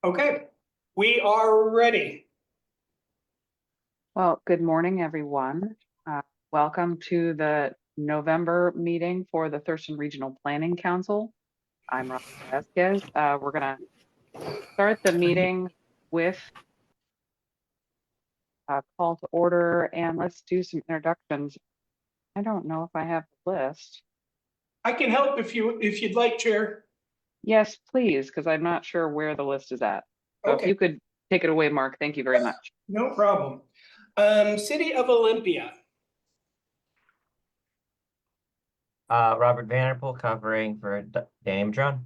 Okay, we are ready. Well, good morning, everyone. Welcome to the November meeting for the Thurston Regional Planning Council. I'm Robin Vasquez. We're going to start the meeting with a call to order, and let's do some introductions. I don't know if I have the list. I can help if you'd like, Chair. Yes, please, because I'm not sure where the list is at. So if Okay, you could take it away, Mark, thank you very much. no problem. City of Olympia, Robert Vanderpool covering for Danny Madron.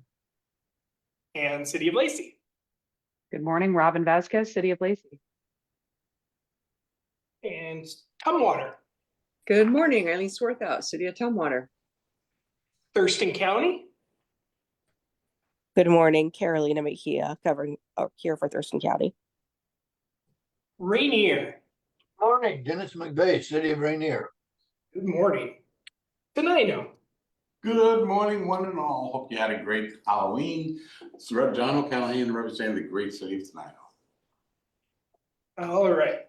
and City of Lacey. Good morning, Robin Vasquez, City of Lacey. And Tumwater, Good morning, Eileen Swarthout, City of Tumwater. Thurston County, Good morning, Carolina Mejia, covering here for Thurston County. Rainier. Morning, Dennis McVeigh, City of Rainier. Good morning. Tenino. Good morning, one and all. Hope you had a great Halloween. It's Rep. John O'Callahan representing the great city of Tenino. All right.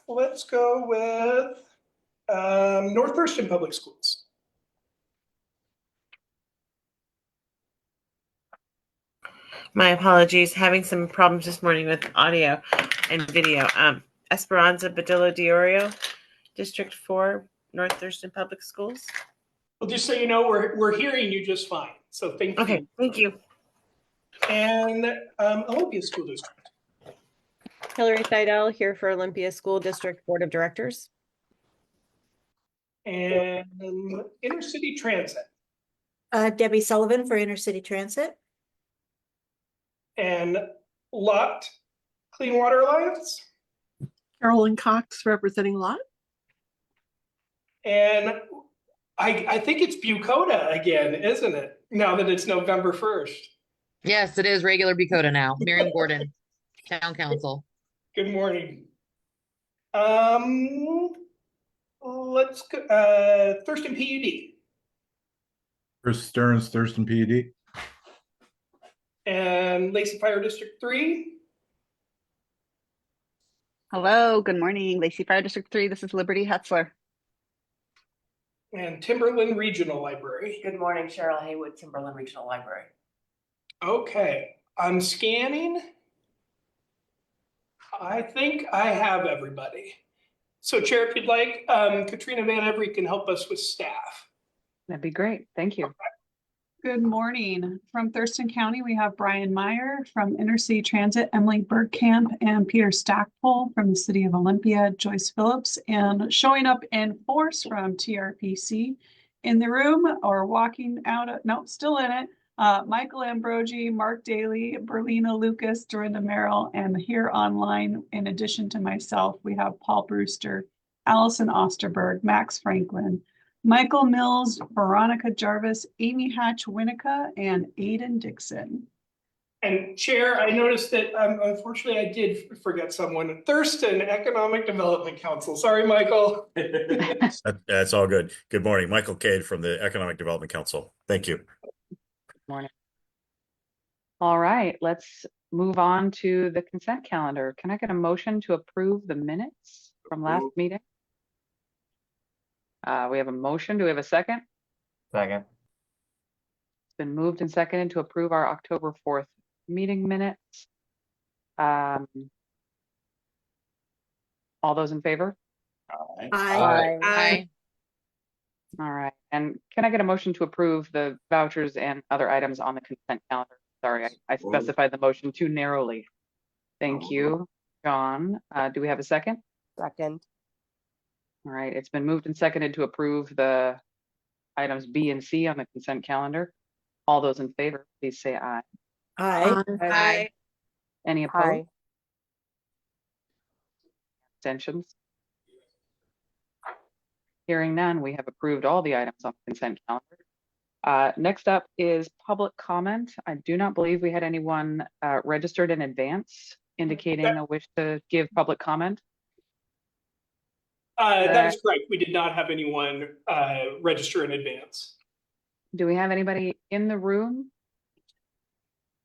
Let's go with North Thurston Public Schools. My apologies, having some problems this morning with audio and video. Esperanza Badillo Diorio, District 4, North Thurston Public Schools. Well, just so you know, we're hearing you just fine. So thank you. Okay, thank you. And Olympia School District. Hillary Seidel here for Olympia School District Board of Directors. And Intercity Transit. Debbie Sullivan for Intercity Transit. And Lot Clean Water Alliance. Carolyn Cox representing Lot. And I think it's Bucota again, isn't it? Now that it's November 1st. Yes, it is regular Bucota now. Miriam Gordon, Town Council. Good morning. Let's go, Thurston PUD. Chris Stearns, Thurston PUD. And Lacey Fire District 3. Hello, good morning, Lacey Fire District 3. This is Liberty Hetzler. And Timberland Regional Library. Good morning, Cheryl Haywood, Timberland Regional Library. Okay, I'm scanning. I think I have everybody. So Chair, if you'd like, Katrina Van Every can help us with staff. That'd be great. Thank you. Good morning. From Thurston County, we have Brian Meyer. From Intercity Transit, Emily Bergkamp and Peter Stackpole. From the City of Olympia, Joyce Phillips. And showing up in force from TRPC in the room or walking out, still in it, Michael Ambrogi, Mark Daly, Berlina Lucas, Dorinda Merrill, and here online, in addition to myself, we have Paul Brewster, Allison Osterberg, Max Franklin, Michael Mills, Veronica Jarvis, Amy Hatch Winnica, and Aiden Dixon. And Chair, I noticed that unfortunately I did forget someone. Thurston Economic Development Council. Sorry, Michael. That's all good. Good morning, Michael Cade from the Economic Development Council. Thank you. Good morning. All right, let's move on to the consent calendar. Can I get a motion to approve the minutes from last meeting? We have a motion. Do we have a second? Second. It's been moved and seconded to approve our October 4th meeting minutes. All those in favor? Aye. Aye. Aye. All right. And can I get a motion to approve the vouchers and other items on the consent calendar? Sorry, I specified the motion too narrowly. Thank you, John. Do we have a second? Second. All right. It's been moved and seconded to approve the items B and C on the consent calendar. All those in favor, please say aye. Aye. Aye. Any opposed? Aye. Abstentions? Hearing none, we have approved all the items on the consent calendar. Next up is public comment. I do not believe we had anyone registered in advance indicating a wish to give public comment. That is correct. We did not have anyone register in advance. Do we have anybody in the room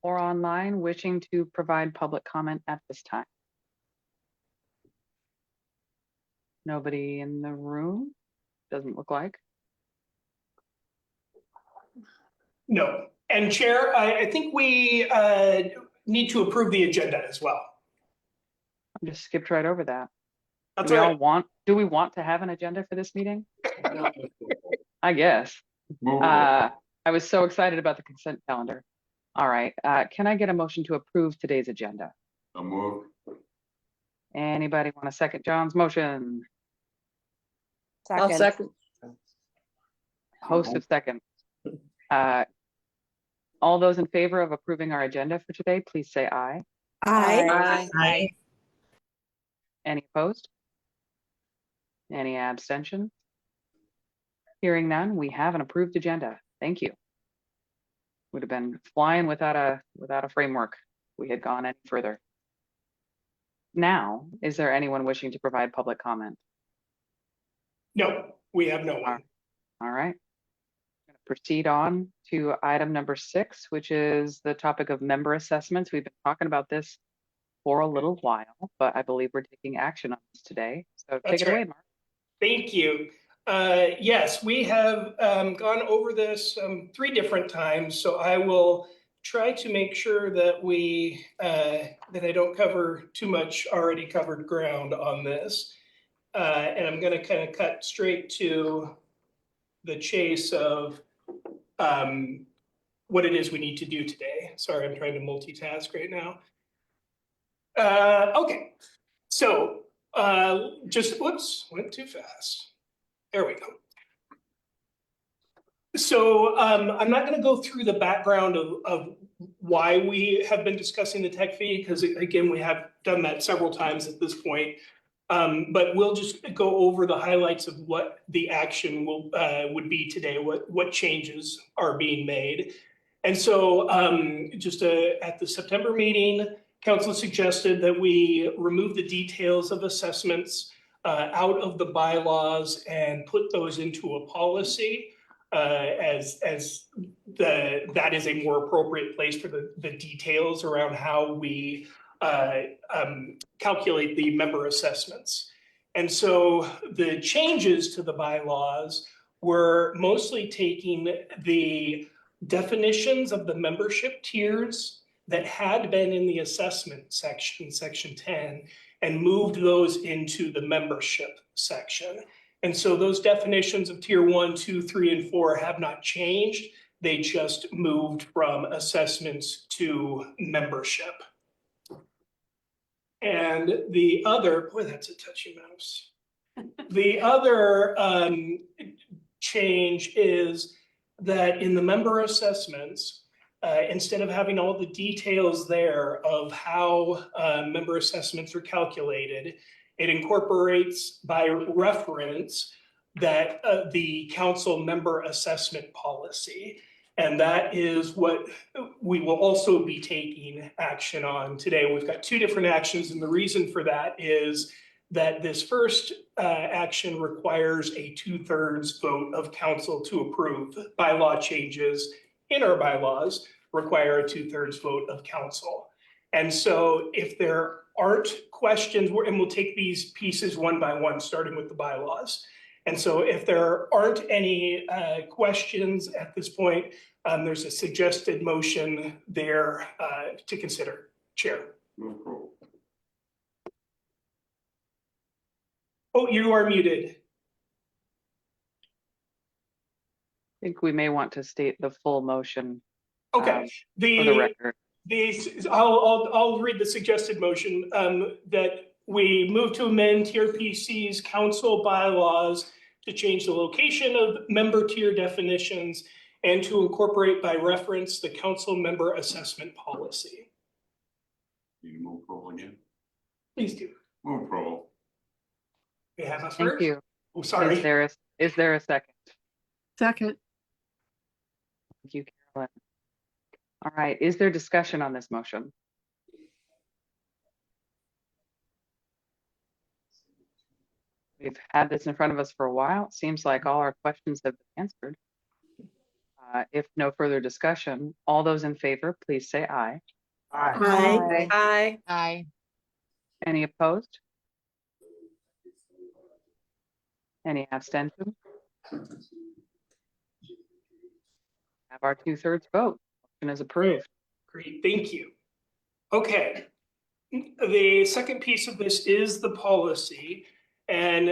or online wishing to provide public comment at this time? Nobody in the room? Doesn't look like. No. And Chair, I think we need to approve the agenda as well. I just skipped right over that. That's Do we all all right. want, do we want to have an agenda for this meeting? I guess. Move. I was so excited about the consent calendar. All right, can I get a motion to approve today's agenda? A move. Anybody want to second John's motion? I'll second. Host of second. All those in favor of approving our agenda for today, please say aye. Aye. Aye. Any opposed? Any abstentions? Hearing none, we have an approved agenda. Thank you. Would have been flying without a framework if we had gone any further. Now, is there anyone wishing to provide public comment? No, we have no one. All right. Gonna proceed on to item number 6, which is the topic of member assessments. We've been talking about this for a little while, but I believe we're taking action on this today. So take That's it away, right. Mark. Thank you. Yes, we have gone over this 3 different times, so I will try to make sure that we that I don't cover too much already covered ground on this. And I'm going to kind of cut straight to the chase of what it is we need to do today. Sorry, I'm trying to multitask right now. Okay, so just, whoops, went too fast. There we go. So I'm not going to go through the background of why we have been discussing the tech fee, because again, we have done that several times at this point. But we'll just go over the highlights of what the action would be today, what changes are being made. And so just at the September meeting, Council suggested that we remove the details of assessments out of the bylaws and put those into a policy as that is a more appropriate place for the details around how we calculate the member assessments. And so the changes to the bylaws were mostly taking the definitions of the membership tiers that had been in the assessment section, section 10, and moved those into the membership section. And so those definitions of tier 1, 2, 3, and 4 have not changed. They just moved from assessments to membership. And the other, boy, that's a touchy mouse. The other change is that in the member assessments, instead of having all the details there of how member assessments are calculated, it incorporates by reference that the council member assessment policy. And that is what we will also be taking action on today. We've got 2 different actions, and the reason for that is that this first action requires a 2/3 vote of council to approve. Bylaw changes in our bylaws require a 2/3 vote of council. And so if there aren't questions, and we'll take these pieces one by one, starting with the bylaws. And so if there aren't any questions at this point, there's a suggested motion there to consider. Chair. Move approval. Oh, you are muted. I think we may want to state the full motion Okay. for the record. I'll read the suggested motion that we move to amend TRPC's council bylaws to change the location of member tier definitions and to incorporate by reference the council member assessment policy. You move approval again? Please do. Move approval. We have a Thank first. you. Oh, sorry. Is there a second? Second. Thank you, Carolyn. All right, is there discussion on this motion? We've had this in front of us for a while. It seems like all our questions have been answered. If no further discussion, all those in favor, please say aye. Aye. Aye. Aye. Any opposed? Any abstentions? Have our 2/3 vote. Motion is approved. Great, thank you. Okay. The second piece of this is the policy. And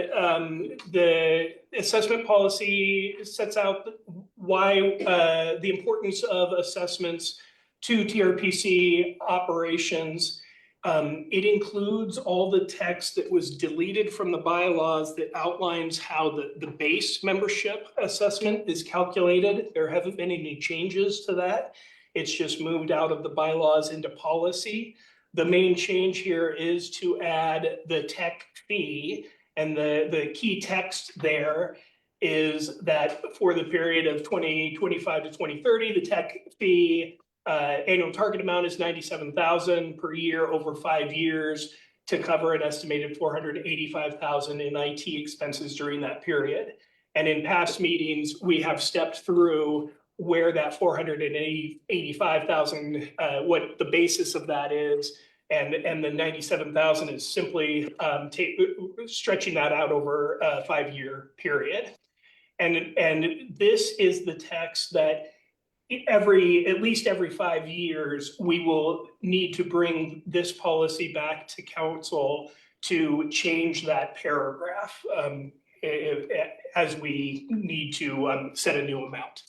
the assessment policy sets out why the importance of assessments to TRPC operations. It includes all the text that was deleted from the bylaws that outlines how the base membership assessment is calculated. There haven't been any changes to that. It's just moved out of the bylaws into policy. The main change here is to add the tech fee, and the key text there is that for the period of 2025 to 2030, the tech fee annual target amount is $97,000 per year over 5 years to cover an estimated $485,000 in IT expenses during that period. And in past meetings, we have stepped through where that $485,000, what the basis of that is, and the $97,000 is simply stretching that out over a 5-year period. And this is the text that at least every 5 years, we will need to bring this policy back to council to change that paragraph as we need to set a new amount.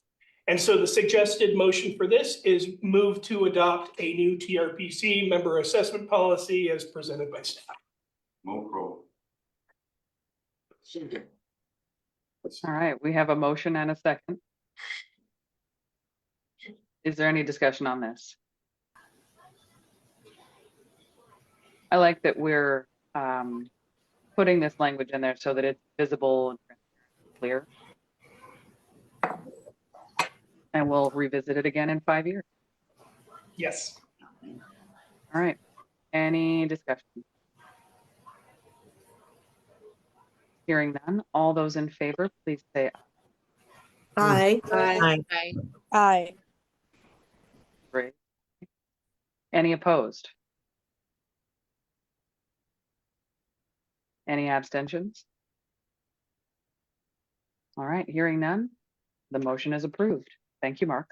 And so the suggested motion for this is move to adopt a new TRPC member assessment policy as presented by staff. Mokro. Second. All right, we have a motion and a second. Is there any discussion on this? I like that we're putting this language in there so that it's visible and clear. And we'll revisit it again in 5 years. Yes. All right, any discussion? Hearing none, all those in favor, please say Aye. Aye. Aye. Great. Any opposed? Any abstentions? All right, hearing none, the motion is approved. Thank you, Mark.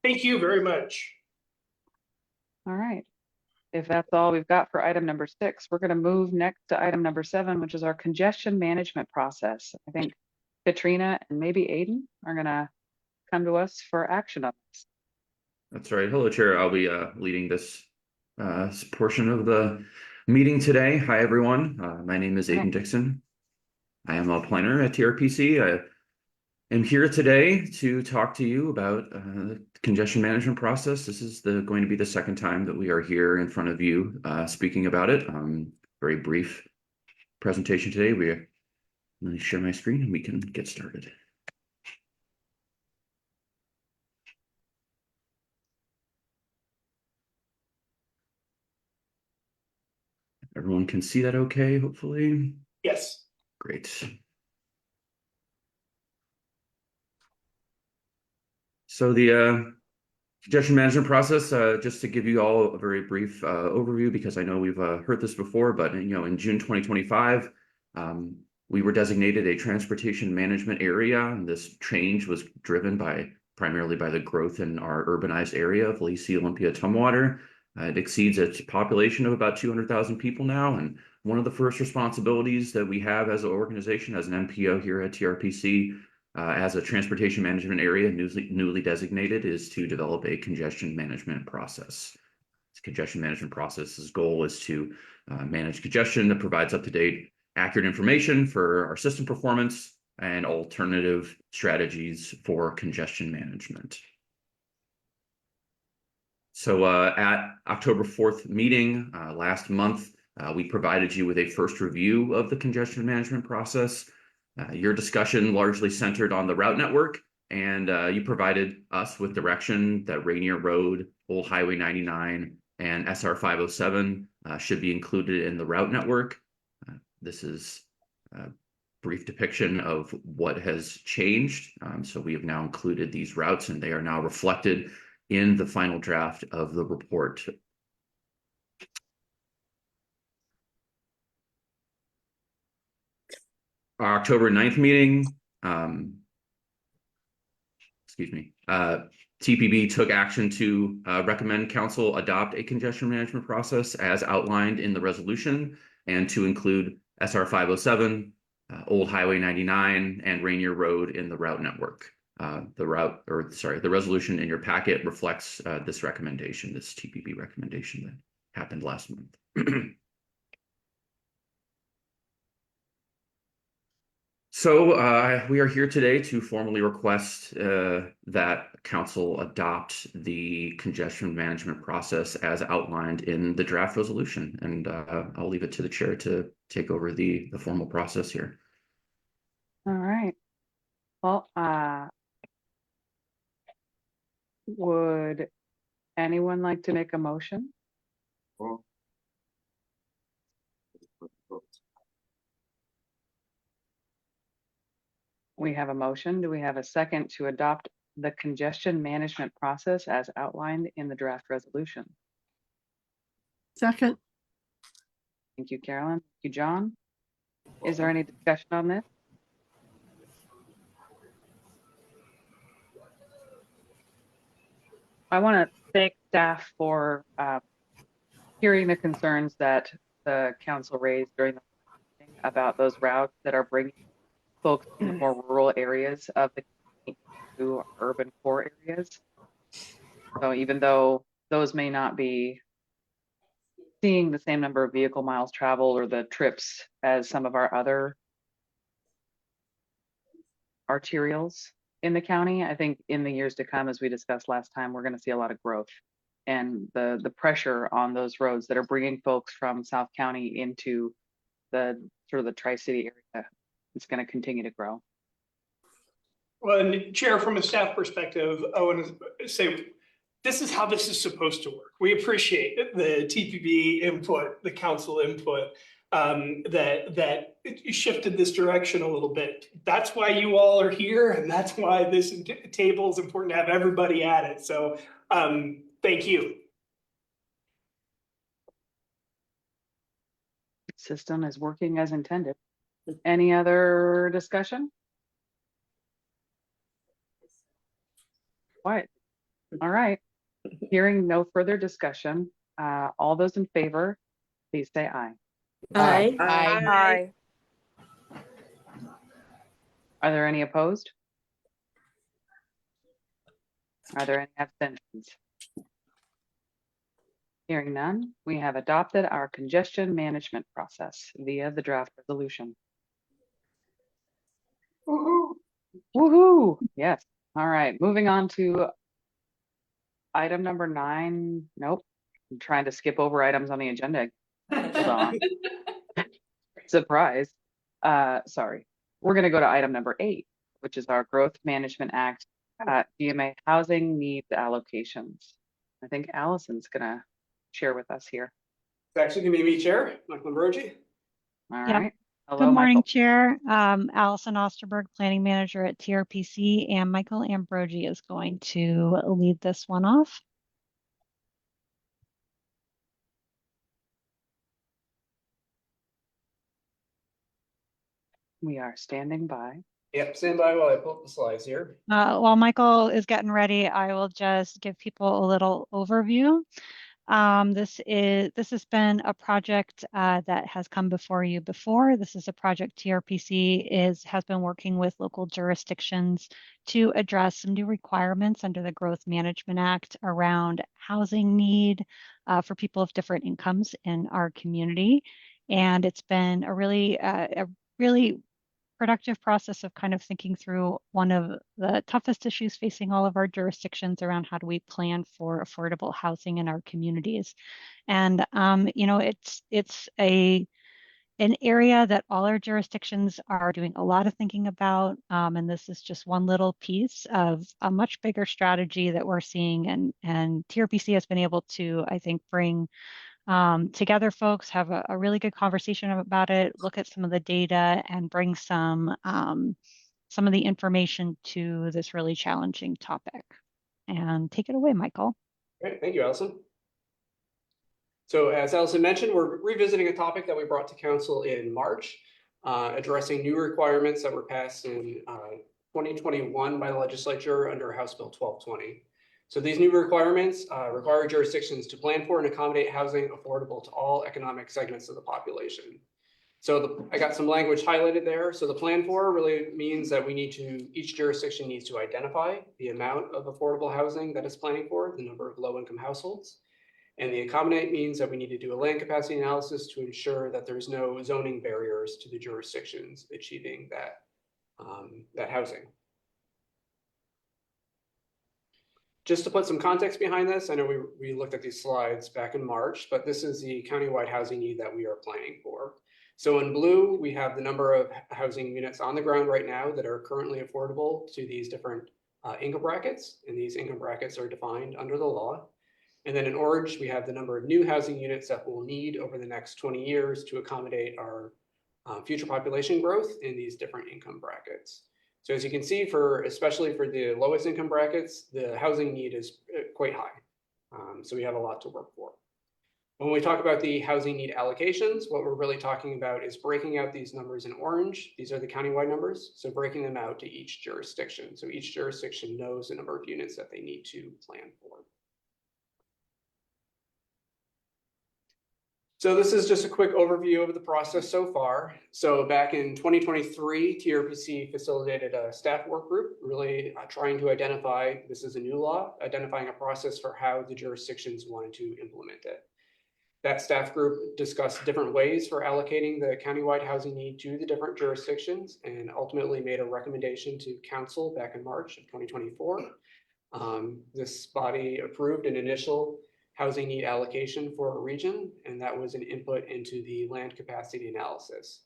Thank you very much. All right. If that's all we've got for item number 6, we're going to move next to item number 7, which is our congestion management process. I think Katrina and maybe Aiden are going to come to us for action on this. That's right. Hello, Chair. I'll be leading this portion of the meeting today. Hi, everyone. My name is Aiden Dixon. I am a planner at TRPC. I am here today to talk to you about the congestion management process. This is going to be the second time that we are here in front of you speaking about it. Very brief presentation today. Let me share my screen and we can get started. Everyone can see that okay, hopefully? Yes. Great. So the congestion management process, just to give you all a very brief overview, because I know we've heard this before, but in June 2025, we were designated a transportation management area, and this change was driven primarily by the growth in our urbanized area of Lacey, Olympia, Tumwater. It exceeds a population of about 200,000 people now, and one of the first responsibilities that we have as an organization, as an MPO here at TRPC, as a transportation management area newly designated, is to develop a congestion management process. This congestion management process's goal is to manage congestion that provides up-to-date, accurate information for our system performance and alternative strategies for congestion management. So at October 4th meeting last month, we provided you with a first review of the congestion management process. Your discussion largely centered on the route network, and you provided us with direction that Rainier Road, Old Highway 99, and SR 507 should be included in the route network. This is brief depiction of what has changed. So we have now included these routes, and they are now reflected in the final draft of the report. Our October 9th meeting, TPB took action to recommend council adopt a congestion management process as outlined in the resolution, and to include SR 507, Old Highway 99, and Rainier Road in the route network. The resolution in your packet reflects this recommendation, this TPB recommendation that happened last month. So we are here today to formally request that council adopt the congestion management process as outlined in the draft resolution. And I'll leave it to the chair to take over the formal process here. All right. Well, would anyone like to make a motion? We have a motion. Do we have a second to adopt the congestion management process as outlined in the draft resolution? Second. Thank you, Carolyn. Thank you, John. Is there any discussion on this? I want to thank staff for hearing the concerns that the council raised during the meeting about those routes that are bringing folks in the more rural areas of the community to urban core areas. So even though those may not be seeing the same number of vehicle miles traveled or the trips as some of our other arterials in the county, I think in the years to come, as we discussed last time, we're going to see a lot of growth, and the pressure on those roads that are bringing folks from South County into the sort of the Tri-City area, it's going to continue to grow. Well, and Chair, from a staff perspective, I want to say this is how this is supposed to work. We appreciate the TPB input, the council input, that it shifted this direction a little bit. That's why you all are here, and that's why this table is important to have everybody at it. So thank you. System is working as intended. Any other discussion? Quiet. All right. Hearing no further discussion, all those in favor, please say aye. Aye. Aye. Are there any opposed? Are there any abstentions? Hearing none, we have adopted our congestion management process via the draft resolution. Woohoo! Woohoo! Yes. All right. Moving on to item number 9. Nope. I'm trying to skip over items on the agenda. Hold on. Surprise. Sorry. We're going to go to item number 8, which is our Growth Management Act GMA housing needs allocations. I think Allison's going to share with us here. It's actually going to be me, Chair, Michael Ambrogi. All Yep. right. Hello, Good morning, Michael. Chair. Allison Osterberg, Planning Manager at TRPC, and Michael Ambrogi is going to lead this one off. We are standing by. Yep, stand by while I pull up the slides here. While Michael is getting ready, I will just give people a little overview. This has been a project that has come before you before. This is a project TRPC has been working with local jurisdictions to address some new requirements under the Growth Management Act around housing need for people of different incomes in our community. And it's been a really productive process of kind of thinking through one of the toughest issues facing all of our jurisdictions around how do we plan for affordable housing in our communities. And it's an area that all our jurisdictions are doing a lot of thinking about, and this is just one little piece of a much bigger strategy that we're seeing, and TRPC has been able to, I think, bring together, folks, have a really good conversation about it, look at some of the data, and bring some of the information to this really challenging topic. And take it away, Michael. Great, thank you, Allison. So as Allison mentioned, we're revisiting a topic that we brought to council in March, addressing new requirements that were passed in 2021 by the legislature under House Bill 1220. So these new requirements require jurisdictions to plan for and accommodate housing affordable to all economic segments of the population. So I got some language highlighted there. So the plan for really means that each jurisdiction needs to identify the amount of affordable housing that it's planning for, the number of low-income households. And the accommodate means that we need to do a land capacity analysis to ensure that there's no zoning barriers to the jurisdictions achieving that housing. Just to put some context behind this, I know we looked at these slides back in March, but this is the countywide housing need that we are planning for. So in blue, we have the number of housing units on the ground right now that are currently affordable to these different income brackets, and these income brackets are defined under the law. And then in orange, we have the number of new housing units that we'll need over the next 20 years to accommodate our future population growth in these different income brackets. So as you can see, especially for the lowest income brackets, the housing need is quite high. So we have a lot to work for. When we talk about the housing need allocations, what we're really talking about is breaking out these numbers in orange. These are the countywide numbers. So breaking them out to each jurisdiction. So each jurisdiction knows the number of units that they need to plan for. So this is just a quick overview of the process so far. So back in 2023, TRPC facilitated a staff work group, really trying to identify, this is a new law, identifying a process for how the jurisdictions wanted to implement it. That staff group discussed different ways for allocating the countywide housing need to the different jurisdictions and ultimately made a recommendation to council back in March of 2024. This body approved an initial housing need allocation for a region, and that was an input into the land capacity analysis.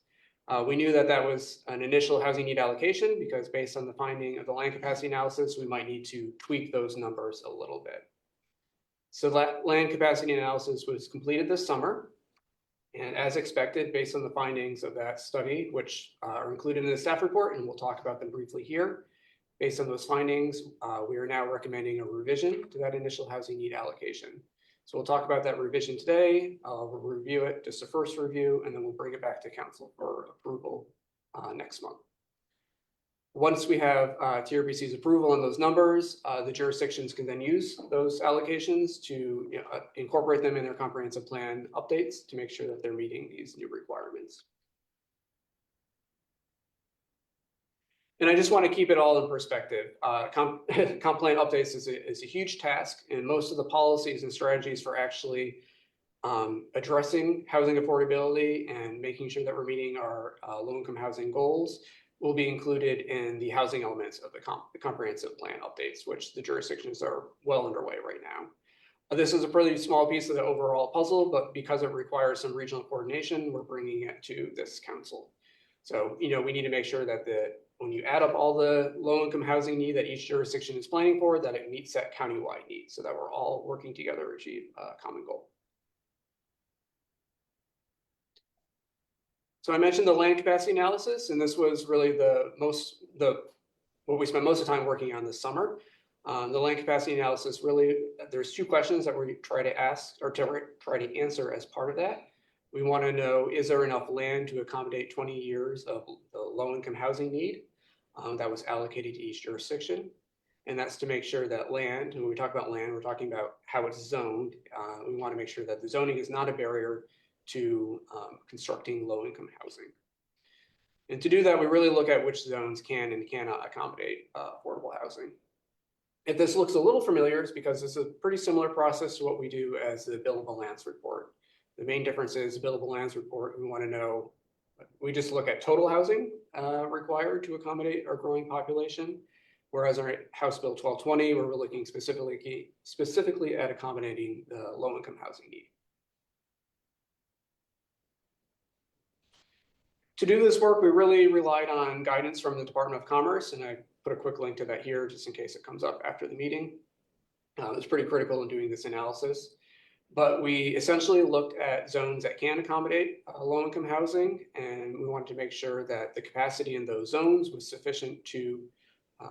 We knew that that was an initial housing need allocation because based on the finding of the land capacity analysis, we might need to tweak those numbers a little bit. So that land capacity analysis was completed this summer. And as expected, based on the findings of that study, which are included in the staff report, and we'll talk about them briefly here, based on those findings, we are now recommending a revision to that initial housing need allocation. So we'll talk about that revision today. We'll review it, just a first review, and then we'll bring it back to council for approval next month. Once we have TRPC's approval on those numbers, the jurisdictions can then use those allocations to incorporate them in their comprehensive plan updates to make sure that they're meeting these new requirements. And I just want to keep it all in perspective. Comp plan updates is a huge task, and most of the policies and strategies for actually addressing housing affordability and making sure that we're meeting our low-income housing goals will be included in the housing elements of the comprehensive plan updates, which the jurisdictions are well underway right now. This is a pretty small piece of the overall puzzle, but because it requires some regional coordination, we're bringing it to this council. So, we need to make sure that when you add up all the low-income housing need that each jurisdiction is planning for, that it meets that countywide need so that we're all working together to achieve a common goal. So I mentioned the land capacity analysis, and this was really what we spent most of the time working on this summer. The land capacity analysis really, there's two questions that we try to ask or try to answer as part of that. We want to know, is there enough land to accommodate 20 years of the low-income housing need that was allocated to each jurisdiction? And that's to make sure that land, when we talk about land, we're talking about how it's zoned. We want to make sure that the zoning is not a barrier to constructing low-income housing. And to do that, we really look at which zones can and cannot accommodate affordable housing. If this looks a little familiar, it's because this is a pretty similar process to what we do as the billable lands report. The main difference is billable lands report, we want to know, we just look at total housing required to accommodate our growing population. Whereas our House Bill 1220, where we're looking specifically at accommodating the low-income housing need. To do this work, we really relied on guidance from the Department of Commerce, and I put a quick link to that here just in case it comes up after the meeting. It's pretty critical in doing this analysis. But we essentially looked at zones that can accommodate low-income housing, and we wanted to make sure that the capacity in those zones was sufficient to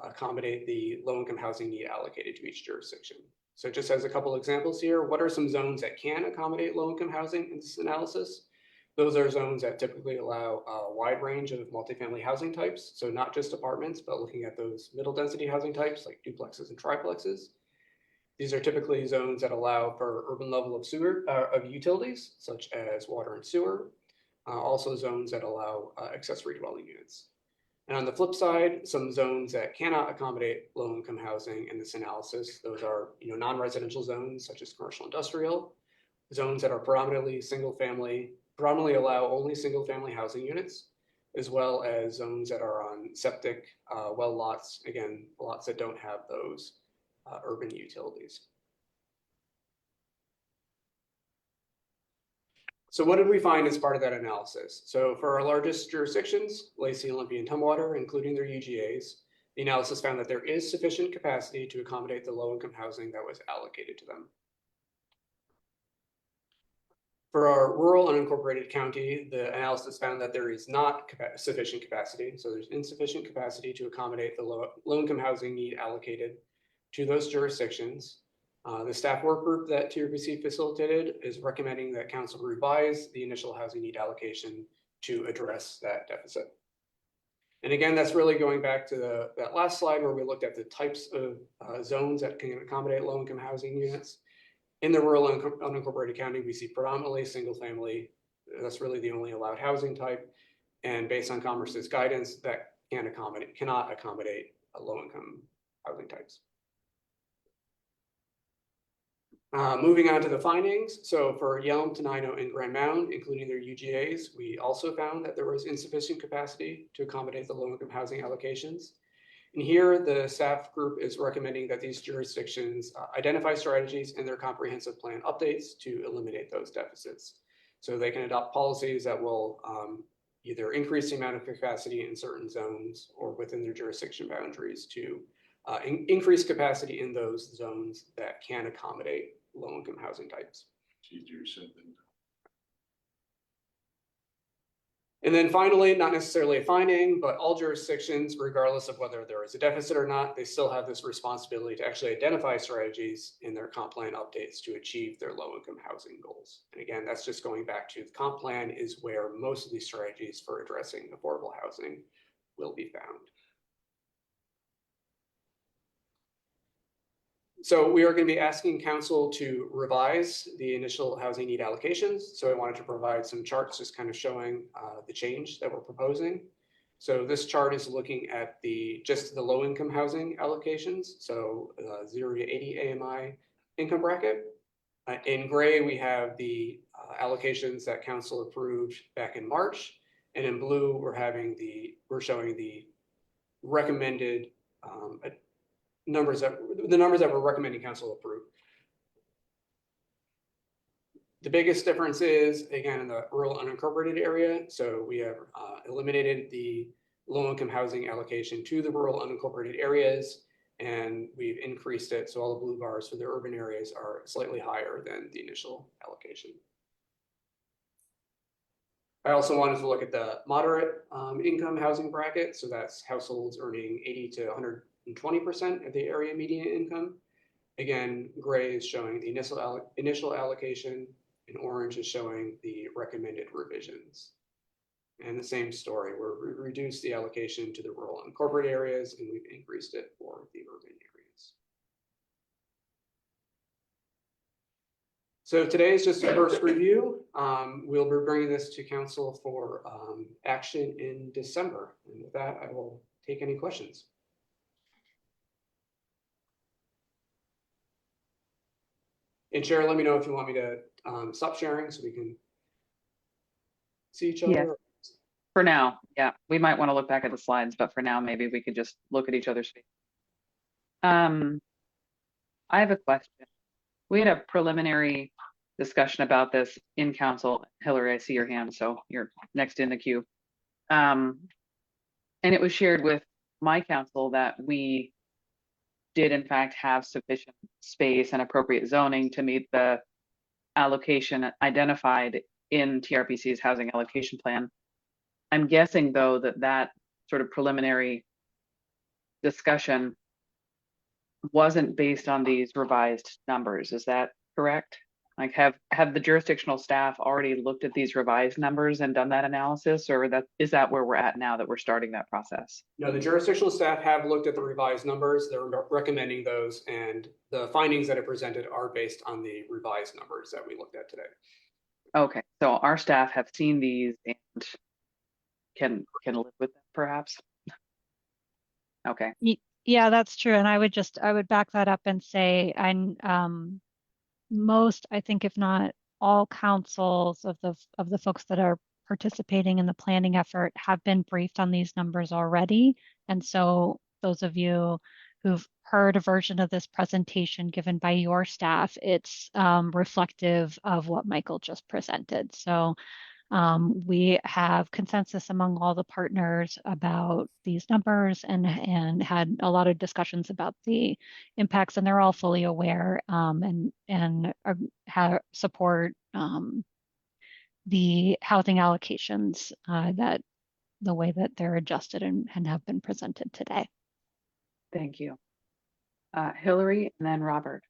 accommodate the low-income housing need allocated to each jurisdiction. So just as a couple examples here, what are some zones that can accommodate low-income housing in this analysis? Those are zones that typically allow a wide range of multifamily housing types. So not just apartments, but looking at those middle density housing types like duplexes and triplexes. These are typically zones that allow for urban level of of utilities, such as water and sewer. Also zones that allow accessory dwelling units. And on the flip side, some zones that cannot accommodate low-income housing in this analysis, those are non-residential zones such as commercial industrial, zones that are predominantly predominantly allow only single-family housing units, as well as zones that are on septic well lots, again, lots that don't have those urban utilities. So what did we find as part of that analysis? So for our largest jurisdictions, Lacey, Olympia, and Tumwater, including their UGAs, the analysis found that there is sufficient capacity to accommodate the low-income housing that was allocated to them. For our rural unincorporated county, the analysis found that there is not sufficient capacity. So there's insufficient capacity to accommodate the low-income housing need allocated to those jurisdictions. The staff work group that TRPC facilitated is recommending that council revise the initial housing need allocation to address that deficit. And again, that's really going back to that last slide where we looked at the types of zones that can accommodate low-income housing units. In the rural unincorporated county, we see predominantly single family. That's really the only allowed housing type. And based on Commerce's guidance, that cannot accommodate low-income housing types. Moving on to the findings. So for Yelm, Tenino, and Grand Mound, including their UGAs, we also found that there was insufficient capacity to accommodate the low-income housing allocations. And here, the staff group is recommending that these jurisdictions identify strategies in their comprehensive plan updates to eliminate those deficits. So they can adopt policies that will either increase the amount of capacity in certain zones or within their jurisdiction boundaries to increase capacity in those zones that can accommodate low-income housing types. And then finally, not necessarily a finding, but all jurisdictions, regardless of whether there is a deficit or not, they still have this responsibility to actually identify strategies in their comp plan updates to achieve their low-income housing goals. And again, that's just going back to the comp plan is where most of these strategies for addressing affordable housing will be found. So we are going to be asking council to revise the initial housing need allocations. So I wanted to provide some charts just kind of showing the change that we're proposing. So this chart is looking at just the low income housing allocations. So 0 to 80 AMI income bracket. In gray, we have the allocations that council approved back in March. And in blue, we're showing the recommended the numbers that we're recommending council approve. The biggest difference is, again, in the rural unincorporated area. So we have eliminated the low-income housing allocation to the rural unincorporated areas, and we've increased it. So all the blue bars for the urban areas are slightly higher than the initial allocation. I also wanted to look at the moderate income housing bracket. So that's households earning 80 to 120% of the area median income. Again, gray is showing the initial allocation, and orange is showing the recommended revisions. And the same story, we reduced the allocation to the rural and corporate areas, and we've increased it for the urban areas. So today is just a first review. We'll be bringing this to council for action in December. And with that, I will take any questions. And Cheryl, let me know if you want me to stop sharing so we can see each other. Yes. For now, yeah, we might want to look back at the slides, but for now, maybe we could just look at each other's face. I have a question. We had a preliminary discussion about this in council. Hillary, I see your hand, so you're next in the queue. And it was shared with my council that we did in fact have sufficient space and appropriate zoning to meet the allocation identified in TRPC's housing allocation plan. I'm guessing though that sort of preliminary discussion wasn't based on these revised numbers. Is that correct? Like have the jurisdictional staff already looked at these revised numbers and done that analysis, or is that where we're at now that we're starting that process? No, the jurisdictional staff have looked at the revised numbers. They're recommending those, and the findings that are presented are based on the revised numbers that we looked at today. Okay, so our staff have seen these and can live with them perhaps? Okay. Yeah, that's true. And I would back that up and say, most, I think, if not all councils of the folks that are participating in the planning effort have been briefed on these numbers already. And so those of you who've heard a version of this presentation given by your staff, it's reflective of what Michael just presented. So we have consensus among all the partners about these numbers and had a lot of discussions about the impacts, and they're all fully aware and support the housing allocations that the way that they're adjusted and have been presented today. Thank you. Hillary and then Robert.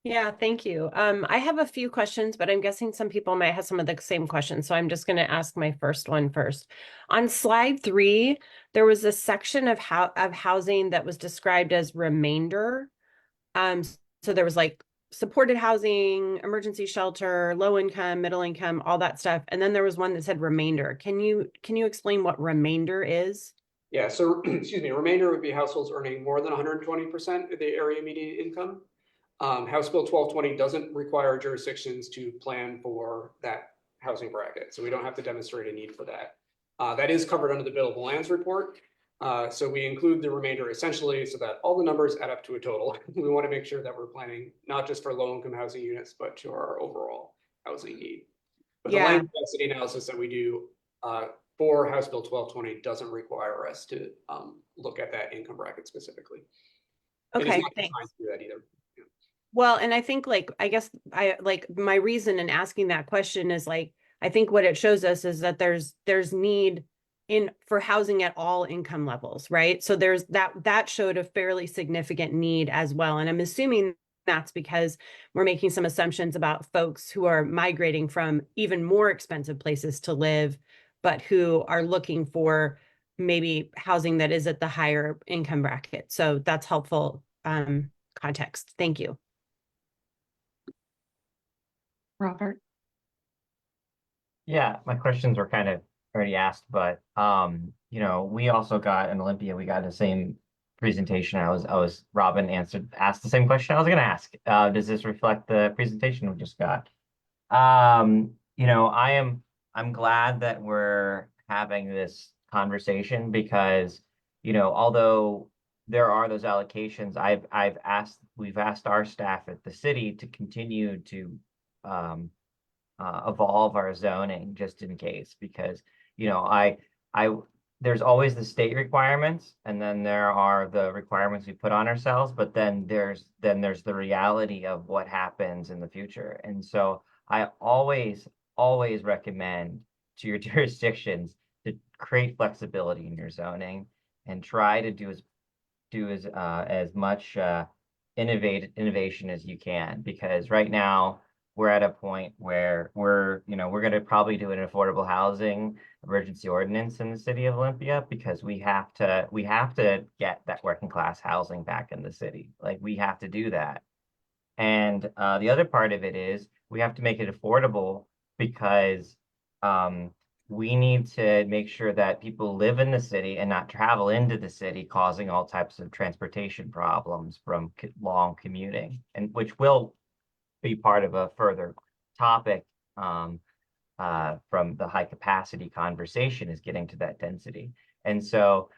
Yeah, thank you. I have a few questions, but I'm guessing some people might have some of the same questions. So I'm just going to ask my first one first. On slide 3, there was a section of housing that was described as remainder. So there was like supported housing, emergency shelter, low income, middle income, all that stuff. And then there was one that said remainder. Can you explain what remainder is? Yeah, so excuse me, remainder would be households earning more than 120% of the area median income. House Bill 1220 doesn't require jurisdictions to plan for that housing bracket, so we don't have to demonstrate a need for that. That is covered under the billable lands report. So we include the remainder essentially so that all the numbers add up to a total. We want to make sure that we're planning not just for low-income housing units, but to our overall housing need. But the land density analysis that we do for House Bill 1220 doesn't require us to look at that income bracket specifically. Okay, it is not thanks. designed to do that either. Well, and I think my reason in asking that question is I think what it shows us is that there's need for housing at all income levels, right? So there's that showed a fairly significant need as well. And I'm assuming that's because we're making some assumptions about folks who are migrating from even more expensive places to live, but who are looking for maybe housing that is at the higher income bracket. So that's helpful context. Thank you. Robert. Yeah, my questions were kind of already asked, but we also got in Olympia, we got the same presentation. Robin asked the same question I was gonna ask. Does this reflect the presentation we just got? I'm glad that we're having this conversation because, although there are those allocations, we've asked our staff at the city to continue to evolve our zoning just in case, because there's always the state requirements, and then there are the requirements we put on ourselves, but then there's the reality of what happens in the future. And so I always recommend to your jurisdictions to create flexibility in your zoning and try to do as much innovation as you can, because right now we're at a point where we're going to probably do an affordable housing emergency ordinance in the city of Olympia, because we have to get that working class housing back in the city. Like, we have to do that. And the other part of it is we have to make it affordable, because we need to make sure that people live in the city and not travel into the city, causing all types of transportation problems from long commuting, and which will be part of a further topic from the high capacity conversation, is getting to that density. And so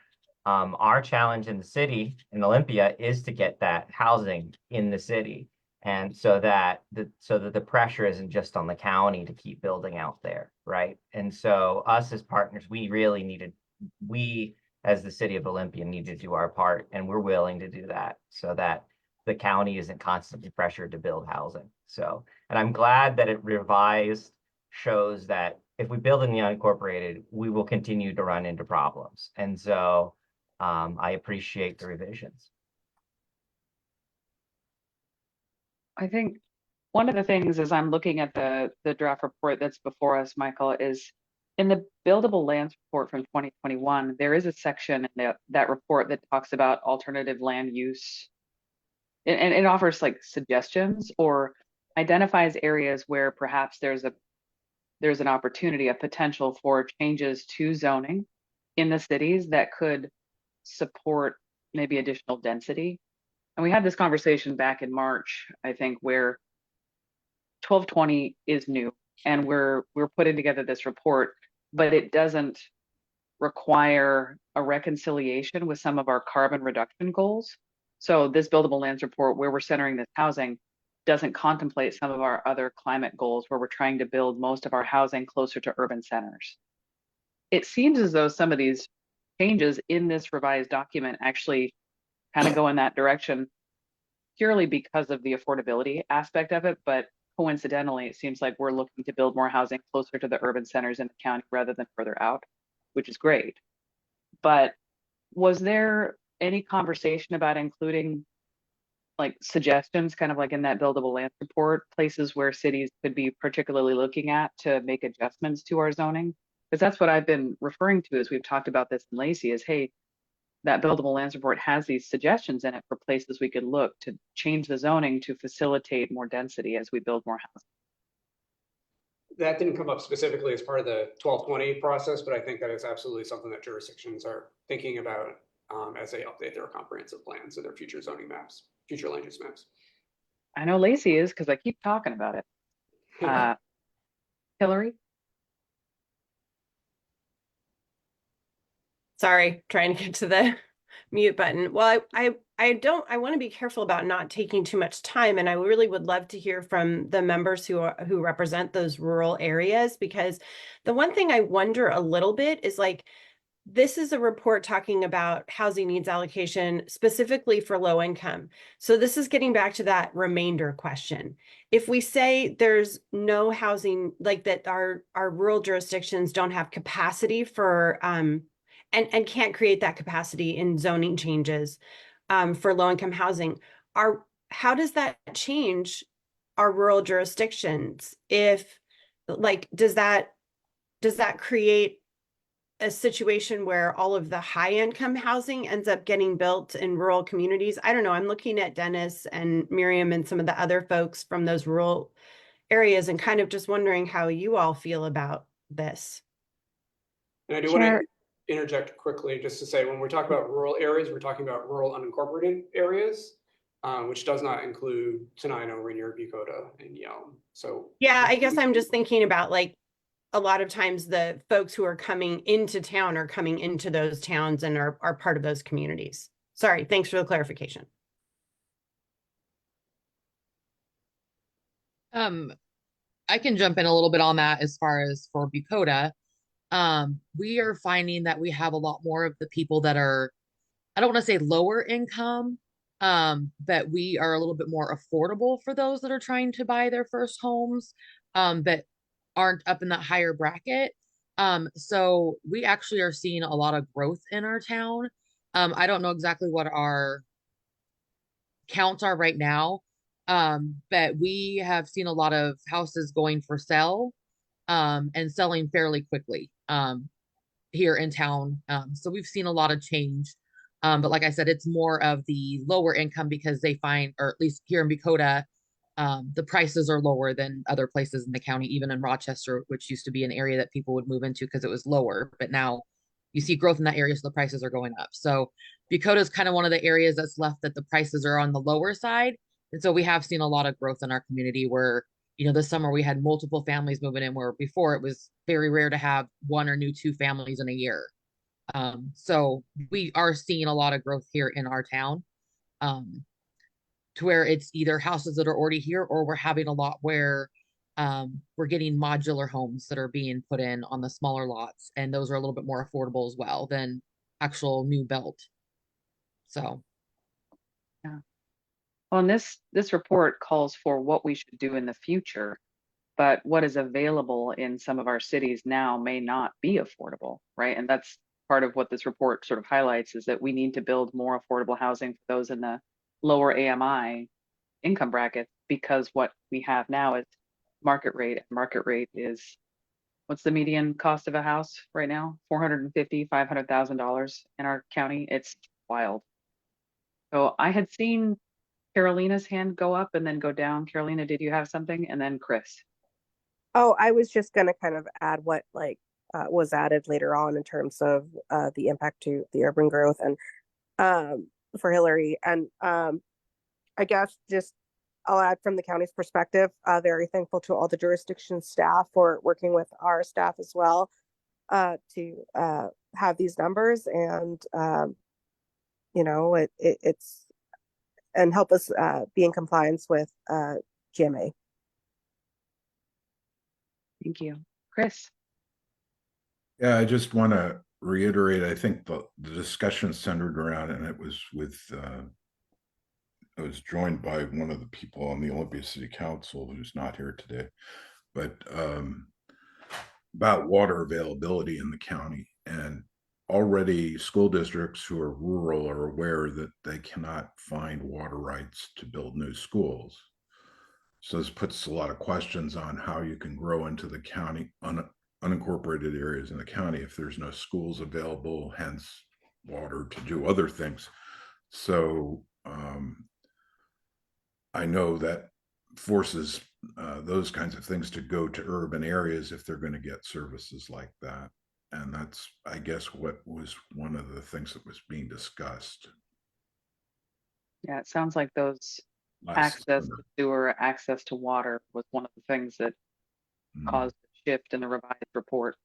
our challenge in the city, in Olympia, is to get that housing in the city, and so that the pressure isn't just on the county to keep building out there, right? And so us as partners, we as the city of Olympia need to do our part, and we're willing to do that, so that the county isn't constantly pressured to build housing. So, and I'm glad that it revised shows that if we build in the unincorporated, we will continue to run into problems. And so I appreciate the revisions. I think one of the things as I'm looking at the draft report that's before us, Michael, is in the buildable lands report from 2021, there is a section in that report that talks about alternative land use. And it offers like suggestions or identifies areas where perhaps there's an opportunity, a potential for changes to zoning in the cities that could support maybe additional density. And we had this conversation back in March, I think, where 1220 is new and we're putting together this report, but it doesn't require a reconciliation with some of our carbon reduction goals. So this buildable lands report where we're centering this housing doesn't contemplate some of our other climate goals where we're trying to build most of our housing closer to urban centers. It seems as though some of these changes in this revised document actually kind of go in that direction purely because of the affordability aspect of it, but coincidentally, it seems like we're looking to build more housing closer to the urban centers in the county rather than further out, which is great. But was there any conversation about including like suggestions, kind of like in that buildable land report, places where cities could be particularly looking at to make adjustments to our zoning? Because that's what I've been referring to as we've talked about this in Lacey is, hey, that buildable lands report has these suggestions in it for places we could look to change the zoning to facilitate more density as we build more housing. That didn't come up specifically as part of the 1220 process, but I think that is absolutely something that jurisdictions are thinking about as they update their comprehensive plans and their future zoning maps, future land use maps. I know Lacey is because I keep talking about it. Hillary? Sorry, trying to get to the mute button. Well, I want to be careful about not taking too much time, and I really would love to hear from the members who represent those rural areas, because the one thing I wonder a little bit is like, this is a report talking about housing needs allocation specifically for low income. So this is getting back to that remainder question. If we say there's no housing, like that our rural jurisdictions don't have capacity for and can't create that capacity in zoning changes for low income housing, how does that change our rural jurisdictions? If like, does that create a situation where all of the high income housing ends up getting built in rural communities? I don't know. I'm looking at Dennis and Miriam and some of the other folks from those rural areas and kind of just wondering how you all feel about this. And I do want to interject quickly just to say, when we talk about rural areas, we're talking about rural unincorporated areas, which does not include Tenino, Rainier, Bucota, and Yelm. So yeah, I guess I'm just thinking about like a lot of times the folks who are coming into town are coming into those towns and are part of those communities. Sorry, thanks for the clarification. I can jump in a little bit on that as far as for Bucota. We are finding that we have a lot more of the people that are, I don't want to say lower income, but we are a little bit more affordable for those that are trying to buy their first homes, but aren't up in that higher bracket. So we actually are seeing a lot of growth in our town. I don't know exactly what our counts are right now, but we have seen a lot of houses going for sale and selling fairly quickly here in town. So we've seen a lot of change. But like I said, it's more of the lower income because they find, or at least here in Bucota, the prices are lower than other places in the county, even in Rochester, which used to be an area that people would move into because it was lower. But now you see growth in that area, so the prices are going up. So Bucota is kind of one of the areas that's left that the prices are on the lower side. And so we have seen a lot of growth in our community where, you know, this summer we had multiple families moving in where before it was very rare to have one or two families in a year. So we are seeing a lot of growth here in our town, to where it's either houses that are already here or we're having a lot where we're getting modular homes that are being put in on the smaller lots. And those are a little bit more affordable as well than actual new built. So. Yeah. Well, and this report calls for what we should do in the future, but what is available in some of our cities now may not be affordable, right? And that's part of what this report sort of highlights, is that we need to build more affordable housing for those in the lower AMI income brackets, because what we have now is market rate. Market rate is, what's the median cost of a house right now? $450,000, $500,000 in our county. It's wild. So I had seen Carolina's hand go up and then go down. Carolina, did you have something? And then Chris. Oh, I was just gonna kind of add what was added later on in terms of the impact to the urban growth and for Hillary. And I guess just I'll add from the county's perspective, very thankful to all the jurisdiction staff for working with our staff as well to have these numbers and it's and help us be in compliance with GMA. Thank you. Chris. Yeah, I just want to reiterate, I think the discussion centered around, and it was with, I was joined by one of the people on the Olympia City Council who's not here today, but about water availability in the county. And already school districts who are rural are aware that they cannot find water rights to build new schools. So this puts a lot of questions on how you can grow into the county, unincorporated areas in the county, if there's no schools available, hence water to do other things. So I know that forces those kinds of things to go to urban areas if they're going to get services like that. And that's, I guess, what was one of the things that was being discussed. Yeah, it sounds like those access to sewer, access to water was one of the things that caused the shift in the revised report.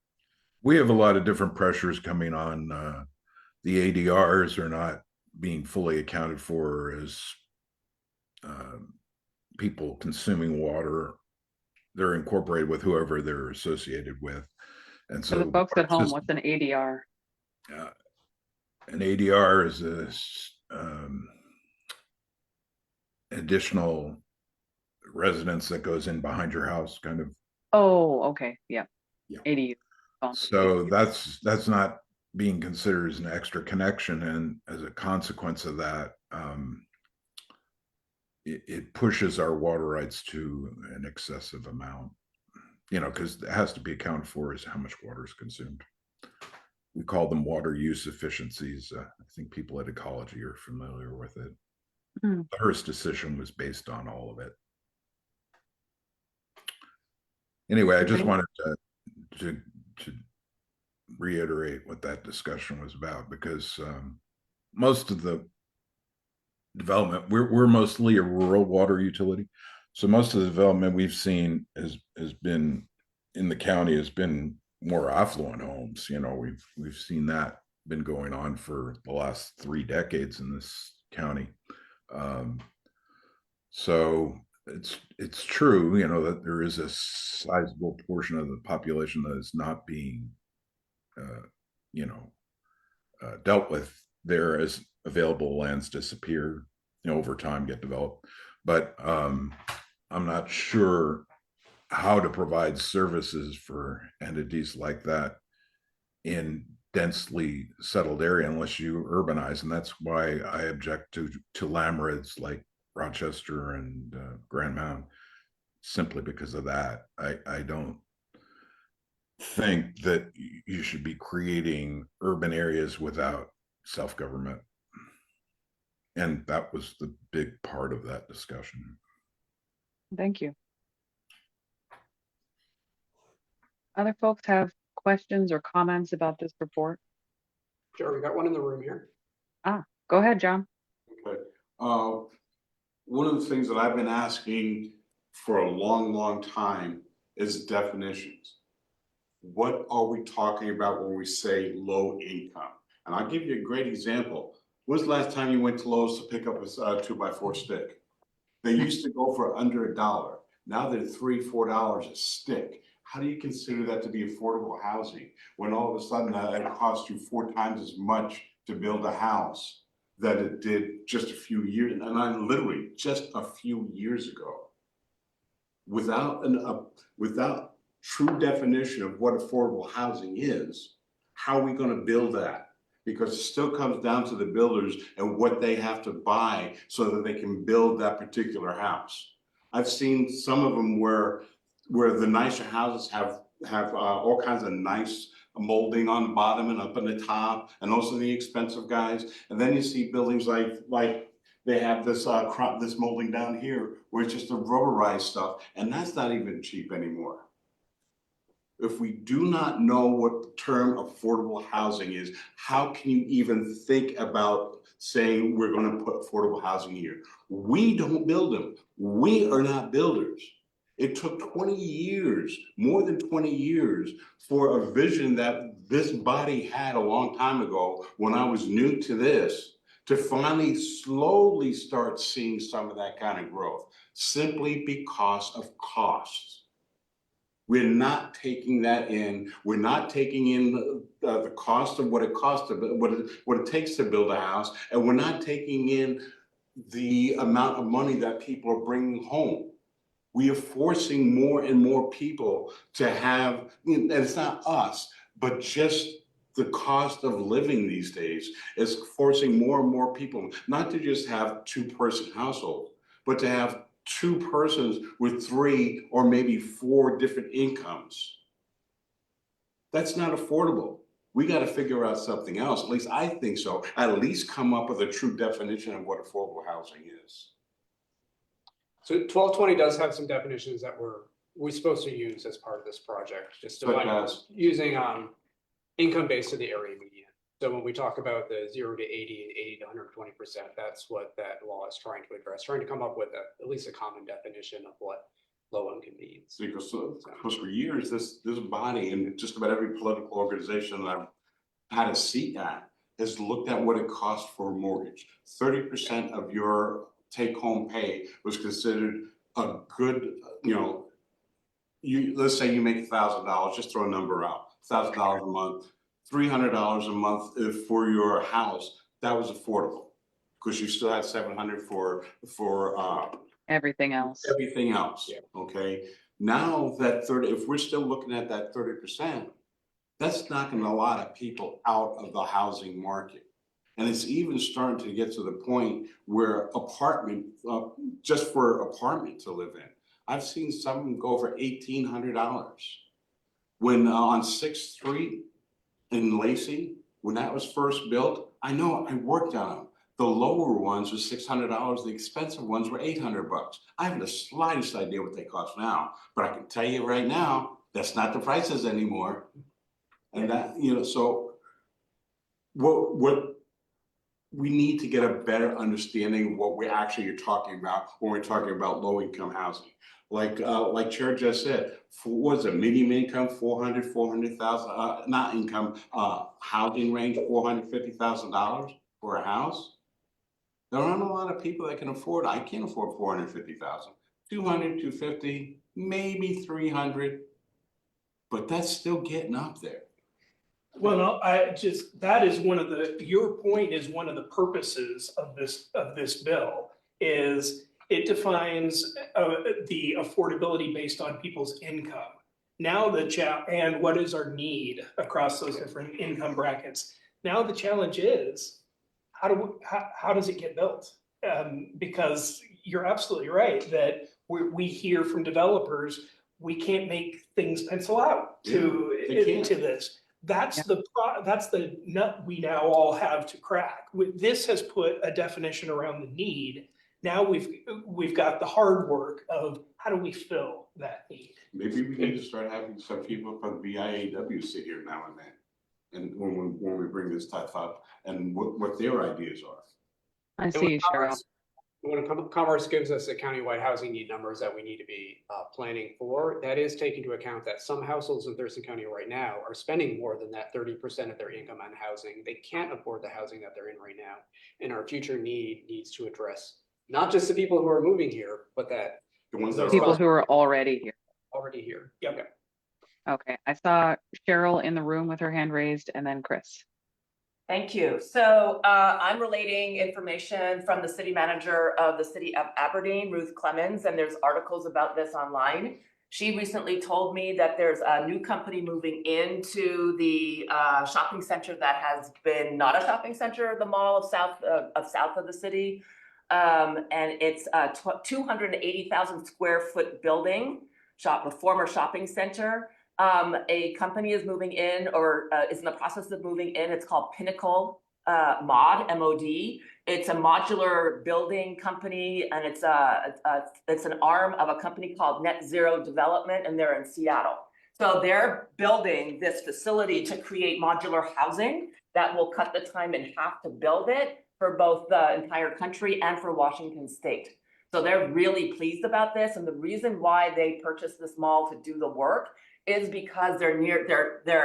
We have a lot of different pressures coming on. The ADRs are not being fully accounted for as people consuming water. They're incorporated with whoever they're associated with. And so For the folks at home, what's an ADR? An ADR is a additional residence that goes in behind your house, kind of. Oh, okay. Yeah. Yeah. ADU. So that's not being considered as an extra connection. And as a consequence of that, it pushes our water rights to an excessive amount, because it has to be accounted for as how much water is consumed. We call them water use efficiencies. I think people at ecology are familiar with it. The Hearst decision was based on all of it. Anyway, I just wanted to reiterate what that discussion was about, because most of the development, we're mostly a rural water utility, so most of the development we've seen has been in the county has been more affluent homes. We've seen that been going on for the last 3 decades in this county. So it's true, that there is a sizable portion of the population that is not being dealt with there as available lands disappear, over time get developed. But I'm not sure how to provide services for entities like that in densely settled area unless you urbanize. And that's why I object to LAMRIDs like Rochester and Grand Mound, simply because of that. I don't think that you should be creating urban areas without self-government. And that was the big part of that discussion. Thank you. Other folks have questions or comments about this report? Sure, we got one in the room here. Go ahead, John. Okay. One of the things that I've been asking for a long, long time is definitions. What are we talking about when we say low income? And I'll give you a great example. When's the last time you went to Lowe's to pick up a 2x4 stick? They used to go for under $1. Now they're $3, $4 a stick. How do you consider that to be affordable housing when all of a sudden it costs you 4 times as much to build a house that it did just a few years, and I literally just a few years ago. Without without true definition of what affordable housing is, how are we going to build that? Because it still comes down to the builders and what they have to buy so that they can build that particular house. I've seen some of them where the nicer houses have all kinds of nice molding on the bottom and up on the top, and those are the expensive guys. And then you see buildings like they have this this molding down here where it's just the rubberized stuff, and that's not even cheap anymore. If we do not know what the term affordable housing is, how can you even think about saying we're going to put affordable housing here? We don't build them. We are not builders. It took 20 years, more than 20 years, for a vision that this body had a long time ago when I was new to this, to finally slowly start seeing some of that kind of growth, simply because of costs. We're not taking that in. We're not taking in the cost of what it costs to what it takes to build a house, and we're not taking in the amount of money that people are bringing home. We are forcing more and more people to have, and it's not us, but just the cost of living these days is forcing more and more people not to just have two-person households, but to have two persons with 3 or maybe 4 different incomes. That's not affordable. We got to figure out something else. At least I think so. At least come up with a true definition of what affordable housing is. So 1220 does have some definitions that we're supposed to use as part of this project, just to using income based to the area median. So when we talk about the 0 to 80 and 80 to 120%, that's what that law is trying to address, trying to come up with at least a common definition of what low income means. Because for years, this body and just about every political organization that I've had a seat at has looked at what it costs for a mortgage. 30% of your take-home pay was considered a good, let's say you make $1,000, just throw a number out, $1,000 a month, $300 a month for your house. That was affordable because you still had $700 for Everything else. everything else. Yeah. Okay. Now that if we're still looking at that 30%, that's knocking a lot of people out of the housing market. And it's even starting to get to the point where just for apartment to live in, I've seen some go for $1,800. When on 6th Street in Lacey, when that was first built, I know I worked on them. The lower ones were $600. The expensive ones were $800. I haven't the slightest idea what they cost now, but I can tell you right now, that's not the prices anymore. And that, so what we need to get a better understanding of what we actually are talking about when we're talking about low income housing. Like Chair just said, what is it, medium income, 400,000, not income, housing range, $450,000 for a house? There aren't a lot of people that can afford. I can't afford 450,000. 200, 250, maybe 300, but that's still getting up there. Well, no, that is your point is one of the purposes of this bill is it defines the affordability based on people's income. Now and what is our need across those different income brackets? Now the challenge is, how does it get built? Because you're absolutely right that we hear from developers, we can't make things pencil out to this. That's the nut we now all have to crack. This has put a definition around the need. Now we've got the hard work of how do we fill that need? Maybe we need to start having some people from BIAW sit here now and then. And when we bring this stuff up and what their ideas are. I see, Cheryl. When Commerce gives us the countywide housing need numbers that we need to be planning for, that is taking into account that some households in Thurston County right now are spending more than that 30% of their income on housing. They can't afford the housing that they're in right now. And our future needs to address not just the people who are moving here, but the ones that people who are already here. Already here. Yep. Okay. Okay, I saw Cheryl in the room with her hand raised, and then Chris. Thank you. So I'm relating information from the city manager of the city of Aberdeen, Ruth Clemens, and there's articles about this online. She recently told me that there's a new company moving into the shopping center that has been not a shopping center, the mall of south of the city. And it's a 280,000 square foot building, a former shopping center. A company is moving in or is in the process of moving in. It's called Pinnacle Mod, M-O-D. It's a modular building company, and it's an arm of a company called Net Zero Development, and they're in Seattle. So they're building this facility to create modular housing that will cut the time in half to build it for both the entire country and for Washington State. So they're really pleased about this, and the reason why they purchased this mall to do the work is because they're near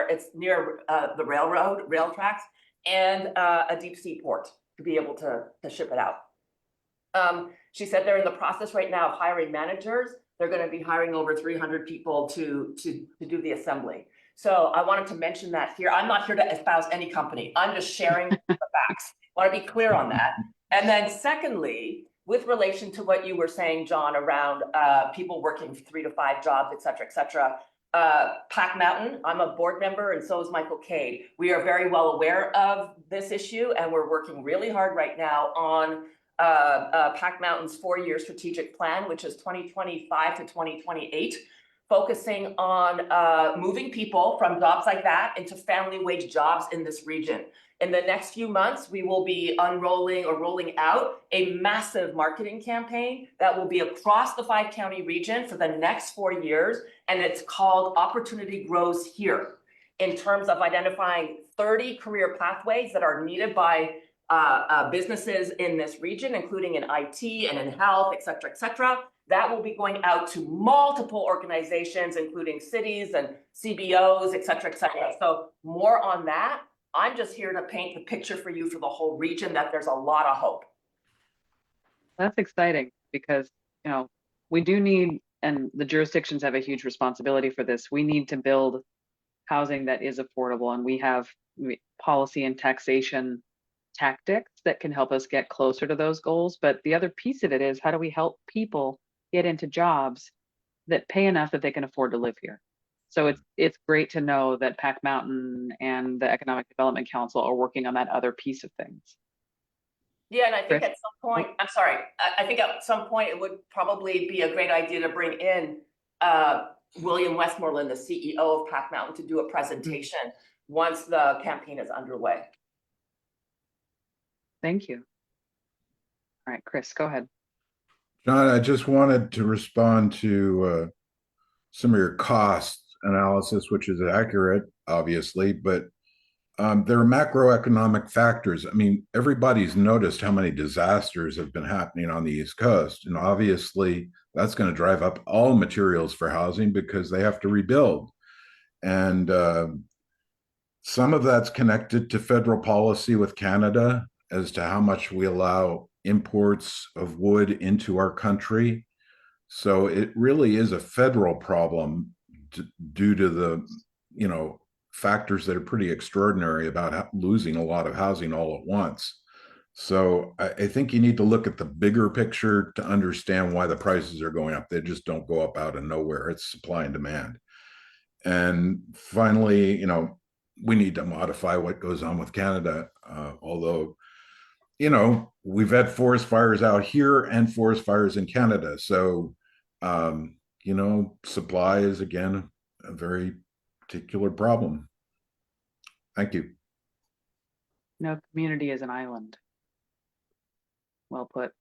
it's near the rail tracks and a deep sea port to be able to ship it out. She said they're in the process right now of hiring managers. They're going to be hiring over 300 people to do the assembly. So I wanted to mention that here. I'm not here to espouse any company. I'm just sharing the facts. I want to be clear on that. And then secondly, with relation to what you were saying, John, around people working 3 to 5 jobs, et cetera, Pack Mountain, I'm a board member, and so is Michael Cade. We are very well aware of this issue, and we're working really hard right now on Pack Mountain's 4-year strategic plan, which is 2025 to 2028, focusing on moving people from jobs like that into family wage jobs in this region. In the next few months, we will be unrolling or rolling out a massive marketing campaign that will be across the 5-county region for the next 4 years. And it's called Opportunity Grows Here, in terms of identifying 30 career pathways that are needed by businesses in this region, including in IT and in health, et cetera, that will be going out to multiple organizations, including cities and CBOs, et cetera. So more on that. I'm just here to paint the picture for you for the whole region that there's a lot of hope. That's exciting because, you know, we do need, and the jurisdictions have a huge responsibility for this. We need to build housing that is affordable, and we have policy and taxation tactics that can help us get closer to those goals. But the other piece of it is, how do we help people get into jobs that pay enough that they can afford to live here? So it's great to know that Pack Mountain and the Economic Development Council are working on that other piece of things. Yeah, and I think Chris? at some point, I'm sorry, I think at some point it would probably be a great idea to bring in William Westmoreland, the CEO of Pack Mountain, to do a presentation once the campaign is underway. Thank you. All right, Chris, go ahead. John, I just wanted to respond to some of your cost analysis, which is accurate, obviously, but there are macroeconomic factors. I mean, everybody's noticed how many disasters have been happening on the East Coast, and obviously that's going to drive up all materials for housing because they have to rebuild. And some of that's connected to federal policy with Canada as to how much we allow imports of wood into our country. So it really is a federal problem due to the, you know, factors that are pretty extraordinary about losing a lot of housing all at once. So I think you need to look at the bigger picture to understand why the prices are going up. They just don't go up out of nowhere. It's supply and demand. And finally, you know, we need to modify what goes on with Canada, although, you know, we've had forest fires out here and forest fires in Canada. So, you know, supply is, again, a very particular problem. Thank you. No community is an island. Well put.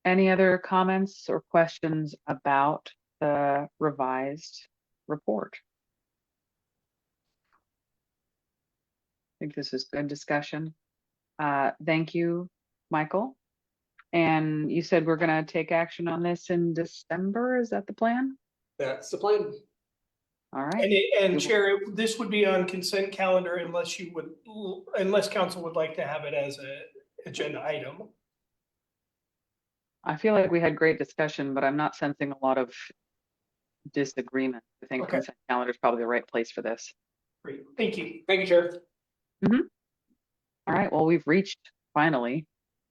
Any other comments or questions about the revised report? I think this is good discussion. Thank you, Michael. And you said we're going to take action on this in December. Is that the plan? That's the plan. All right. And Chair, this would be on consent calendar unless council would like to have it as an agenda item. I feel like we had great discussion, but I'm not sensing a lot of disagreement. I think consent calendar is probably the right place for this. Great. Thank you. Thank you, Chair. All right, well, we've reached finally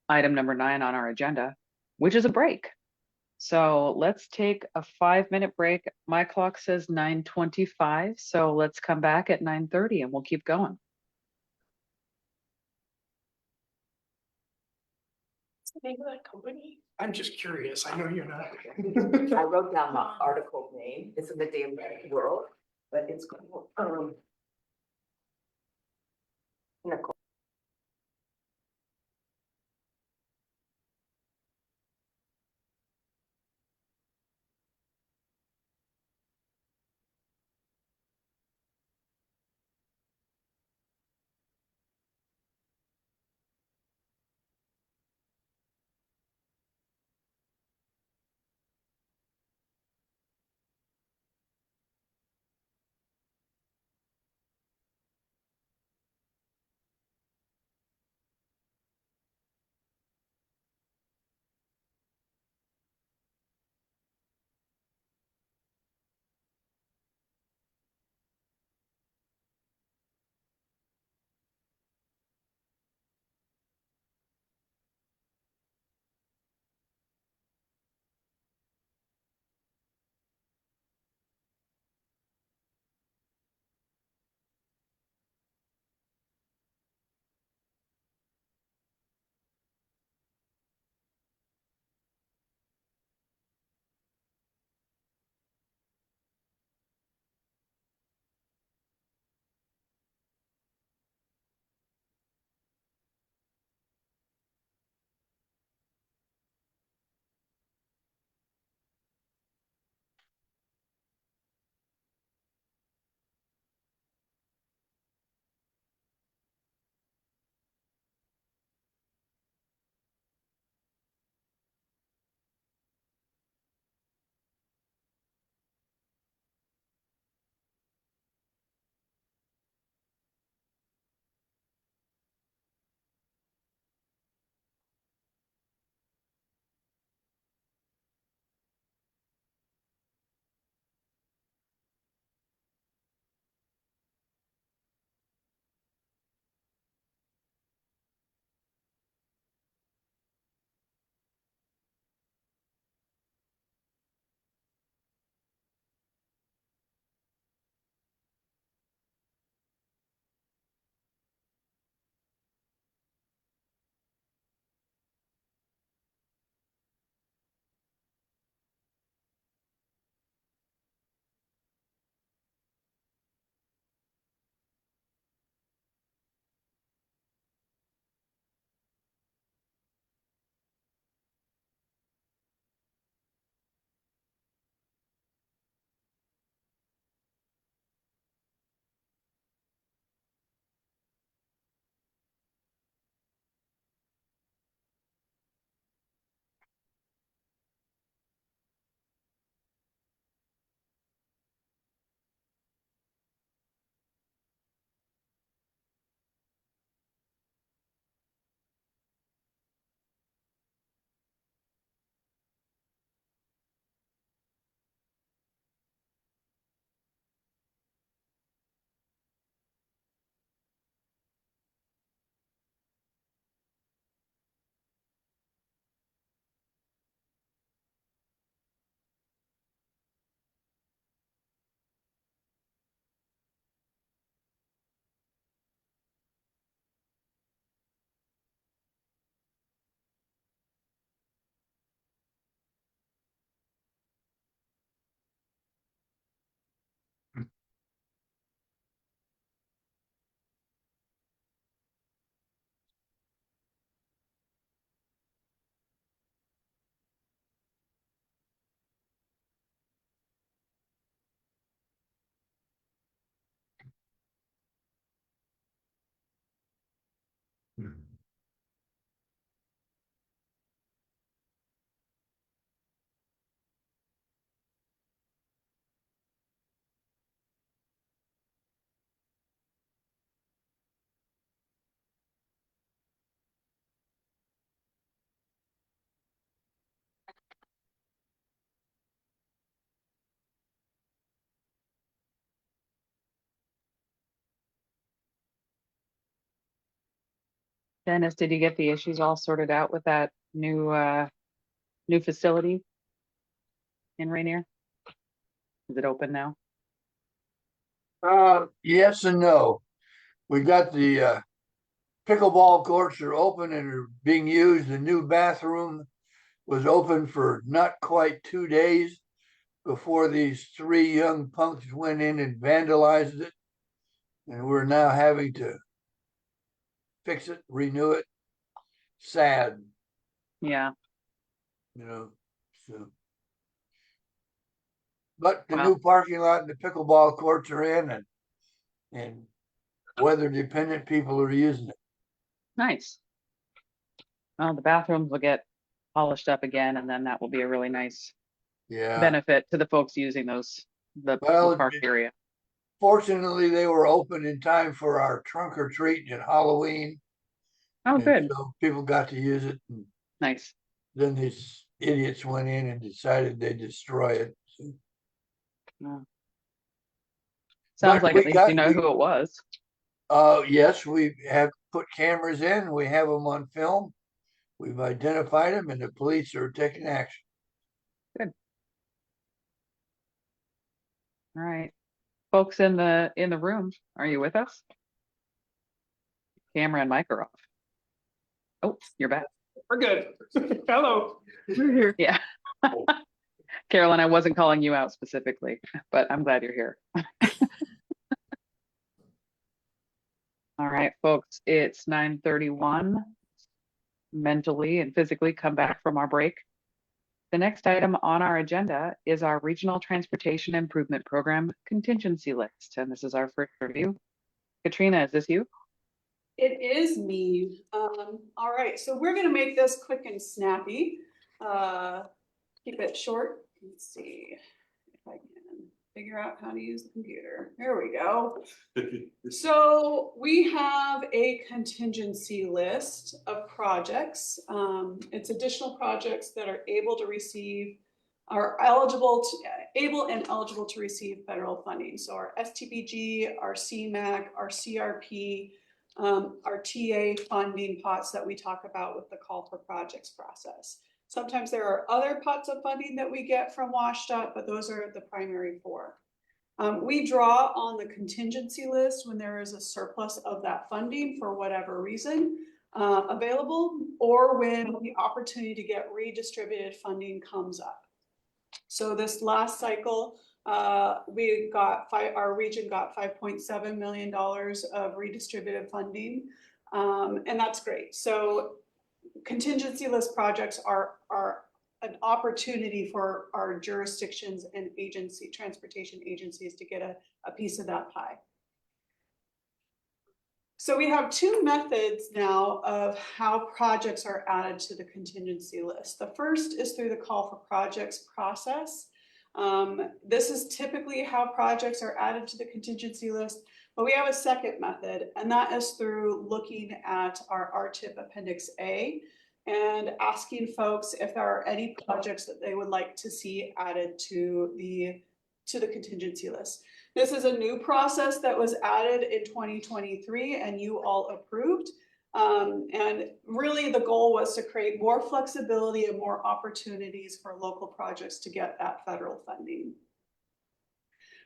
item number 9 on our agenda, which is a break. So let's take a 5-minute break. My clock says 9:25, so let's come back at 9:30 and we'll keep going. What's the name of that company? I'm just curious. I know you're not. I wrote down the article name. It's in the Daily World, but it's called, Pinnacle. Dennis, did you get the issues all sorted out with that new facility in Rainier? Is it open now? Yes and no. We got the pickleball courts are open and are being used. The new bathroom was open for not quite 2 days before these 3 young punks went in and vandalized it. And we're now having to fix it, renew it. Sad, Yeah. you know, so. But the Wow. new parking lot and the pickleball courts are in and weather dependent people are using it. Nice. Well, the bathrooms will get polished up again, and then that will be a really nice Yeah. benefit to the folks using the Well, park area. fortunately, they were open in time for our trunk or treat at Halloween. Oh, and good. So people got to use it. And Nice. then these idiots went in and decided they'd destroy it. So, Sounds But like we at least got- you know we- who it was. yes, we have put cameras in. We have them on film. We've identified them, and the police are taking action. All right. Folks in the room, are you with us? Camera and mic are off. Oh, you're back. We're good. Hello. We're here. Yeah. Carolyn, I wasn't calling you out specifically, but I'm glad you're here. All right, folks, it's 9:31. Mentally and physically come back from our break. The next item on our agenda is our Regional Transportation Improvement Program contingency list, and this is our first review. Katrina, is this you? It is me. All right, so we're gonna make this quick and snappy. Keep it short. Let's see if I can figure out how to use the computer. There we go. So we have a contingency list of projects. It's additional projects that are able and eligible to receive federal funding. So our STBG, our CMAQ, our CRP, our TA funding pots that we talk about with the call for projects process. Sometimes there are other pots of funding that we get from WSDOT, but those are the primary 4. We draw on the contingency list when there is a surplus of that funding for whatever reason available, or when the opportunity to get redistributed funding comes up. So this last cycle, our region got $5.7 million of redistributed funding, and that's great. So contingency list projects are an opportunity for our jurisdictions and transportation agencies to get a piece of that pie. So we have 2 methods now of how projects are added to the contingency list. The first is through the call for projects process. This is typically how projects are added to the contingency list, but we have a second method, and that is through looking at our RTIP Appendix A and asking folks if there are any projects that they would like to see added to the contingency list. This is a new process that was added in 2023 and you all approved. And really the goal was to create more flexibility and more opportunities for local projects to get that federal funding.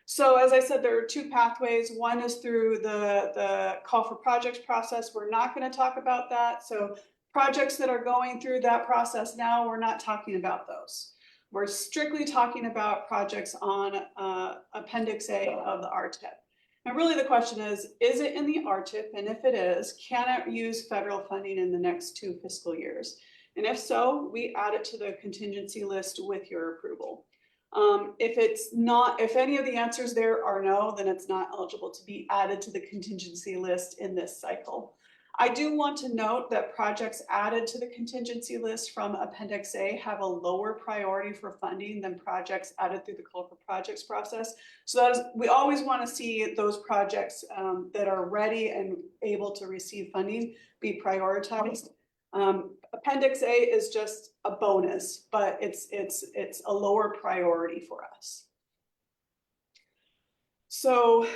So as I said, there are 2 pathways. One is through the call for projects process. We're not going to talk about that. So projects that are going through that process now, we're not talking about those. We're strictly talking about projects on Appendix A of the RTIP. And really the question is it in the RTIP? And if it is, can it use federal funding in the next 2 fiscal years? And if so, we add it to the contingency list with your approval. If it's not, if any of the answers there are no, then it's not eligible to be added to the contingency list in this cycle. I do want to note that projects added to the contingency list from Appendix A have a lower priority for funding than projects added through the call for projects process. So that is, we always want to see those projects that are ready and able to receive funding be prioritized. Appendix A is just a bonus, but it's a lower priority for us. So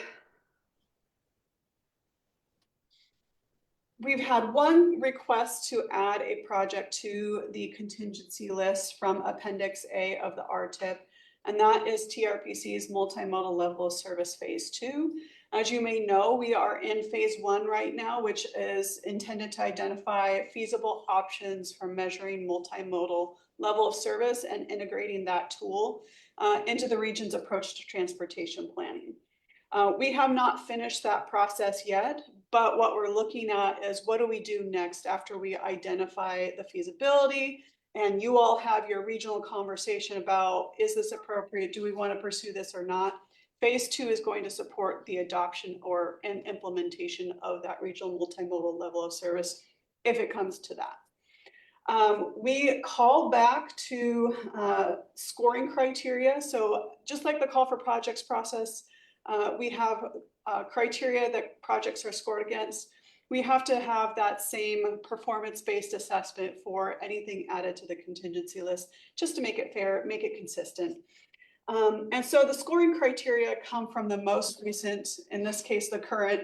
we've had one request to add a project to the contingency list from Appendix A of the RTIP, and that is TRPC's multimodal level of service phase 2. As you may know, we are in phase 1 right now, which is intended to identify feasible options for measuring multimodal level of service and integrating that tool into the region's approach to transportation planning. We have not finished that process yet, but what we're looking at is what do we do next after we identify the feasibility and you all have your regional conversation about, is this appropriate? Do we want to pursue this or not? Phase 2 is going to support the adoption and implementation of that regional multimodal level of service if it comes to that. We call back to scoring criteria. So just like the call for projects process, we have criteria that projects are scored against. We have to have that same performance-based assessment for anything added to the contingency list, just to make it fair, make it consistent. And so the scoring criteria come from the most recent, in this case, the current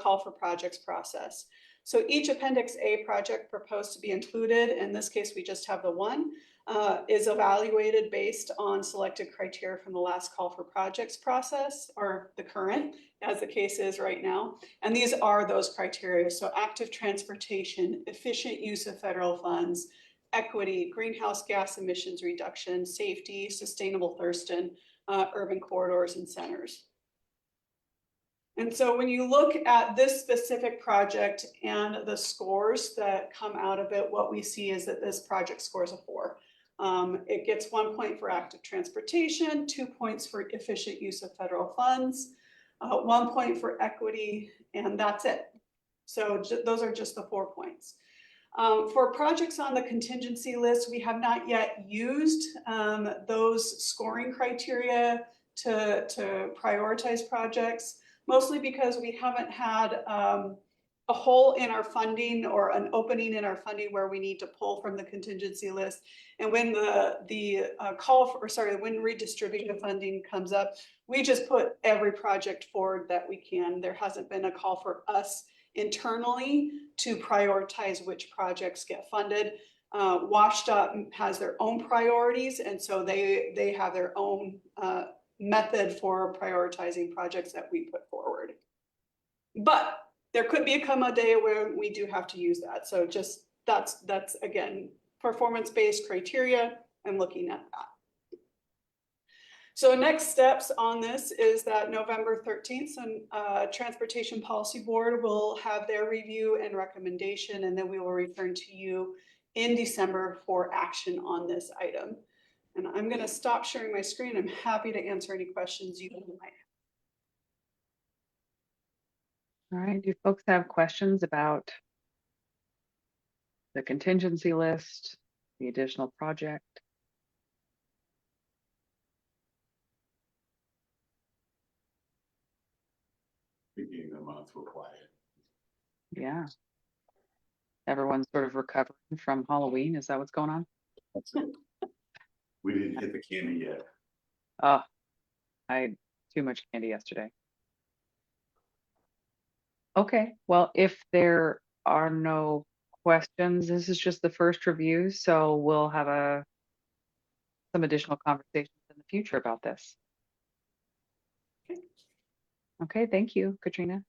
call for projects process. So each Appendix A project proposed to be included, in this case, we just have the one, is evaluated based on selected criteria from the last call for projects process, or the current, as the case is right now. And these are those criteria. So active transportation, efficient use of federal funds, equity, greenhouse gas emissions reduction, safety, sustainable Thurston, urban corridors and centers. And so when you look at this specific project and the scores that come out of it, what we see is that this project scores a 4. It gets 1 point for active transportation, 2 points for efficient use of federal funds, 1 point for equity, and that's it. So those are just the 4 points. For projects on the contingency list, we have not yet used those scoring criteria to prioritize projects, mostly because we haven't had a hole in our funding or an opening in our funding where we need to pull from the contingency list. And when when redistributive funding comes up, we just put every project forward that we can. There hasn't been a call for us internally to prioritize which projects get funded. WSDOT has their own priorities, and so they have their own method for prioritizing projects that we put forward. But there could become a day where we do have to use that. So just that's again, performance-based criteria and looking at that. So next steps on this is that November 13th, Transportation Policy Board will have their review and recommendation, and then we will return to you in December for action on this item. And I'm going to stop sharing my screen. I'm happy to answer any questions you might have. All right, do folks have questions about the contingency list, the additional project? Beginning of the month, we're quiet. Yeah. Everyone's sort of recovering from Halloween. Is that what's going on? We didn't hit the candy yet. Oh, I had too much candy yesterday. Okay, well, if there are no questions, this is just the first review, so we'll have some additional conversations in the future about this. Okay, thank you, Katrina.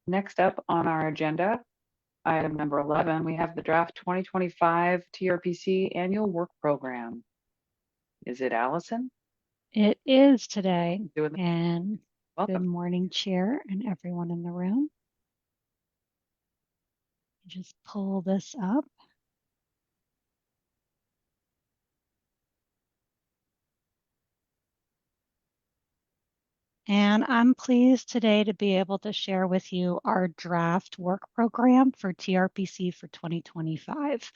Next up on our agenda, item number 11, we have the draft 2025 TRPC annual work program. Is it Allison? It is today. And welcome. Good morning, Chair, and everyone in the room. Just pull this up. And I'm pleased today to be able to share with you our draft work program for TRPC for 2025.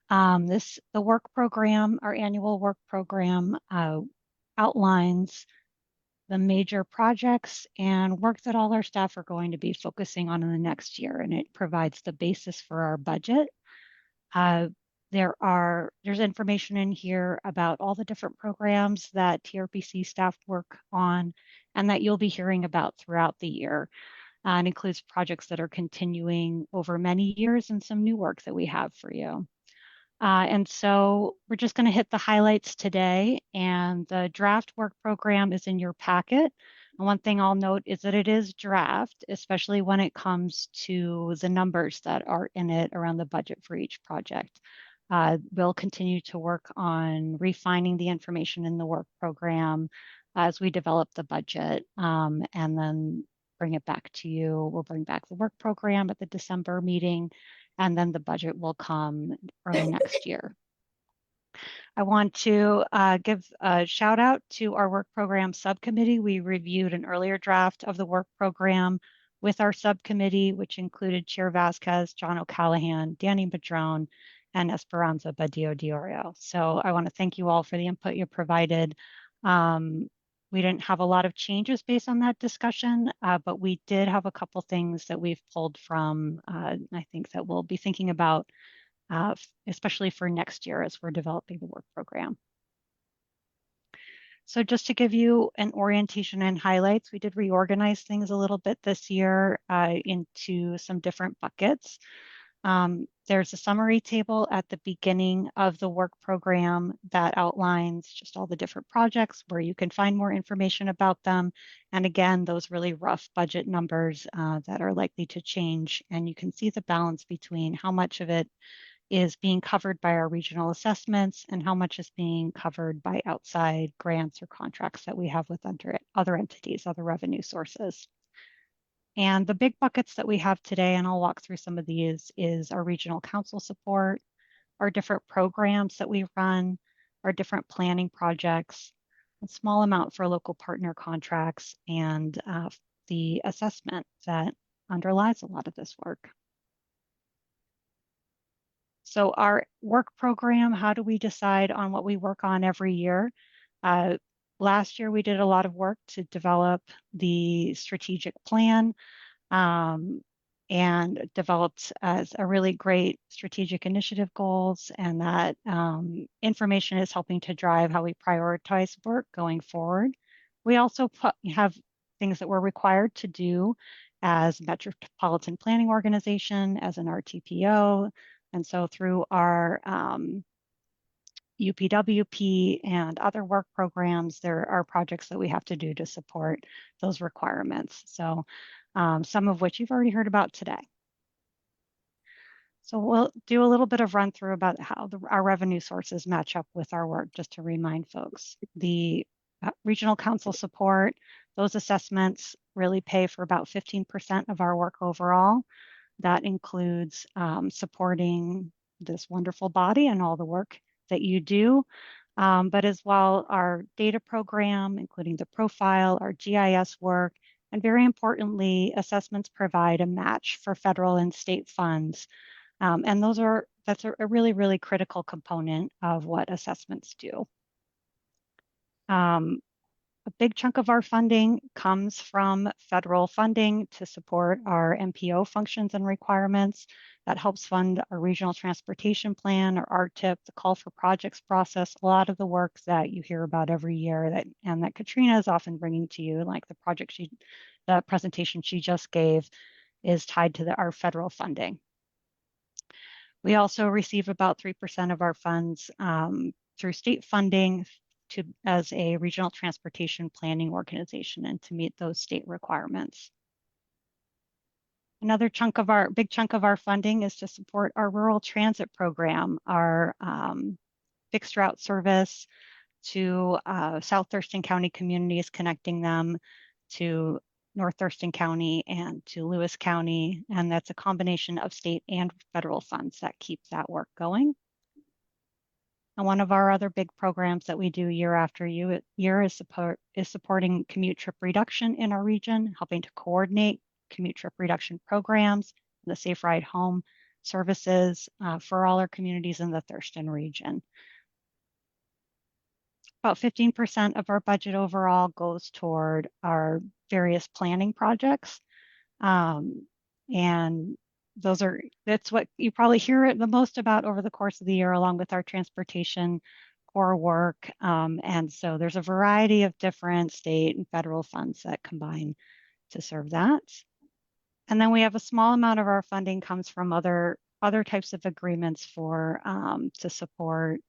The work program, our annual work program, outlines the major projects and work that all our staff are going to be focusing on in the next year, and it provides the basis for our budget. There's information in here about all the different programs that TRPC staff work on and that you'll be hearing about throughout the year. and includes projects that are continuing over many years and some new work that we have for you. And so we're just going to hit the highlights today, and the draft work program is in your packet. And one thing I'll note is that it is draft, especially when it comes to the numbers that are in it around the budget for each project. We'll continue to work on refining the information in the work program as we develop the budget, and then bring it back to you. We'll bring back the work program at the December meeting, and then the budget will come early next year. I want to give a shout out to our work program subcommittee. We reviewed an earlier draft of the work program with our subcommittee, which included Chair Vasquez, John O'Callahan, Danny Padron, and Esperanza Badillo Diorio. So I want to thank you all for the input you provided. We didn't have a lot of changes based on that discussion, but we did have a couple things that we've pulled from, I think that we'll be thinking about, especially for next year as we're developing the work program. So just to give you an orientation and highlights, we did reorganize things a little bit this year into some different buckets. There's a summary table at the beginning of the work program that outlines just all the different projects where you can find more information about them. And again, those really rough budget numbers that are likely to change. And you can see the balance between how much of it is being covered by our regional assessments and how much is being covered by outside grants or contracts that we have with other entities, other revenue sources. And the big buckets that we have today, and I'll walk through some of these, is our regional council support, our different programs that we run, our different planning projects, a small amount for local partner contracts, and the assessment that underlies a lot of this work. So our work program, how do we decide on what we work on every year? Last year, we did a lot of work to develop the strategic plan and developed as a really great strategic initiative goals. And that information is helping to drive how we prioritize work going forward. We also have things that we're required to do as Metropolitan Planning Organization, as an RTPO. And so through our UPWP and other work programs, there are projects that we have to do to support those requirements. So some of which you've already heard about today. So we'll do a little bit of run through about how our revenue sources match up with our work, just to remind folks. The regional council support, those assessments really pay for about 15% of our work overall. That includes supporting this wonderful body and all the work that you do, but as well our data program, including the profile, our GIS work, and very importantly, assessments provide a match for federal and state funds. And that's a really, really critical component of what assessments do. A big chunk of our funding comes from federal funding to support our MPO functions and requirements. That helps fund our regional transportation plan, our RTIP, the call for projects process, a lot of the work that you hear about every year and that Katrina is often bringing to you, like the presentation she just gave is tied to our federal funding. We also receive about 3% of our funds through state funding as a regional transportation planning organization and to meet those state requirements. Another big chunk of our funding is to support our rural transit program, our fixed route service to South Thurston County communities, connecting them to North Thurston County and to Lewis County. And that's a combination of state and federal funds that keep that work going. And one of our other big programs that we do year after year is supporting commute trip reduction in our region, helping to coordinate commute trip reduction programs, the Safe Ride Home services for all our communities in the Thurston region. About 15% of our budget overall goes toward our various planning projects. And that's what you probably hear the most about over the course of the year, along with our transportation core work. And so there's a variety of different state and federal funds that combine to serve that. And then we have a small amount of our funding comes from other types of agreements for to support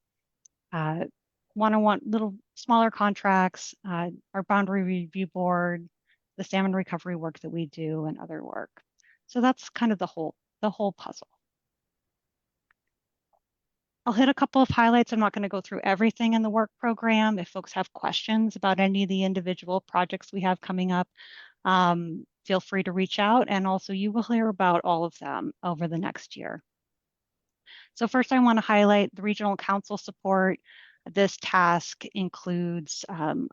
one-on-one little smaller contracts, our boundary review board, the salmon recovery work that we do, and other work. So that's kind of the whole puzzle. I'll hit a couple of highlights. I'm not going to go through everything in the work program. If folks have questions about any of the individual projects we have coming up, feel free to reach out. And also you will hear about all of them over the next year. So first I want to highlight the regional council support. This task includes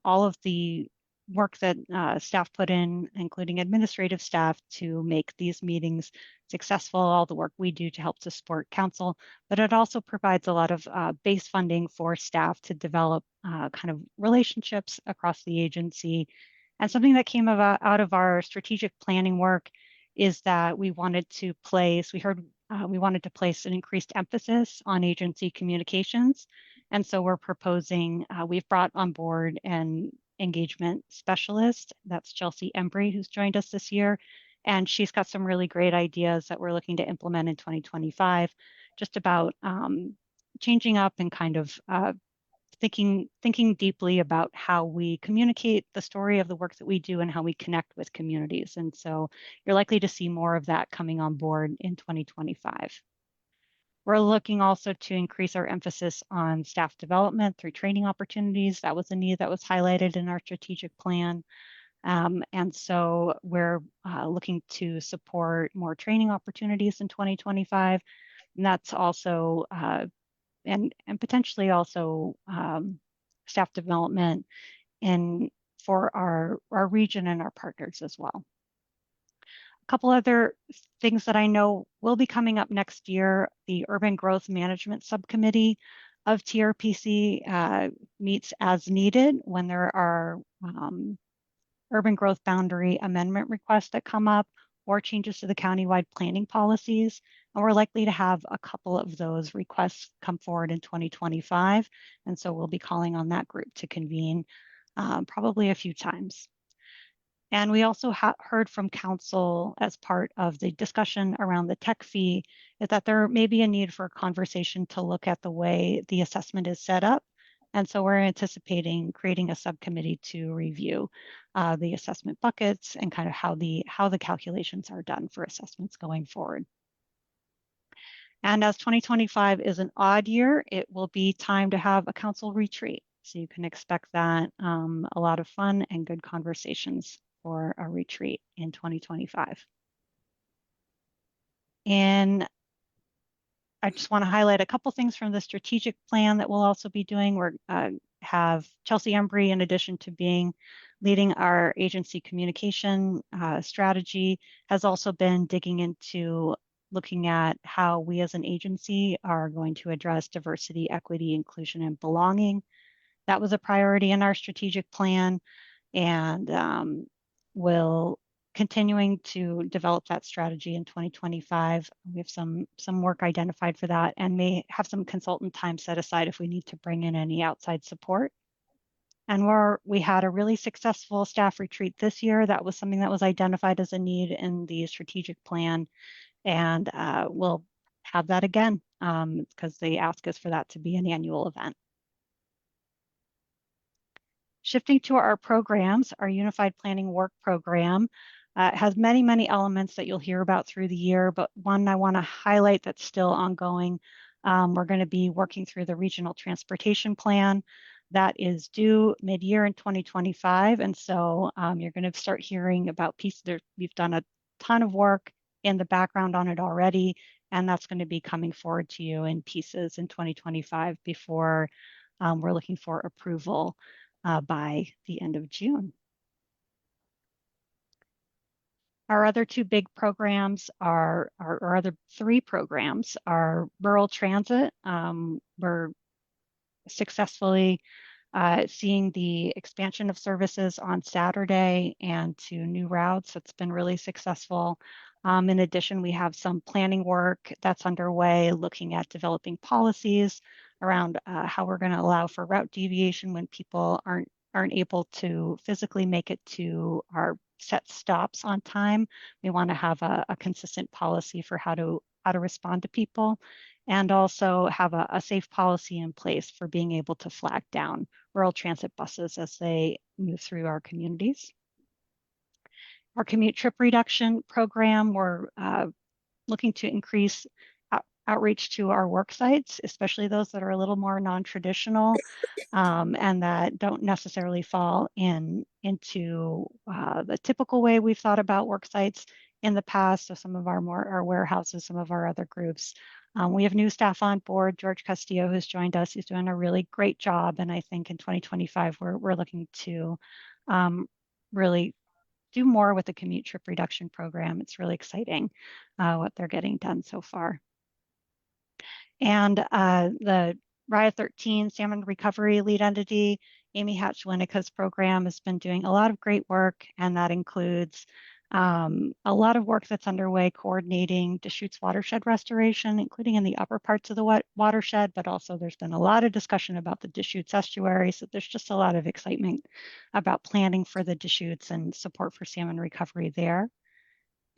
all of the work that staff put in, including administrative staff, to make these meetings successful, all the work we do to help to support council, but it also provides a lot of base funding for staff to develop kind of relationships across the agency. And something that came out of our strategic planning work is that we wanted to place, we wanted to place an increased emphasis on agency communications. And so we're proposing, we've brought on board an engagement specialist. That's Chelsea Embry, who's joined us this year. And she's got some really great ideas that we're looking to implement in 2025, just about changing up and kind of thinking deeply about how we communicate the story of the work that we do and how we connect with communities. And so you're likely to see more of that coming on board in 2025. We're looking also to increase our emphasis on staff development through training opportunities. That was a need that was highlighted in our strategic plan. And so we're looking to support more training opportunities in 2025. And that's also, and potentially also staff development for our region and our partners as well. A couple other things that I know will be coming up next year. The Urban Growth Management Subcommittee of TRPC meets as needed when there are urban growth boundary amendment requests that come up or changes to the countywide planning policies. And we're likely to have a couple of those requests come forward in 2025. And so we'll be calling on that group to convene probably a few times. And we also heard from council as part of the discussion around the tech fee is that there may be a need for a conversation to look at the way the assessment is set up. And so we're anticipating creating a subcommittee to review the assessment buckets and kind of how the calculations are done for assessments going forward. And as 2025 is an odd year, it will be time to have a council retreat. So you can expect that a lot of fun and good conversations for a retreat in 2025. And I just want to highlight a couple things from the strategic plan that we'll also be doing. We're have Chelsea Embry, in addition to leading our agency communication strategy, has also been digging into looking at how we as an agency are going to address diversity, equity, inclusion, and belonging. That was a priority in our strategic plan, and we'll continuing to develop that strategy in 2025. We have some work identified for that and may have some consultant time set aside if we need to bring in any outside support. And we had a really successful staff retreat this year. That was something that was identified as a need in the strategic plan. And we'll have that again because they ask us for that to be an annual event. Shifting to our programs, our Unified Planning Work Program has many, many elements that you'll hear about through the year, but one I want to highlight that's still ongoing. We're going to be working through the Regional Transportation Plan that is due mid-year in 2025. And so you're going to start hearing about pieces. We've done a ton of work in the background on it already, and that's going to be coming forward to you in pieces in 2025 before we're looking for approval by the end of June. Our other two big programs our other three programs are rural transit. We're successfully seeing the expansion of services on Saturday and to new routes. It's been really successful. In addition, we have some planning work that's underway, looking at developing policies around how we're going to allow for route deviation when people aren't able to physically make it to our set stops on time. We want to have a consistent policy for how to respond to people, and also have a safe policy in place for being able to flag down rural transit buses as they move through our communities. Our commute trip reduction program, we're looking to increase outreach to our work sites, especially those that are a little more non-traditional and that don't necessarily fall into the typical way we've thought about work sites in the past. So some of our warehouses, some of our other groups. We have new staff on board. George Castillo, who's joined us, he's doing a really great job. And I think in 2025, we're looking to really do more with the commute trip reduction program. It's really exciting what they're getting done so far. And the RIA 13 Salmon Recovery Lead Entity, Amy Hatch-Winnica's program, has been doing a lot of great work, and that includes a lot of work that's underway coordinating Deschutes watershed restoration, including in the upper parts of the watershed, but also there's been a lot of discussion about the Deschutes estuary, so there's just a lot of excitement about planning for the Deschutes and support for salmon recovery there.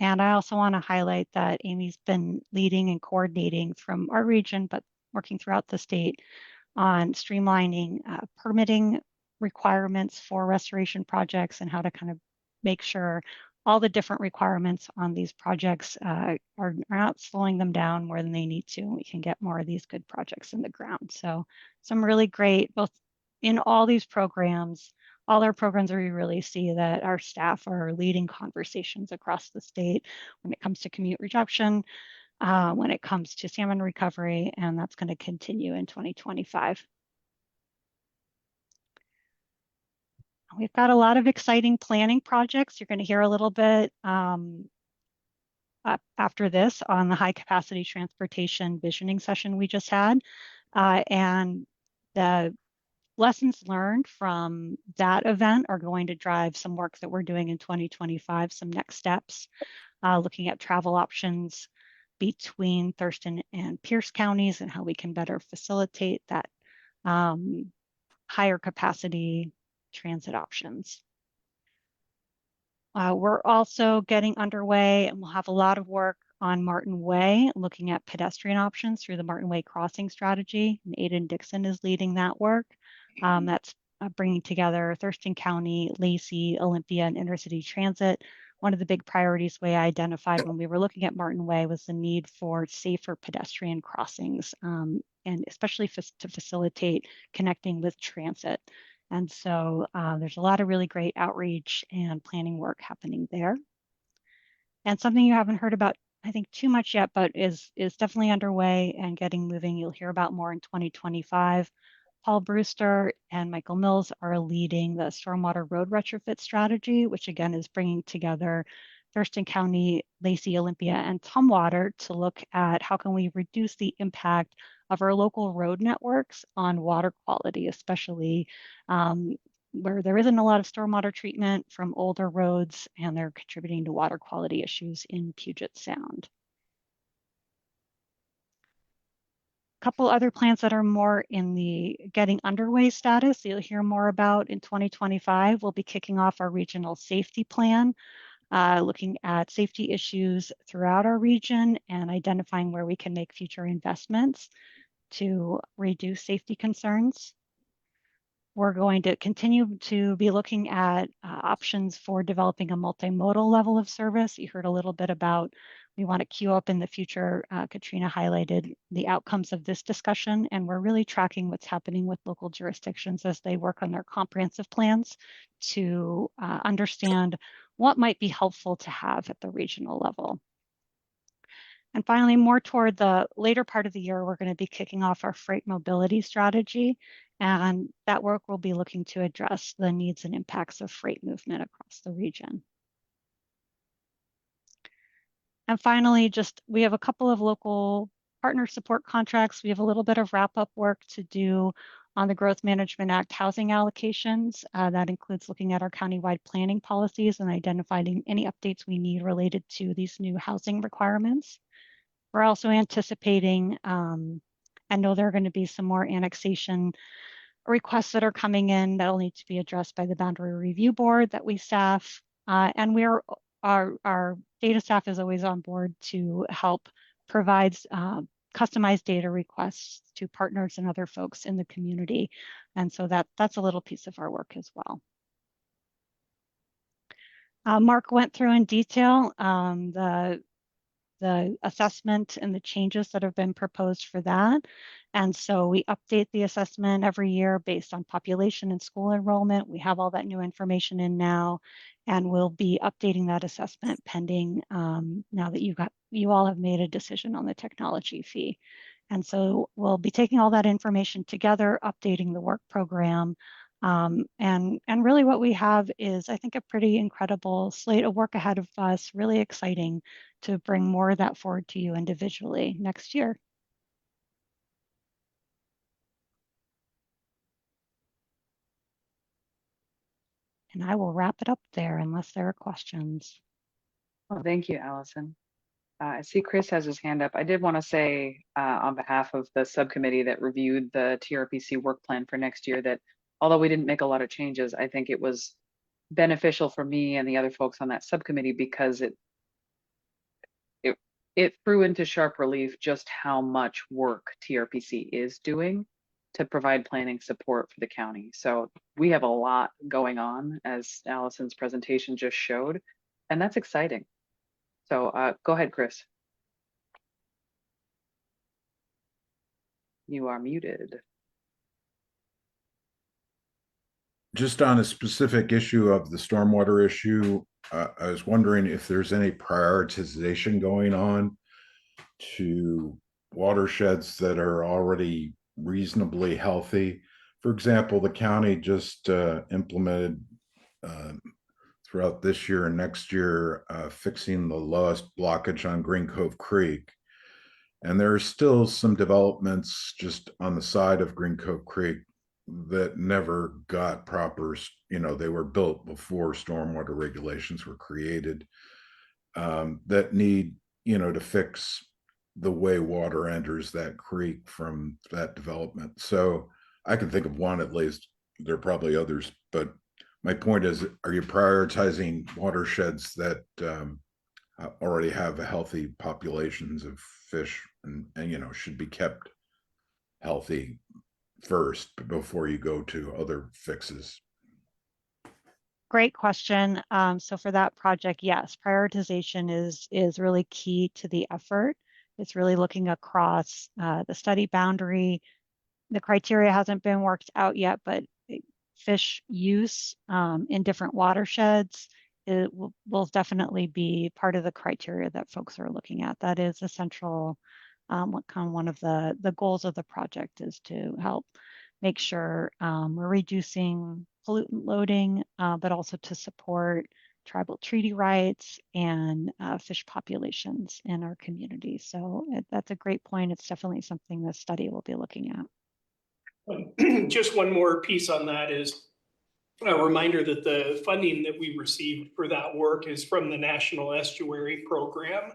And I also want to highlight that Amy's been leading and coordinating from our region, but working throughout the state on streamlining permitting requirements for restoration projects and how to kind of make sure all the different requirements on these projects are not slowing them down more than they need to. And we can get more of these good projects in the ground. So some really great, both in all these programs, all our programs where we really see that our staff are leading conversations across the state when it comes to commute reduction, when it comes to salmon recovery, and that's going to continue in 2025. We've got a lot of exciting planning projects. You're going to hear a little bit after this on the high capacity transportation visioning session we just had. And the lessons learned from that event are going to drive some work that we're doing in 2025, some next steps, looking at travel options between Thurston and Pierce counties and how we can better facilitate that higher capacity transit options. We're also getting underway, and we'll have a lot of work on Martin Way, looking at pedestrian options through the Martin Way crossing strategy. And Aidan Dixon is leading that work. That's bringing together Thurston County, Lacey, Olympia, and intercity transit. One of the big priorities we identified when we were looking at Martin Way was the need for safer pedestrian crossings, and especially to facilitate connecting with transit. And so there's a lot of really great outreach and planning work happening there. And something you haven't heard about, I think, too much yet, but is definitely underway and getting moving. You'll hear about more in 2025. Paul Brewster and Michael Mills are leading the Stormwater Road Retrofit Strategy, which again is bringing together Thurston County, Lacey, Olympia, and Tumwater to look at how can we reduce the impact of our local road networks on water quality, especially where there isn't a lot of stormwater treatment from older roads, and they're contributing to water quality issues in Puget Sound. A couple other plans that are more in the getting underway status you'll hear more about in 2025. We'll be kicking off our regional safety plan, looking at safety issues throughout our region and identifying where we can make future investments to reduce safety concerns. We're going to continue to be looking at options for developing a multimodal level of service. You heard a little bit about, we want to queue up in the future. Katrina highlighted the outcomes of this discussion, and we're really tracking what's happening with local jurisdictions as they work on their comprehensive plans to understand what might be helpful to have at the regional level. And finally, more toward the later part of the year, we're going to be kicking off our freight mobility strategy. And that work will be looking to address the needs and impacts of freight movement across the region. And finally, we have a couple of local partner support contracts. We have a little bit of wrap-up work to do on the Growth Management Act housing allocations. That includes looking at our countywide planning policies and identifying any updates we need related to these new housing requirements. We're also anticipating, I know there are going to be some more annexation requests that are coming in that will need to be addressed by the Boundary Review Board that we staff. And our data staff is always on board to help provide customized data requests to partners and other folks in the community. And so that's a little piece of our work as well. Mark went through in detail the assessment and the changes that have been proposed for that. And so we update the assessment every year based on population and school enrollment. We have all that new information in now, and we'll be updating that assessment pending now that you all have made a decision on the technology fee. And so we'll be taking all that information together, updating the work program. And really what we have is, I think, a pretty incredible slate of work ahead of us, really exciting to bring more of that forward to you individually next year. And I will wrap it up there unless there are questions. Well, thank you, Allison. I see Chris has his hand up. I did want to say on behalf of the subcommittee that reviewed the TRPC work plan for next year that although we didn't make a lot of changes, I think it was beneficial for me and the other folks on that subcommittee because it threw into sharp relief just how much work TRPC is doing to provide planning support for the county. So we have a lot going on, as Allison's presentation just showed, and that's exciting. So go ahead, Chris. You are muted. Just on a specific issue of the stormwater issue, I was wondering if there's any prioritization going on to watersheds that are already reasonably healthy. For example, the county just implemented throughout this year and next year fixing the lowest blockage on Green Cove Creek. And there are still some developments just on the side of Green Cove Creek that never got proper, they were built before stormwater regulations were created, that need, to fix the way water enters that creek from that development. So I can think of one at least. There are probably others, but my point is, are you prioritizing watersheds that already have healthy populations of fish and should be kept healthy first before you go to other fixes? Great question. So for that project, yes, prioritization is really key to the effort. It's really looking across the study boundary. The criteria hasn't been worked out yet, but fish use in different watersheds will definitely be part of the criteria that folks are looking at. That is a central one of the goals of the project is to help make sure we're reducing pollutant loading, but also to support tribal treaty rights and fish populations in our community. So that's a great point. It's definitely something the study will be looking at. Just one more piece on that is a reminder that the funding that we received for that work is from the National Estuary Program.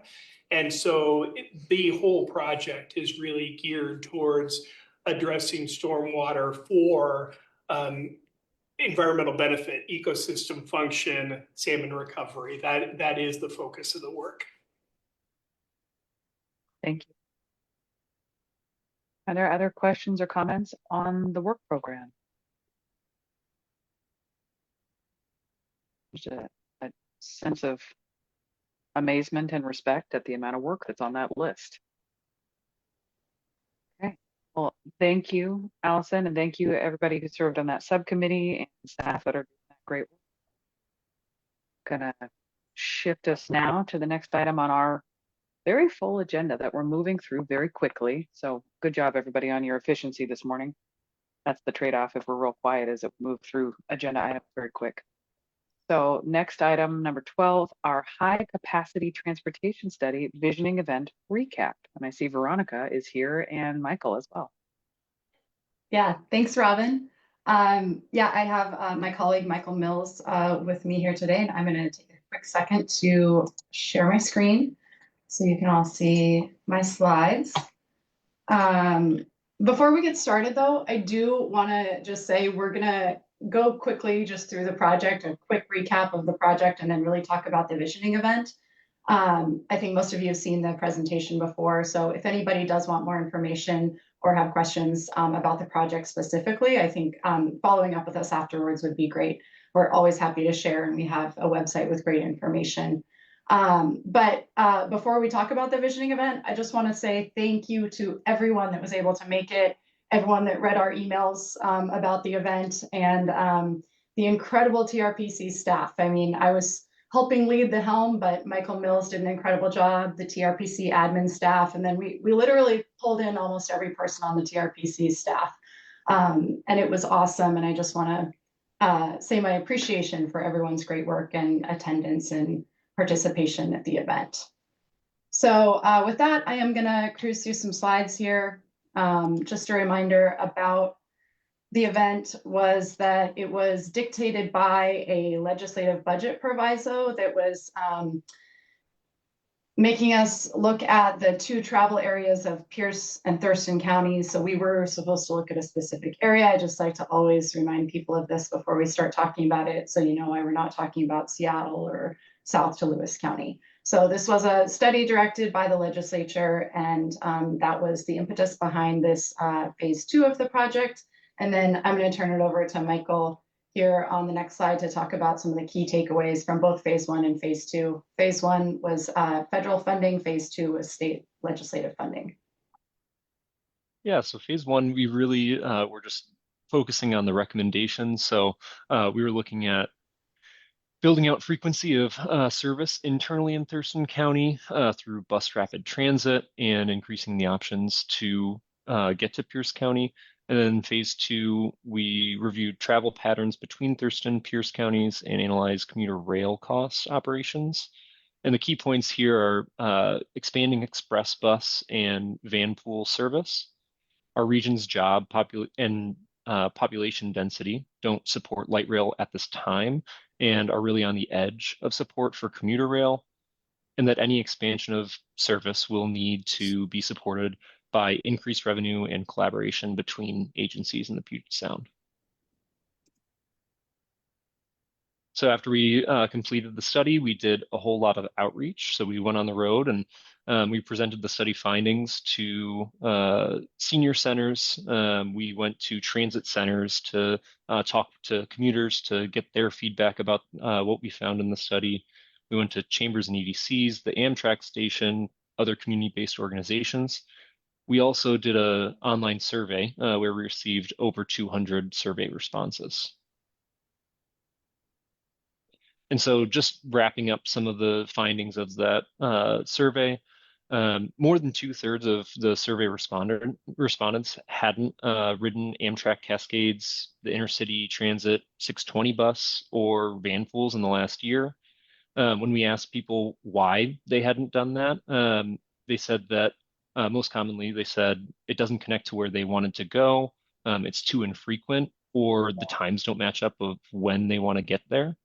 And so the whole project is really geared towards addressing stormwater for environmental benefit, ecosystem function, salmon recovery. That is the focus of the work. Thank you. Are there other questions or comments on the work program? There's a sense of amazement and respect at the amount of work that's on that list. Okay, well, thank you, Allison, and thank you everybody who served on that subcommittee and staff that are doing that great work. Gonna shift us now to the next item on our very full agenda that we're moving through very quickly. So good job everybody on your efficiency this morning. That's the trade-off if we're real quiet, is it move through agenda items very quick. So next item, number 12, our high capacity transportation study visioning event recap. And I see Veronica is here and Michael as well. Yeah, thanks, Robin. Yeah, I have my colleague Michael Mills with me here today, and I'm going to take a quick second to share my screen so you can all see my slides. Before we get started, though, I do want to just say we're going to go quickly just through the project, a quick recap of the project, and then really talk about the visioning event. I think most of you have seen the presentation before, so if anybody does want more information or have questions about the project specifically, I think following up with us afterwards would be great. We're always happy to share, and we have a website with great information. But before we talk about the visioning event, I just want to say thank you to everyone that was able to make it, everyone that read our emails about the event, and the incredible TRPC staff. I mean, I was helping lead the helm, but Michael Mills did an incredible job, the TRPC admin staff, and then we literally pulled in almost every person on the TRPC staff. And it was awesome, and I just want to say my appreciation for everyone's great work and attendance and participation at the event. So with that, I am going to cruise through some slides here. Just a reminder about the event was that it was dictated by a legislative budget proviso that was making us look at the two travel areas of Pierce and Thurston counties. So we were supposed to look at a specific area. I just like to always remind people of this before we start talking about it, so you know why we're not talking about Seattle or south to Lewis County. So this was a study directed by the legislature, and that was the impetus behind this phase 2 of the project. And then I'm going to turn it over to Michael here on the next slide to talk about some of the key takeaways from both phase 1 and phase 2. Phase 1 was federal funding, phase 2 was state legislative funding. Yeah, so phase 1, we really were just focusing on the recommendations. So we were looking at building out frequency of service internally in Thurston County through bus rapid transit and increasing the options to get to Pierce County. And then phase 2, we reviewed travel patterns between Thurston and Pierce counties and analyzed commuter rail cost operations. And the key points here are expanding express bus and van pool service. Our region's job and population density don't support light rail at this time and are really on the edge of support for commuter rail, and that any expansion of service will need to be supported by increased revenue and collaboration between agencies in the Puget Sound. So after we completed the study, we did a whole lot of outreach. So we went on the road and we presented the study findings to senior centers. We went to transit centers to talk to commuters to get their feedback about what we found in the study. We went to chambers and EDCs, the Amtrak station, other community-based organizations. We also did an online survey where we received over 200 survey responses. And so just wrapping up some of the findings of that survey, more than 2/3 of the survey respondents hadn't ridden Amtrak Cascades, the Intercity Transit 620 bus, or van pools in the last year. When we asked people why they hadn't done that, they said that most commonly, they said it doesn't connect to where they wanted to go, it's too infrequent, or the times don't match up of when they want to get there.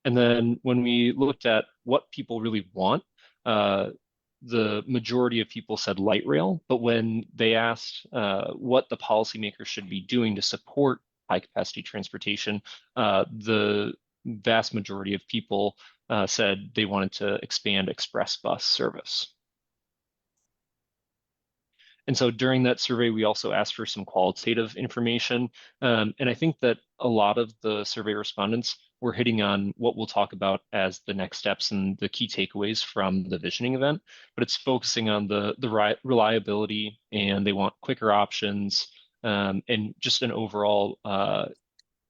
And then when we looked at what people really want, the majority of people said light rail, but when they asked what the policymakers should be doing to support high capacity transportation, the vast majority of people said they wanted to expand express bus service. And so during that survey, we also asked for some qualitative information. And I think that a lot of the survey respondents were hitting on what we'll talk about as the next steps and the key takeaways from the visioning event, but it's focusing on the reliability, and they want quicker options and just an overall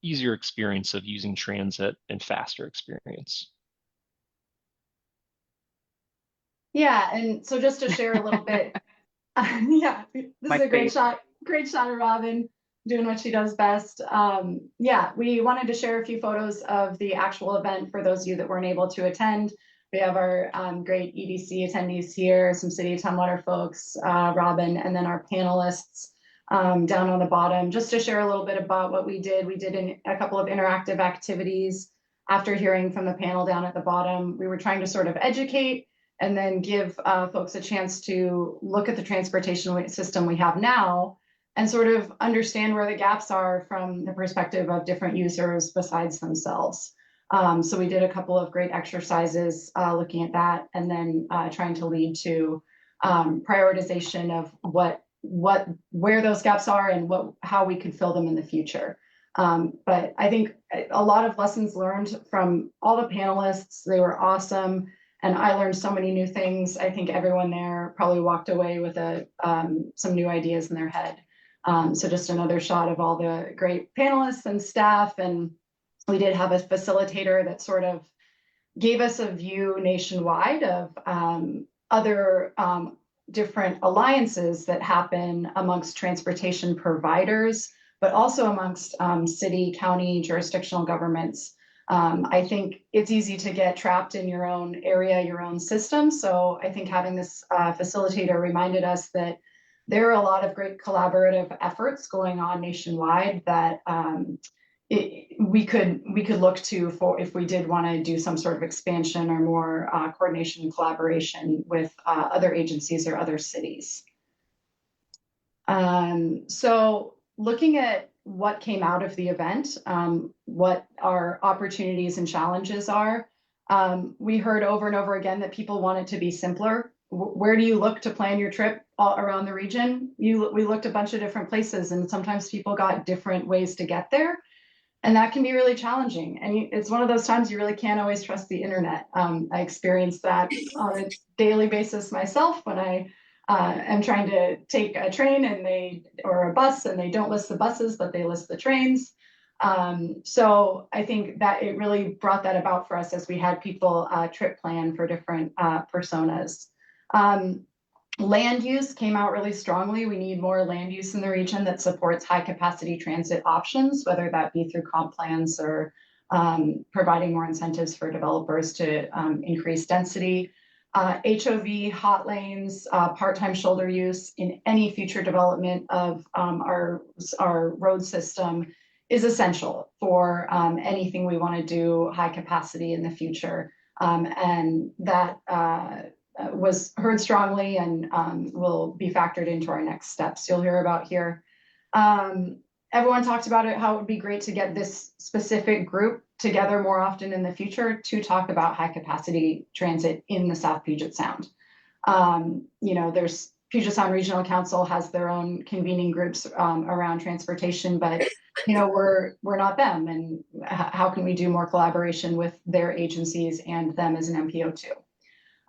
easier experience of using transit and faster experience. Yeah, and so just to share a little bit, yeah, this is a great shot of Robin doing what she does best. Yeah, we wanted to share a few photos of the actual event for those of you that weren't able to attend. We have our great EDC attendees here, some City of Tumwater folks, Robin, and then our panelists down on the bottom. Just to share a little bit about what we did a couple of interactive activities after hearing from the panel down at the bottom. We were trying to sort of educate and then give folks a chance to look at the transportation system we have now and sort of understand where the gaps are from the perspective of different users besides themselves. So we did a couple of great exercises looking at that, and then trying to lead to prioritization of where those gaps are and how we could fill them in the future. But I think a lot of lessons learned from all the panelists. They were awesome, and I learned so many new things. I think everyone there probably walked away with some new ideas in their head. So just another shot of all the great panelists and staff. And we did have a facilitator that sort of gave us a view nationwide of other different alliances that happen amongst transportation providers, but also amongst city, county, jurisdictional governments. I think it's easy to get trapped in your own area, your own system. So I think having this facilitator reminded us that there are a lot of great collaborative efforts going on nationwide that we could look to for if we did want to do some sort of expansion or more coordination and collaboration with other agencies or other cities. So looking at what came out of the event, what our opportunities and challenges are, we heard over and over again that people want it to be simpler. Where do you look to plan your trip all around the region? We looked a bunch of different places, and sometimes people got different ways to get there. And that can be really challenging. And it's one of those times you really can't always trust the internet. I experience that on a daily basis myself when I am trying to take a train or a bus, and they don't list the buses, but they list the trains. So I think that it really brought that about for us as we had people trip plan for different personas. Land use came out really strongly. We need more land use in the region that supports high capacity transit options, whether that be through comp plans or providing more incentives for developers to increase density. HOV, hot lanes, part-time shoulder use in any future development of our road system is essential for anything we want to do high capacity in the future. And that was heard strongly and will be factored into our next steps you'll hear about here. Everyone talked about it, how it would be great to get this specific group together more often in the future to talk about high capacity transit in the South Puget Sound. There's Puget Sound Regional Council has their own convening groups around transportation, but we're not them. And how can we do more collaboration with their agencies and them as an MPO too?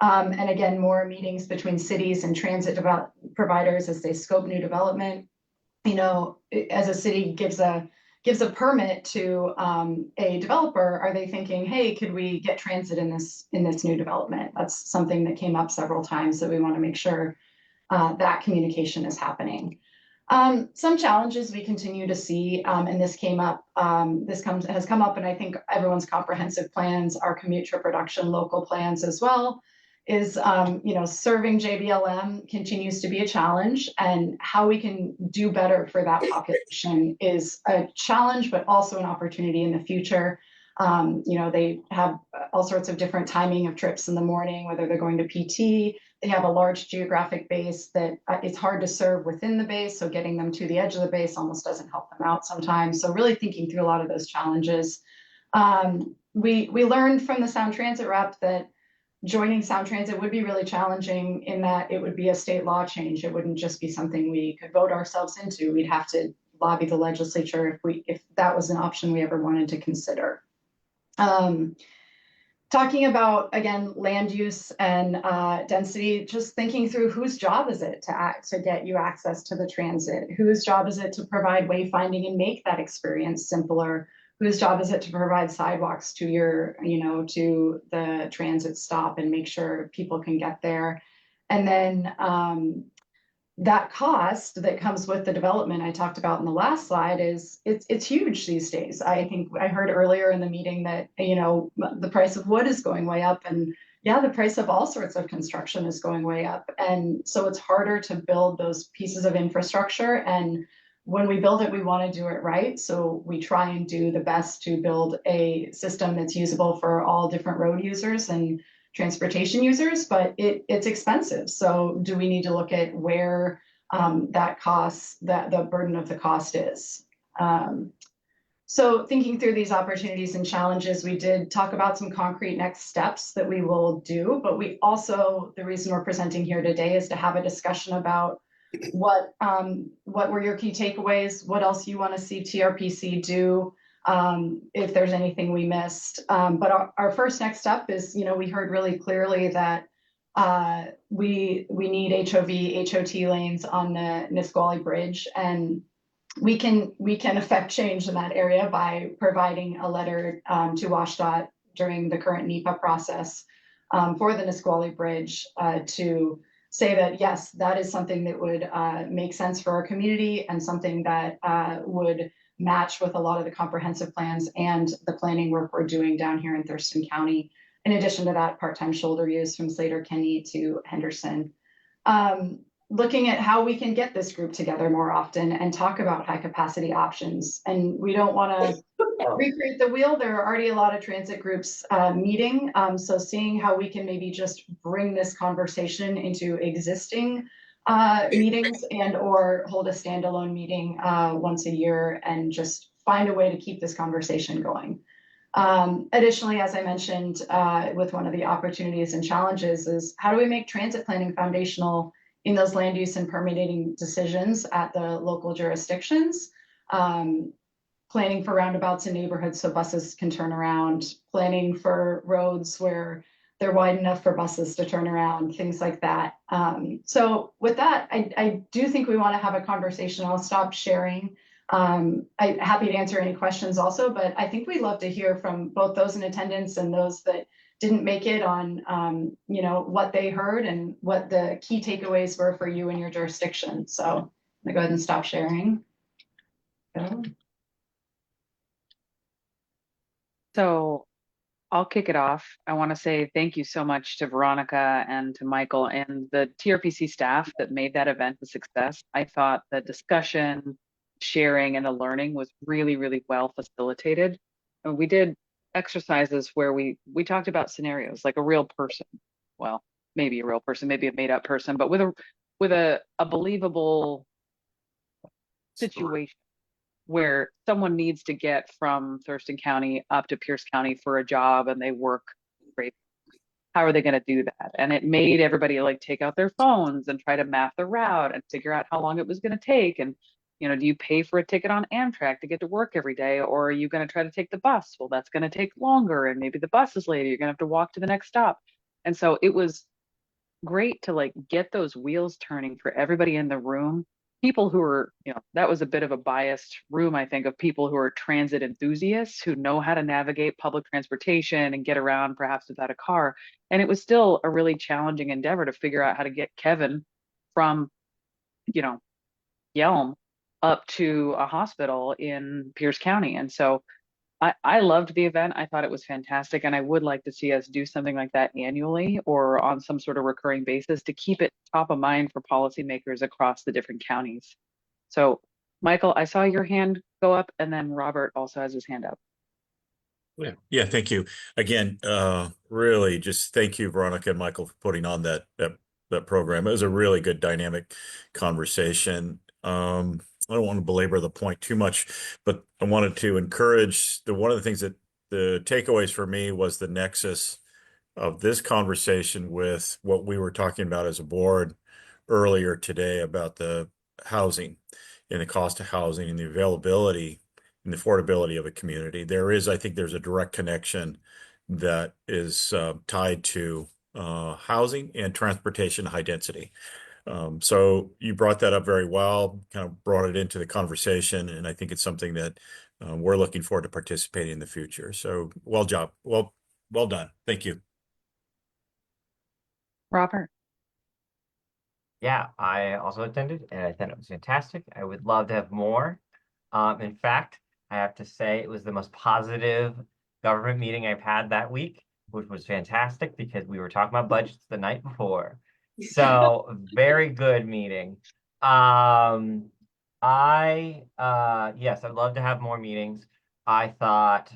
And again, more meetings between cities and transit providers as they scope new development. As a city gives a permit to a developer, are they thinking, hey, could we get transit in this new development? That's something that came up several times that we want to make sure that communication is happening. Some challenges we continue to see, and this came up, has come up, and I think everyone's comprehensive plans, our commute trip reduction local plans as well, is serving JBLM continues to be a challenge, and how we can do better for that population is a challenge, but also an opportunity in the future. They have all sorts of different timing of trips in the morning, whether they're going to PT. They have a large geographic base that it's hard to serve within the base, so getting them to the edge of the base almost doesn't help them out sometimes. So really thinking through a lot of those challenges. We learned from the Sound Transit rep that joining Sound Transit would be really challenging in that it would be a state law change. It wouldn't just be something we could vote ourselves into. We'd have to lobby the legislature if that was an option we ever wanted to consider. Talking about, again, land use and density, just thinking through whose job is it to get you access to the transit? Whose job is it to provide wayfinding and make that experience simpler? Whose job is it to provide sidewalks to to the transit stop and make sure people can get there? And then that cost that comes with the development I talked about in the last slide it's huge these days. I think I heard earlier in the meeting that, the price of wood is going way up, and yeah, the price of all sorts of construction is going way up. And so it's harder to build those pieces of infrastructure. And when we build it, we want to do it right. So we try and do the best to build a system that's usable for all different road users and transportation users, but it's expensive. So do we need to look at where that the burden of the cost is. So thinking through these opportunities and challenges, we did talk about some concrete next steps that we will do, but we also, the reason we're presenting here today is to have a discussion about what were your key takeaways, what else you want to see TRPC do, if there's anything we missed. But our first next step is, we heard really clearly that we need HOV, HOT lanes on the Nisqually Bridge, and we can affect change in that area by providing a letter to WashDOT during the current NEPA process for the Nisqually Bridge to say that, yes, that is something that would make sense for our community and something that would match with a lot of the comprehensive plans and the planning work we're doing down here in Thurston County. In addition to that, part-time shoulder use from Slater Kenny to Henderson. Looking at how we can get this group together more often and talk about high capacity options. And we don't want to recreate the wheel. There are already a lot of transit groups meeting. So seeing how we can maybe just bring this conversation into existing meetings and or hold a standalone meeting once a year and just find a way to keep this conversation going. Additionally, as I mentioned, with one of the opportunities and challenges is how do we make transit planning foundational in those land use and permitting decisions at the local jurisdictions, planning for roundabouts in neighborhoods so buses can turn around, planning for roads where they're wide enough for buses to turn around, things like that. So with that, I do think we want to have a conversation. I'll stop sharing. I'm happy to answer any questions also, but I think we'd love to hear from both those in attendance and those that didn't make it on, what they heard and what the key takeaways were for you in your jurisdiction. So I'm gonna go ahead and stop sharing. So I'll kick it off. I want to say thank you so much to Veronica and to Michael and the TRPC staff that made that event a success. I thought the discussion, sharing, and the learning was really, really well facilitated. And we did exercises where we talked about scenarios like a real person. Well, maybe a real person, maybe a made up person, but with a believable situation where someone needs to get from Thurston County up to Pierce County for a job and they work great. How are they going to do that? And it made everybody like take out their phones and try to map the route and figure out how long it was going to take. And do you pay for a ticket on Amtrak to get to work every day, or are you going to try to take the bus? Well, that's going to take longer, and maybe the bus is later. You're going to have to walk to the next stop. And so it was great to like get those wheels turning for everybody in the room. People who are, that was a bit of a biased room, I think, of people who are transit enthusiasts who know how to navigate public transportation and get around perhaps without a car. And it was still a really challenging endeavor to figure out how to get Kevin from, Yelm up to a hospital in Pierce County. And so I loved the event. I thought it was fantastic. And I would like to see us do something like that annually or on some sort of recurring basis to keep it top of mind for policymakers across the different counties. So Michael, I saw your hand go up, and then Robert also has his hand up. Yeah, thank you. Again, really just thank you, Veronica and Michael, for putting on that program. It was a really good dynamic conversation. I don't want to belabor the point too much, but I wanted to encourage one of the things that the takeaways for me was the nexus of this conversation with what we were talking about as a board earlier today about the housing and the cost of housing and the availability and the affordability of a community. I think there's a direct connection that is tied to housing and transportation high density. So you brought that up very well, kind of brought it into the conversation, and I think it's something that we're looking forward to participating in the future. So well done. Thank you. Robert. Yeah, I also attended and I thought it was fantastic. I would love to have more. In fact, I have to say it was the most positive government meeting I've had that week, which was fantastic because we were talking about budgets the night before. So very good meeting. Yes, I'd love to have more meetings. I thought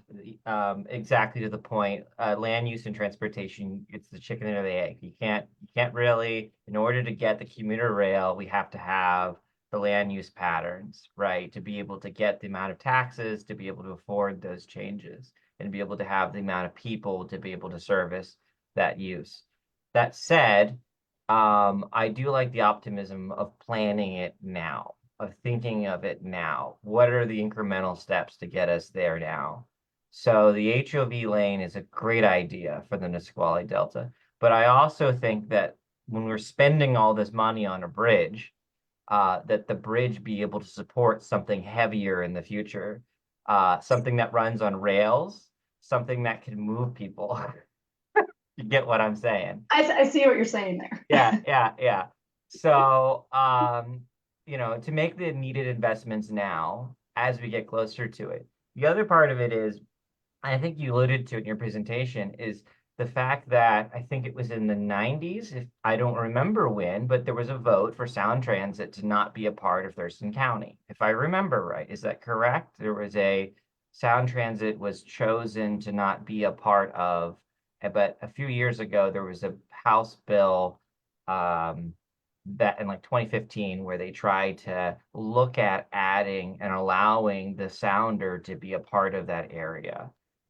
exactly to the point, land use and transportation, it's the chicken or the egg. You can't really, in order to get the commuter rail, we have to have the land use patterns, right? To be able to get the amount of taxes, to be able to afford those changes, and be able to have the amount of people to be able to service that use. That said, I do like the optimism of planning it now, of thinking of it now. What are the incremental steps to get us there now? So the HOV lane is a great idea for the Nisqually Delta. But I also think that when we're spending all this money on a bridge, that the bridge be able to support something heavier in the future, something that runs on rails, something that can move people. You get what I'm saying? I see what you're saying there. Yeah. So, to make the needed investments now as we get closer to it. The other part of it is, I think you alluded to it in your presentation, is the fact that I think it was in the 90s, if I don't remember when, but there was a vote for Sound Transit to not be a part of Thurston County, if I remember right. Is that correct? There was Sound Transit was chosen to not be a part of, but a few years ago, there was a House bill that in like 2015, where they tried to look at adding and allowing the Sounder to be a part of that area.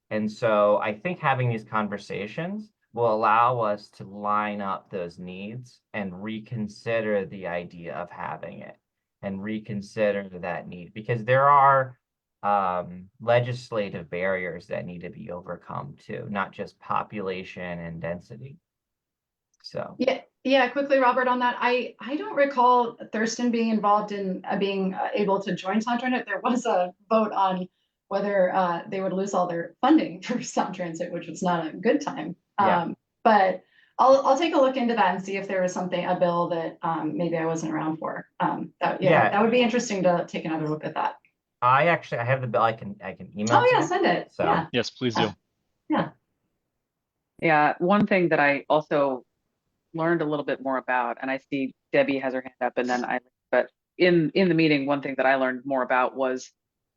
And so I think having these conversations will allow us to line up those needs and reconsider the idea of having it and reconsider that need, because there are legislative barriers that need to be overcome too, not just population and density. So Yeah, quickly, Robert, on that. I don't recall Thurston being involved in being able to join Sound Transit. There was a vote on whether they would lose all their funding for Sound Transit, which was not a good time. Yeah. But I'll take a look into that and see if there was a bill that maybe I wasn't around for. That would be interesting to take another look at that. I have the bill. I can email. Oh yeah, you. send it. So Yeah. Yes, please do. Yeah, one thing that I also learned a little bit more about, and I see Debbie has her hand up, and then but in the meeting, one thing that I learned more about was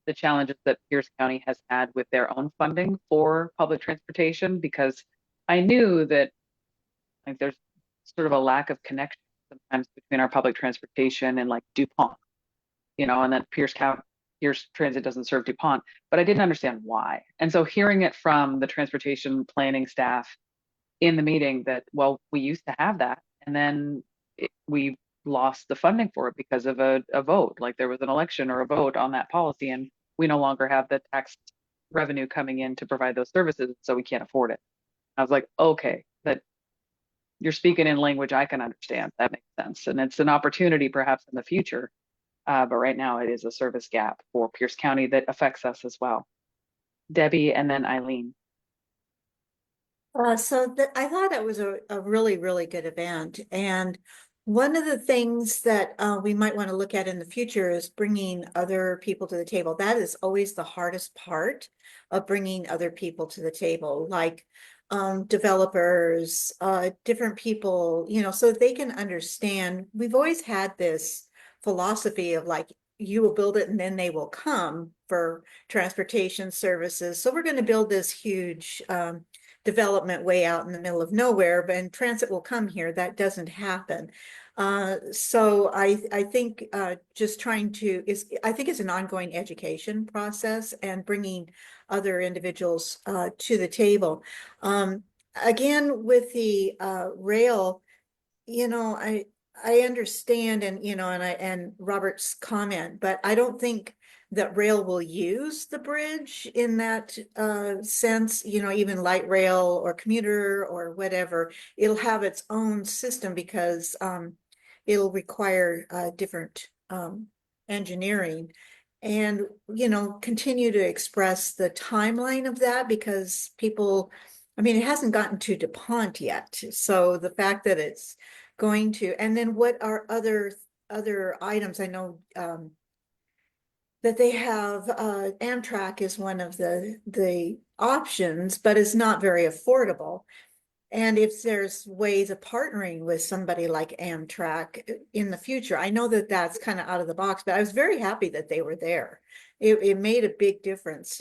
the challenges that Pierce County has had with their own funding for public transportation, because I knew that like there's sort of a lack of connection sometimes between our public transportation and like DuPont, and that Pierce Transit doesn't serve DuPont, but I didn't understand why. And so hearing it from the transportation planning staff in the meeting that, well, we used to have that, and then we lost the funding for it because of a vote. Like there was an election or a vote on that policy, and we no longer have the tax revenue coming in to provide those services, so we can't afford it. I was like, okay, that you're speaking in language I can understand. That makes sense. And it's an opportunity perhaps in the future. But right now it is a service gap for Pierce County that affects us as well. Debbie and then Eileen. I thought it was a really, really good event. And one of the things that we might want to look at in the future is bringing other people to the table. That is always the hardest part of bringing other people to the table, like developers, different people, so they can understand. We've always had this philosophy of like, you will build it and then they will come for transportation services. So we're going to build this huge development way out in the middle of nowhere, and transit will come here. That doesn't happen. So I think just trying to I think it's an ongoing education process and bringing other individuals to the table. Again, with the rail, I understand and Robert's comment, but I don't think that rail will use the bridge in that sense, even light rail or commuter or whatever. It'll have its own system because it'll require different engineering, and continue to express the timeline of that, because people, it hasn't gotten to DuPont yet. So the fact that it's going to, and then what are other items? I know that they have Amtrak is one of the options, but it's not very affordable. And if there's ways of partnering with somebody like Amtrak in the future, I know that that's kind of out of the box, but I was very happy that they were there. It made a big difference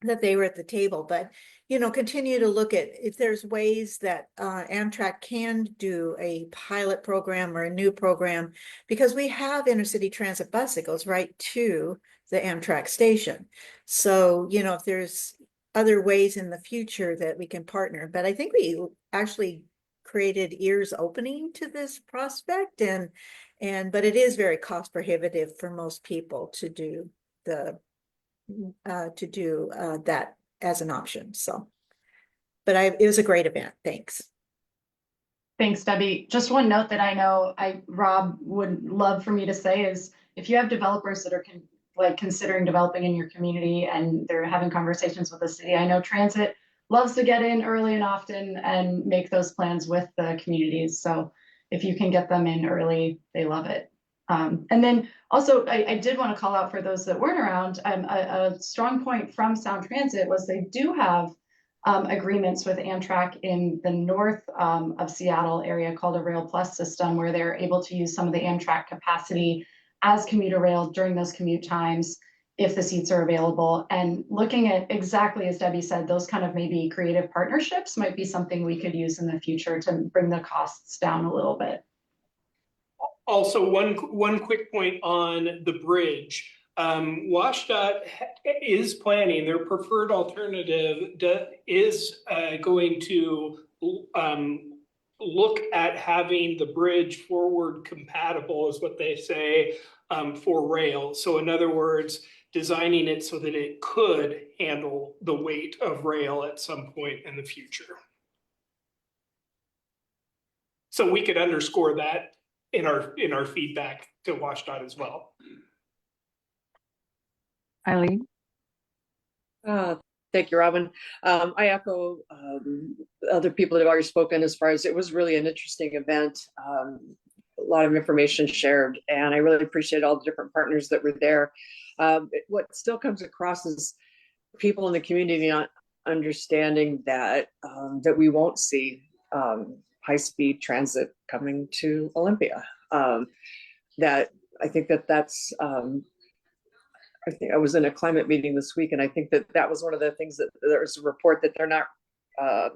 that they were at the table, but you know, continue to look at if there's ways that Amtrak can do a pilot program or a new program, because we have intercity transit bus that goes right to the Amtrak station. So, you know, if there's other ways in the future that we can partner, but I think we actually created ears opening to this prospect, but it is very cost prohibitive for most people to do that as an option. So, but it was a great event. Thanks. Thanks, Debbie. Just one note that I know Rob would love for me to say is if you have developers that are considering developing in your community and they're having conversations with the city, I know transit loves to get in early and often and make those plans with the communities. So if you can get them in early, they love it. And then also, I did want to call out for those that weren't around, a strong point from Sound Transit was they do have agreements with Amtrak in the north of Seattle area called a Rail Plus system, where they're able to use some of the Amtrak capacity as commuter rail during those commute times if the seats are available. And looking at exactly as Debbie said, those kind of maybe creative partnerships might be something we could use in the future to bring the costs down a little bit. Also, one quick point on the bridge. WashDOT is planning, their preferred alternative is going to look at having the bridge forward compatible, is what they say, for rail. So in other words, designing it so that it could handle the weight of rail at some point in the future. So we could underscore that in our feedback to WashDOT as well. Eileen? Thank you, Robin. I echo other people that have already spoken as far as it was really an interesting event. A lot of information shared, and I really appreciate all the different partners that were there. What still comes across is people in the community not understanding that that we won't see high-speed transit coming to Olympia. That I think that's I think I was in a climate meeting this week, and I think that was one of the things that there was a report that they're not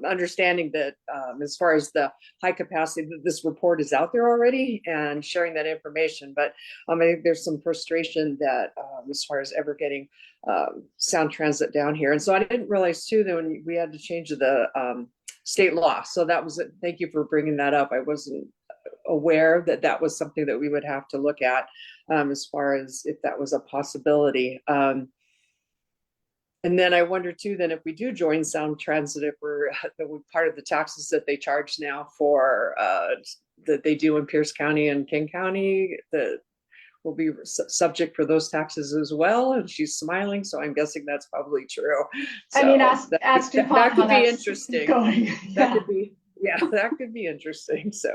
understanding that as far as the high capacity, this report is out there already and sharing that information. But I think there's some frustration that as far as ever getting Sound Transit down here. And so I didn't realize too that when we had to change the state law. So that was it. Thank you for bringing that up. I wasn't aware that that was something that we would have to look at as far as if that was a possibility. And then I wonder too, then if we do join Sound Transit, if we're part of the taxes that they charge now for that they do in Pierce County and King County, that will be subject for those taxes as well. And she's smiling, so I'm guessing that's probably true. So I mean, ask DuPont that how could be that's interesting. going. That could be, yeah, that could be interesting. So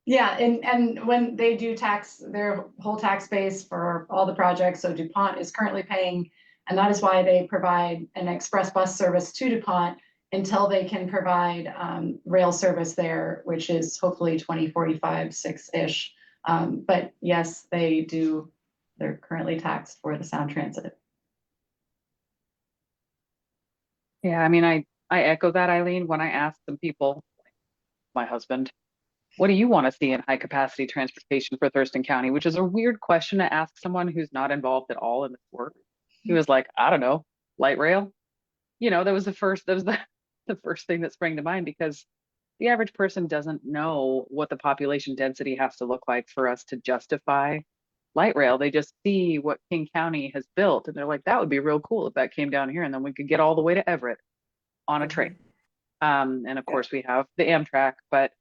yeah, and when they do tax their whole tax base for all the projects, so DuPont is currently paying, and that is why they provide an express bus service to DuPont until they can provide rail service there, which is hopefully 2045, 6-ish. But yes, they're currently taxed for the Sound Transit. Yeah, I mean, I echo that, Eileen, when I asked some people, like my husband, what do you want to see in high capacity transportation for Thurston County? Which is a weird question to ask someone who's not involved at all in this work. He was like, I don't know, light rail. You know, that was the first thing that sprang to mind, because the average person doesn't know what the population density has to look like for us to justify light rail. They just see what King County has built and they're like, that would be real cool if that came down here and then we could get all the way to Everett on a train. And of course we have the Amtrak, but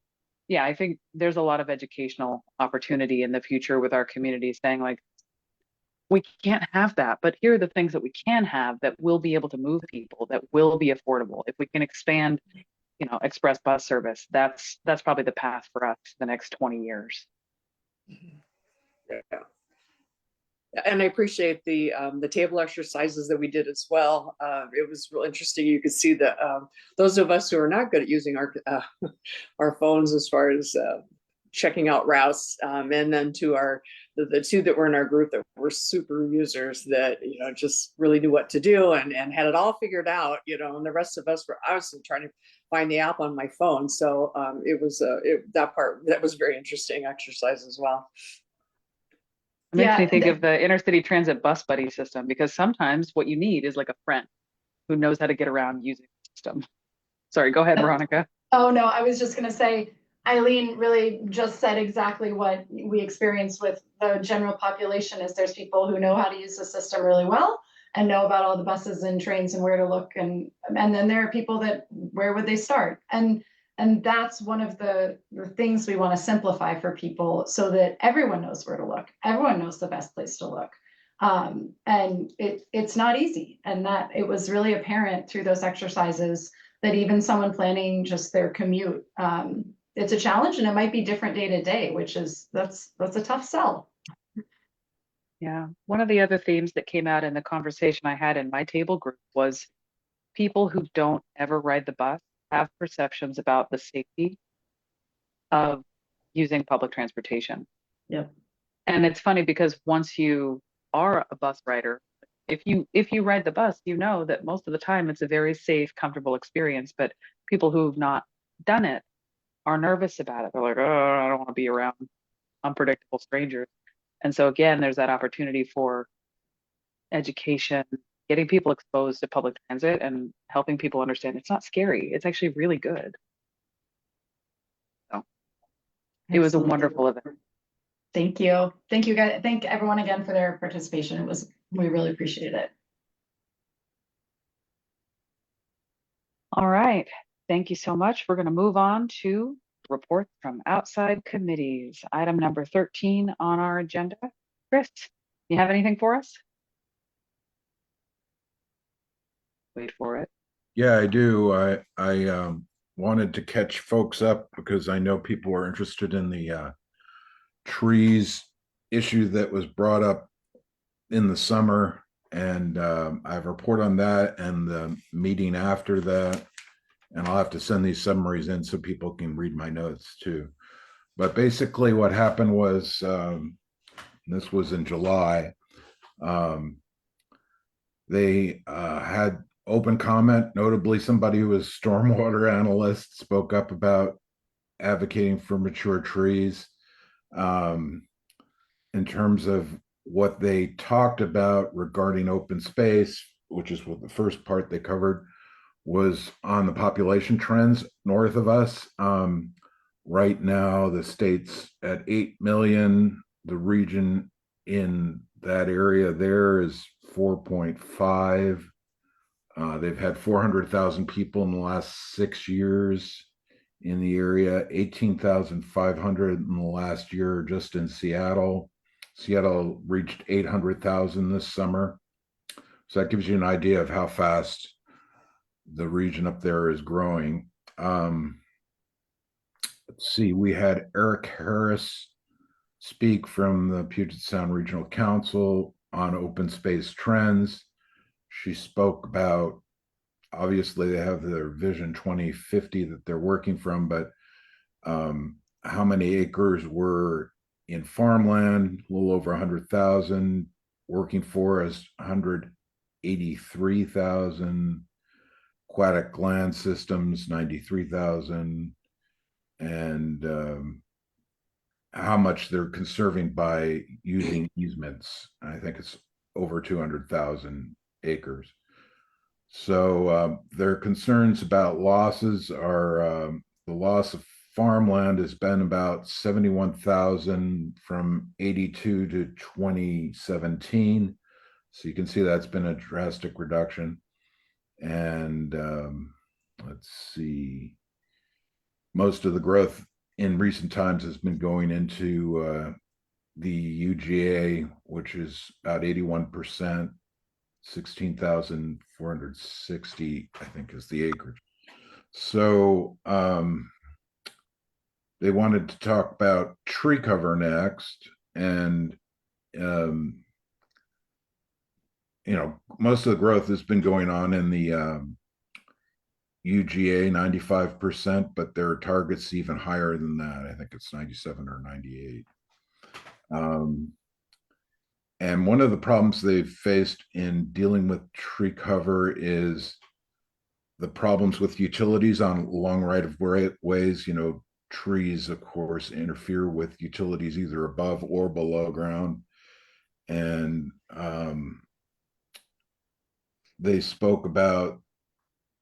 yeah, I think there's a lot of educational opportunity in the future with our community saying like, we can't have that, but here are the things that we can have that will be able to move people, that will be affordable. If we can expand, you know, express bus service, that's probably the path for us the next 20 years. Yeah. And I appreciate the table exercises that we did as well. It was real interesting. You could see that those of us who are not good at using our phones as far as checking out routes, and then to our the two that were in our group that were super users that, you know, just really knew what to do and had it all figured out, you know, and the rest of us were obviously trying to find the app on my phone. So it was that was very interesting exercise as well. It makes Yeah, me think of the intercity transit bus buddy system, because sometimes what you need is like a friend who knows how to get around using the system. Sorry, go ahead, Veronica. Oh, no, I was just going to say, Eileen really just said exactly what we experienced with the general population is there's people who know how to use the system really well and know about all the buses and trains and where to look. And then there are people that, where would they start? And that's one of the things we want to simplify for people so that everyone knows where to look. Everyone knows the best place to look. And it's not easy. And that it was really apparent through those exercises that even someone planning just their commute, it's a challenge and it might be different day to day, which is, that's a tough sell. Yeah. One of the other themes that came out in the conversation I had in my table group was people who don't ever ride the bus have perceptions about the safety of using public transportation. Yep. And it's funny because once you are a bus rider, if you ride the bus, you know that most of the time it's a very safe, comfortable experience. But people who've not done it are nervous about it. They're like, oh, I don't want to be around unpredictable strangers. And so again, there's that opportunity for education, getting people exposed to public transit and helping people understand it's not scary. It's actually really good. So it was a wonderful event. Thank you. Thank you guys. Thank everyone again for their participation. We really appreciated it. All right. Thank you so much. We're going to move on to reports from outside committees. Item number 13 on our agenda. Chris, you have anything for us? Wait for it. Yeah, I do. I wanted to catch folks up because I know people are interested in the trees issue that was brought up in the summer, and I have a report on that and the meeting after that, and I'll have to send these summaries in so people can read my notes too. But basically what happened was, this was in July, they had open comment. Notably, somebody who was stormwater analyst spoke up about advocating for mature trees. In terms of what they talked about regarding open space, which is what the first part they covered, was on the population trends north of us. Right now, the state's at 8 million. The region in that area there is 4.5. They've had 400,000 people in the last 6 years in the area, 18,500 in the last year just in Seattle. Seattle reached 800,000 this summer. So that gives you an idea of how fast the region up there is growing. Let's see, we had Eric Harris speak from the Puget Sound Regional Council on open space trends. She spoke about, obviously they have their Vision 2050 that they're working from, but how many acres were in farmland, a little over 100,000, working forest, 183,000, aquatic land systems, 93,000, and how much they're conserving by using easements. I think it's over 200,000 acres. So their concerns about losses are the loss of farmland has been about 71,000 from 82 to 2017. So you can see that's been a drastic reduction. And let's see, most of the growth in recent times has been going into the UGA, which is about 81%, 16,460, I think, is the acreage. So they wanted to talk about tree cover next, and most of the growth has been going on in the UGA, 95%, but their target's even higher than that. I think it's 97 or 98. And one of the problems they've faced in dealing with tree cover is the problems with utilities on long right of ways. You know, trees, of course, interfere with utilities either above or below ground. And they spoke about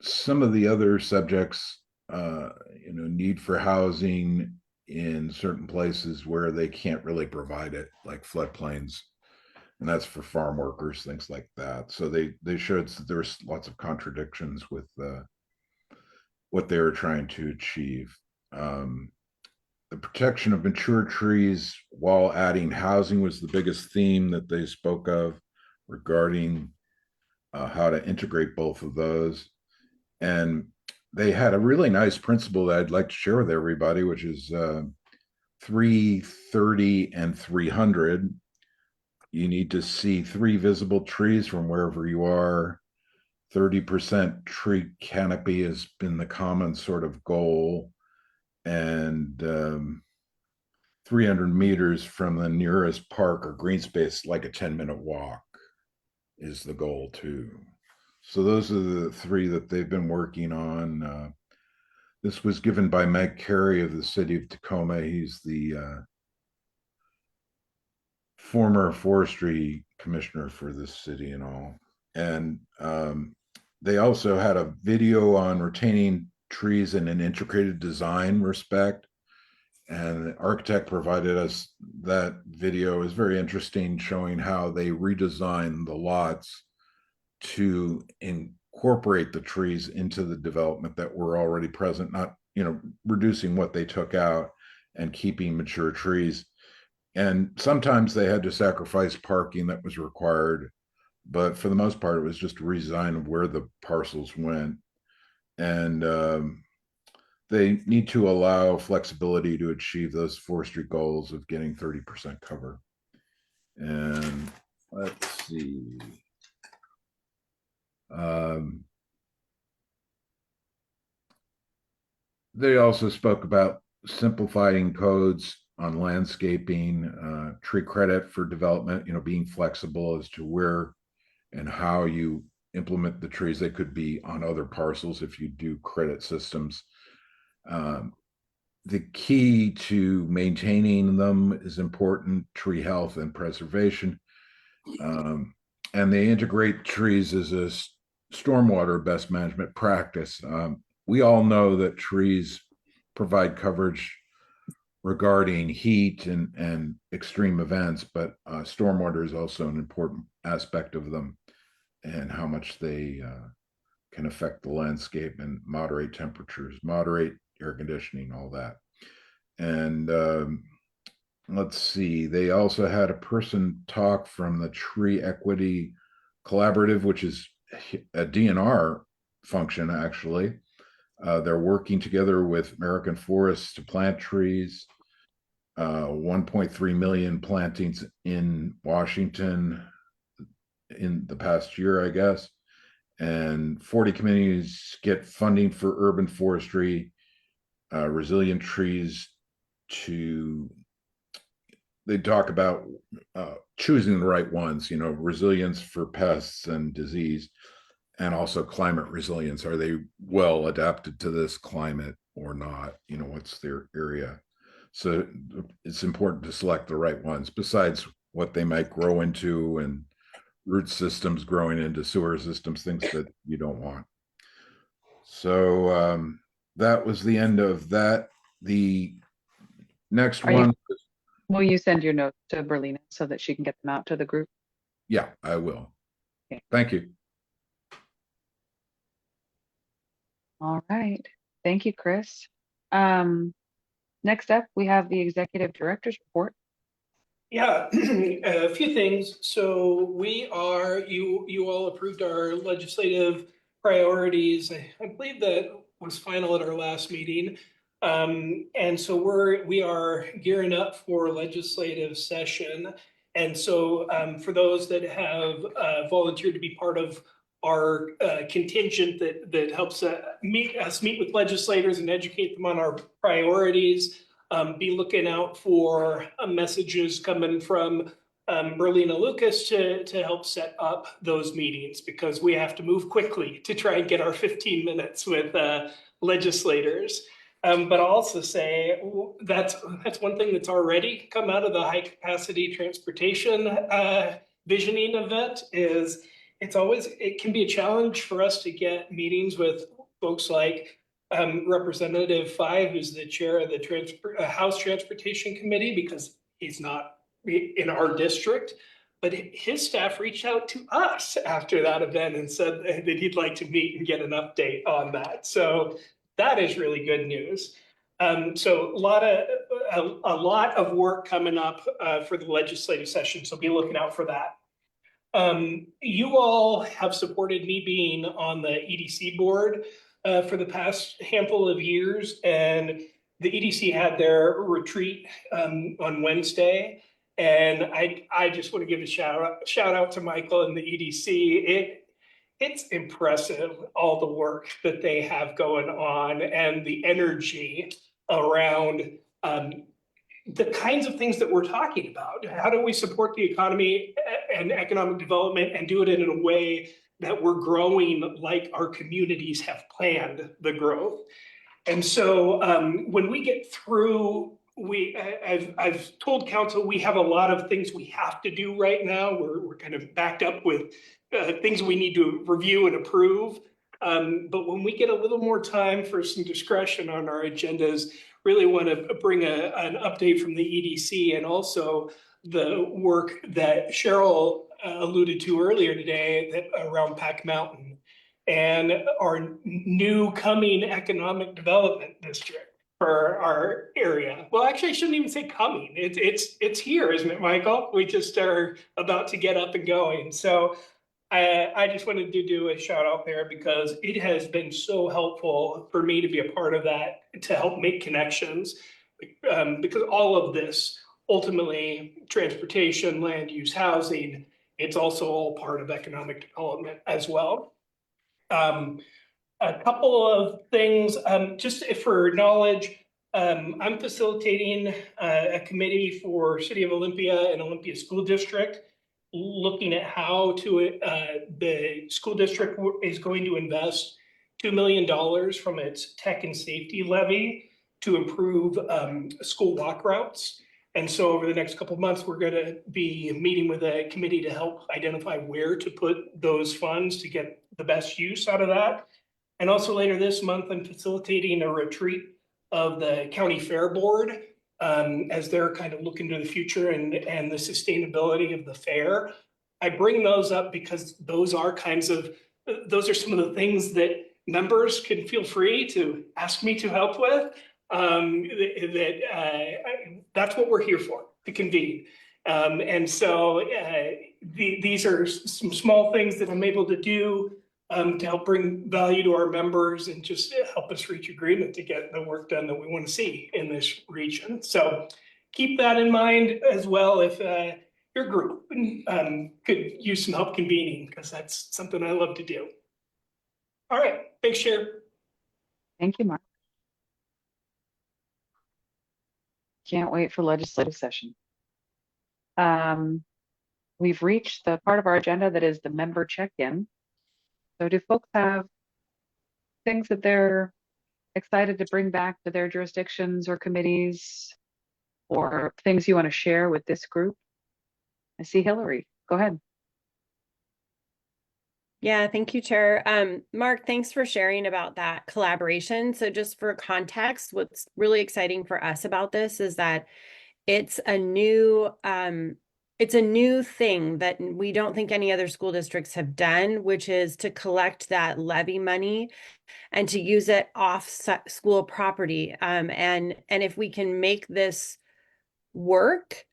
some of the other subjects, you know, need for housing in certain places where they can't really provide it, like floodplains. And that's for farm workers, things like that. So they showed that there's lots of contradictions with what they were trying to achieve. The protection of mature trees while adding housing was the biggest theme that they spoke of regarding how to integrate both of those. And they had a really nice principle that I'd like to share with everybody, which is 330 and 300. You need to see 3 visible trees from wherever you are. 30% tree canopy has been the common sort of goal. And 300 meters from the nearest park or green space, like a 10-minute walk, is the goal too. So those are the 3 that they've been working on. This was given by Meg Carey of the city of Tacoma. He's the former forestry commissioner for this city and all. And they also had a video on retaining trees in an integrated design respect. And the architect provided us that video. Is very interesting, showing how they redesigned the lots to incorporate the trees into the development that were already present, not, you know, reducing what they took out and keeping mature trees. And sometimes they had to sacrifice parking that was required, but for the most part, it was just a redesign of where the parcels went. And they need to allow flexibility to achieve those forestry goals of getting 30% cover. And let's see. They also spoke about simplifying codes on landscaping, tree credit for development, you know, being flexible as to where and how you implement the trees. They could be on other parcels if you do credit systems. The key to maintaining them is important: tree health and preservation. And they integrate trees as a stormwater best management practice. We all know that trees provide coverage regarding heat and extreme events, but stormwater is also an important aspect of them, and how much they can affect the landscape and moderate temperatures, moderate air conditioning, all that. And let's see, they also had a person talk from the Tree Equity Collaborative, which is a DNR function, actually. They're working together with American Forests to plant trees. 1.3 million plantings in Washington in the past year, I guess. And 40 communities get funding for urban forestry, resilient trees. They talk about choosing the right ones, you know, resilience for pests and disease, and also climate resilience. Are they well adapted to this climate or not? You know, what's their area? So it's important to select the right ones, besides what they might grow into and root systems growing into sewer systems, things that you don't want. So that was the end of that. The next one. Will you send your notes to Berlina so that she can get them out to the group? Yeah, I will. Okay. Thank you. All right. Thank you, Chris. Next up, we have the executive director's report. Yeah, a few things. So we are, you all approved our legislative priorities. I believe that was final at our last meeting. And so we are gearing up for legislative session. And so for those that have volunteered to be part of our contingent that helps meet with legislators and educate them on our priorities, be looking out for messages coming from Berlina Lucas to help set up those meetings, because we have to move quickly to try and get our 15 minutes with legislators. But I'll also say that's one thing that's already come out of the high capacity transportation visioning event is it can be a challenge for us to get meetings with folks like Representative Fye, who's the chair of the House Transportation Committee, because he's not in our district. But his staff reached out to us after that event and said that he'd like to meet and get an update on that. So that is really good news. So a lot of work coming up for the legislative session. So be looking out for that. You all have supported me being on the EDC board for the past handful of years, and the EDC had their retreat on Wednesday. And I just want to give a shout out to Michael and the EDC. It's impressive, all the work that they have going on and the energy around the kinds of things that we're talking about. How do we support the economy and economic development and do it in a way that we're growing like our communities have planned the growth? And so when we get through, I've told council we have a lot of things we have to do right now. We're kind of backed up with things we need to review and approve. But when we get a little more time for some discretion on our agendas, really want to bring an update from the EDC and also the work that Cheryl alluded to earlier today around Pack Mountain and our new coming economic development district for our area. Well, actually, I shouldn't even say coming. It's here, isn't it, Michael? We just are about to get up and going. So I just wanted to do a shout out there because it has been so helpful for me to be a part of that, to help make connections, because all of this, ultimately, transportation, land use, housing, it's also all part of economic development as well. A couple of things, just for knowledge, I'm facilitating a committee for City of Olympia and Olympia School District, looking at how the school district is going to invest $2 million from its tech and safety levy to improve school walk routes. And so over the next couple of months, we're going to be meeting with a committee to help identify where to put those funds to get the best use out of that. And also later this month, I'm facilitating a retreat of the County Fair Board as they're kind of looking to the future and the sustainability of the fair. I bring those up because those are some of the things that members can feel free to ask me to help with. That's what we're here for, to convene. And so these are some small things that I'm able to do to help bring value to our members and just help us reach agreement to get the work done that we want to see in this region. So keep that in mind as well if your group could use some help convening, because that's something I love to do. All right, thanks, Chair. Thank you, Mark. Can't wait for legislative session. We've reached the part of our agenda that is the member check-in. So do folks have things that they're excited to bring back to their jurisdictions or committees, or things you want to share with this group? I see Hillary. Go ahead. Yeah, thank you, Chair. Mark, thanks for sharing about that collaboration. So just for context, what's really exciting for us about this is that it's a new thing that we don't think any other school districts have done, which is to collect that levy money and to use it off school property. And if we can make this work,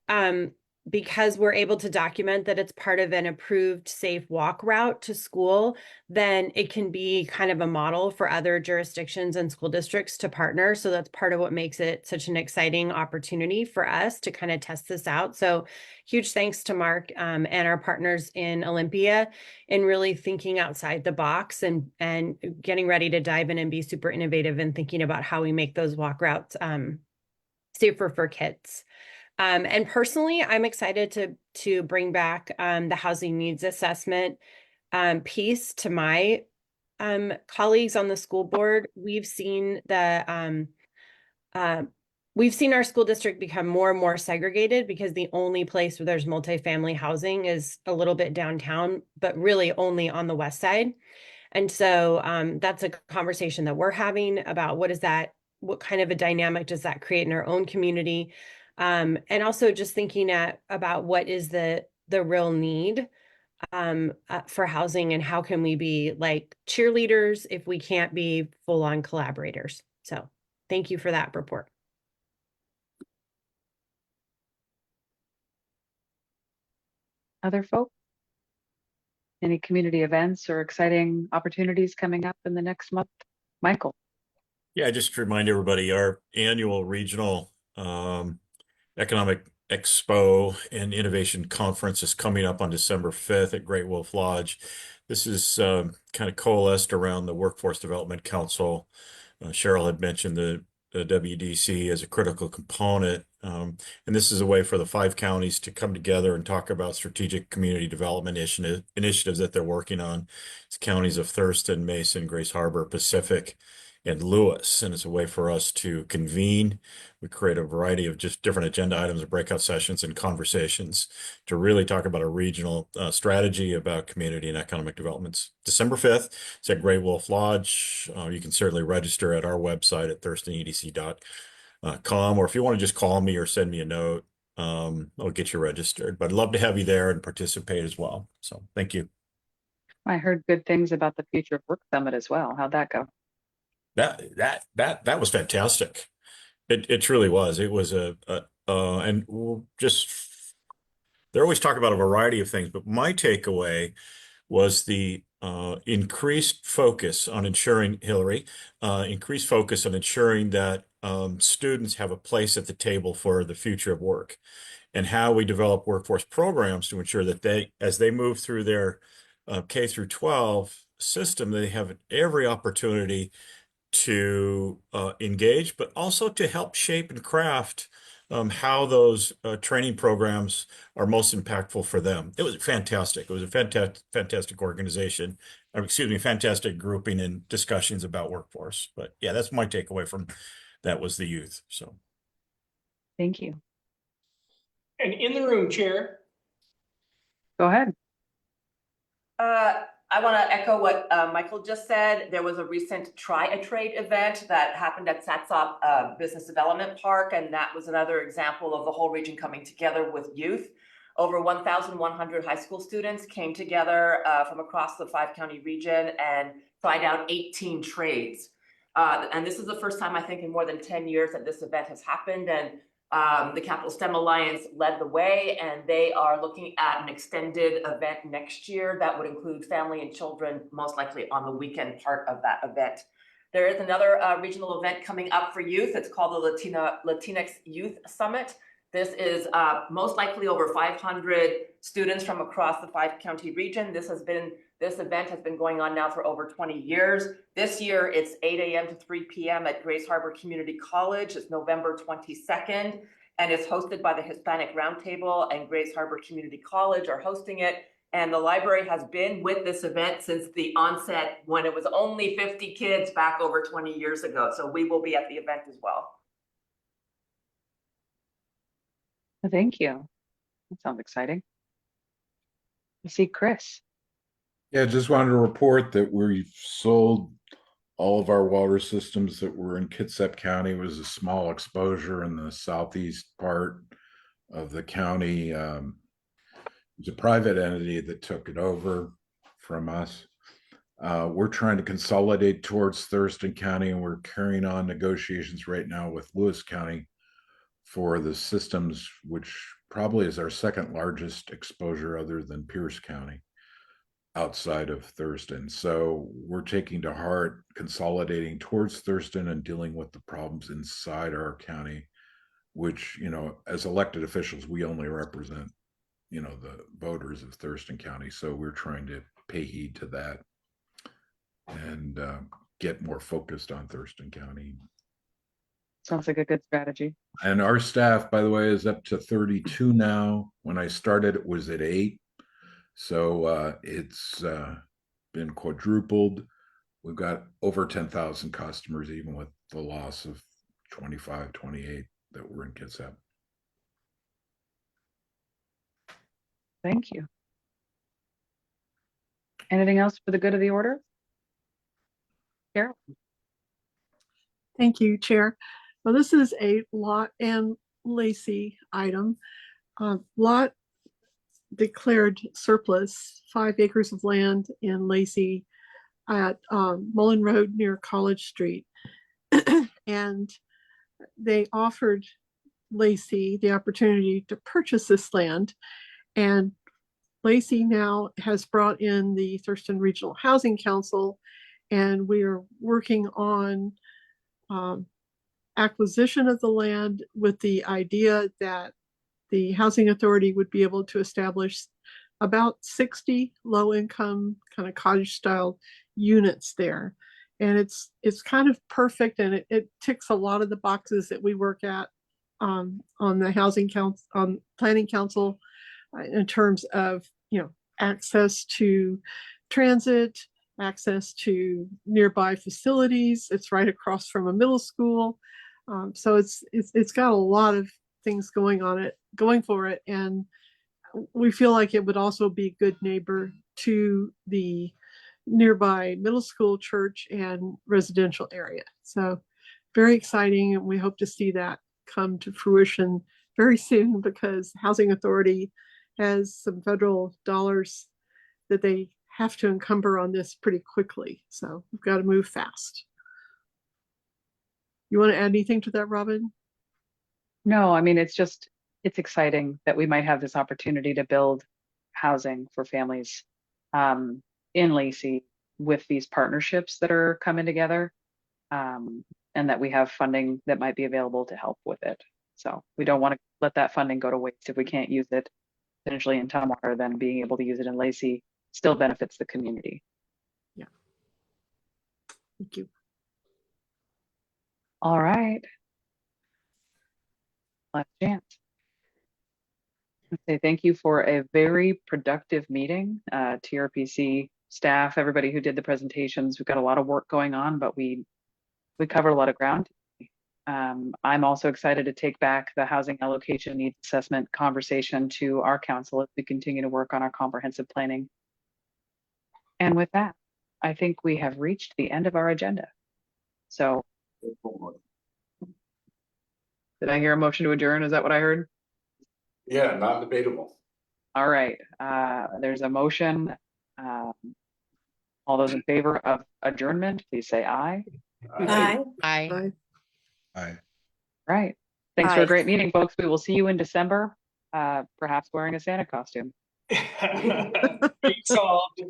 because we're able to document that it's part of an approved safe walk route to school, then it can be kind of a model for other jurisdictions and school districts to partner. So that's part of what makes it such an exciting opportunity for us to kind of test this out. So huge thanks to Mark and our partners in Olympia in really thinking outside the box and getting ready to dive in and be super innovative and thinking about how we make those walk routes safer for kids. And personally, I'm excited to bring back the housing needs assessment piece to my colleagues on the school board. We've seen we've seen our school district become more and more segregated because the only place where there's multifamily housing is a little bit downtown, but really only on the west side. And so that's a conversation that we're having about what kind of a dynamic does that create in our own community? And also just thinking about what is the real need for housing, and how can we be like cheerleaders if we can't be full-on collaborators. So thank you for that report. Other folks? Any community events or exciting opportunities coming up in the next month? Michael. Yeah, just to remind everybody, our annual regional economic expo and innovation conference is coming up on December 5th at Great Wolf Lodge. This is kind of coalesced around the Workforce Development Council. Cheryl had mentioned the WDC as a critical component. And this is a way for the 5 counties to come together and talk about strategic community development initiatives that they're working on. It's counties of Thurston, Mason, Grace Harbor, Pacific, and Lewis. And it's a way for us to convene. We create a variety of just different agenda items, breakout sessions, and conversations to really talk about a regional strategy about community and economic developments. December 5th, it's at Great Wolf Lodge. You can certainly register at our website at thurstonedc.com, or if you want to just call me or send me a note, I'll get you registered. But I'd love to have you there and participate as well. So thank you. I heard good things about the Future of Work Summit as well. How'd that go? That was fantastic. It truly was. It was and we'll just, they're always talking about a variety of things, but my takeaway was the increased focus on ensuring, Hillary, increased focus on ensuring that students have a place at the table for the future of work, and how we develop workforce programs to ensure that they, as they move through their K through 12 system, they have every opportunity to engage, but also to help shape and craft how those training programs are most impactful for them. It was fantastic. It was a fantastic organization. Excuse me, fantastic grouping and discussions about workforce. But yeah, that's my takeaway from that, was the youth. So thank you. And in the room, Chair. Go ahead. I want to echo what Michael just said. There was a recent Try a Trade event that happened at Satsop Business Development Park, and that was another example of the whole region coming together with youth. Over 1,100 high school students came together from across the 5-county region and tried out 18 trades. And this is the first time, I think, in more than 10 years that this event has happened. And the Capital STEM Alliance led the way, and they are looking at an extended event next year that would include family and children, most likely on the weekend part of that event. There is another regional event coming up for youth. It's called the Latinx Youth Summit. This is most likely over 500 students from across the 5-county region. This event has been going on now for over 20 years. This year, it's 8 a.m. to 3 p.m. at Grace Harbor Community College. It's November 22nd, and it's hosted by the Hispanic Roundtable, and Grace Harbor Community College are hosting it. And the library has been with this event since the onset, when it was only 50 kids back over 20 years ago. So we will be at the event as well. Thank you. That sounds exciting. I see Chris. Yeah, just wanted to report that we've sold all of our water systems that were in Kitsap County. It was a small exposure in the southeast part of the county. It was a private entity that took it over from us. We're trying to consolidate towards Thurston County, and we're carrying on negotiations right now with Lewis County for the systems, which probably is our second largest exposure other than Pierce County outside of Thurston. So we're taking to heart consolidating towards Thurston and dealing with the problems inside our county, which, you know, as elected officials, we only represent, you know, the voters of Thurston County. So we're trying to pay heed to that and get more focused on Thurston County. Sounds like a good strategy. And our staff, by the way, is up to 32 now. When I started, it was at 8. So it's been quadrupled. We've got over 10,000 customers, even with the loss of 25, 28 that were in Kitsap. Thank you. Anything else for the good of the order? Carol? Thank you, Chair. Well, this is a Lot and Lacey item. Lot declared surplus 5 acres of land in Lacey at Mullen Road near College Street. And they offered Lacey the opportunity to purchase this land. And Lacey now has brought in the Thurston Regional Housing Council, and we are working on acquisition of the land with the idea that the housing authority would be able to establish about 60 low-income kind of cottage style units there. And it's kind of perfect, and it ticks a lot of the boxes that we work at on the housing council, on planning council, in terms of, access to transit, access to nearby facilities. It's right across from a middle school. So it's got a lot of things going for it. And we feel like it would also be a good neighbor to the nearby middle school, church, and residential area. So very exciting. And we hope to see that come to fruition very soon, because Housing Authority has some federal dollars that they have to encumber on this pretty quickly. So we've got to move fast. You want to add anything to that, Robin? No, I mean, it's exciting that we might have this opportunity to build housing for families in Lacey with these partnerships that are coming together, and that we have funding that might be available to help with it. So we don't want to let that funding go to waste. If we can't use it potentially in Tumwater, then being able to use it in Lacey still benefits the community. Yeah. Thank you. All right. Last chance. Say thank you for a very productive meeting. TRPC staff, everybody who did the presentations. We've got a lot of work going on, but we covered a lot of ground. I'm also excited to take back the housing allocation needs assessment conversation to our council as we continue to work on our comprehensive planning. And with that, I think we have reached the end of our agenda. So, did I hear a motion to adjourn? Is that what I heard? Yeah, not debatable. All right, there's a motion. All those in favor of adjournment, please say aye. Aye. Aye. Aye. Right. Thanks for a Aye. great meeting, folks. We will see you in December, perhaps wearing a Santa costume. Great solved.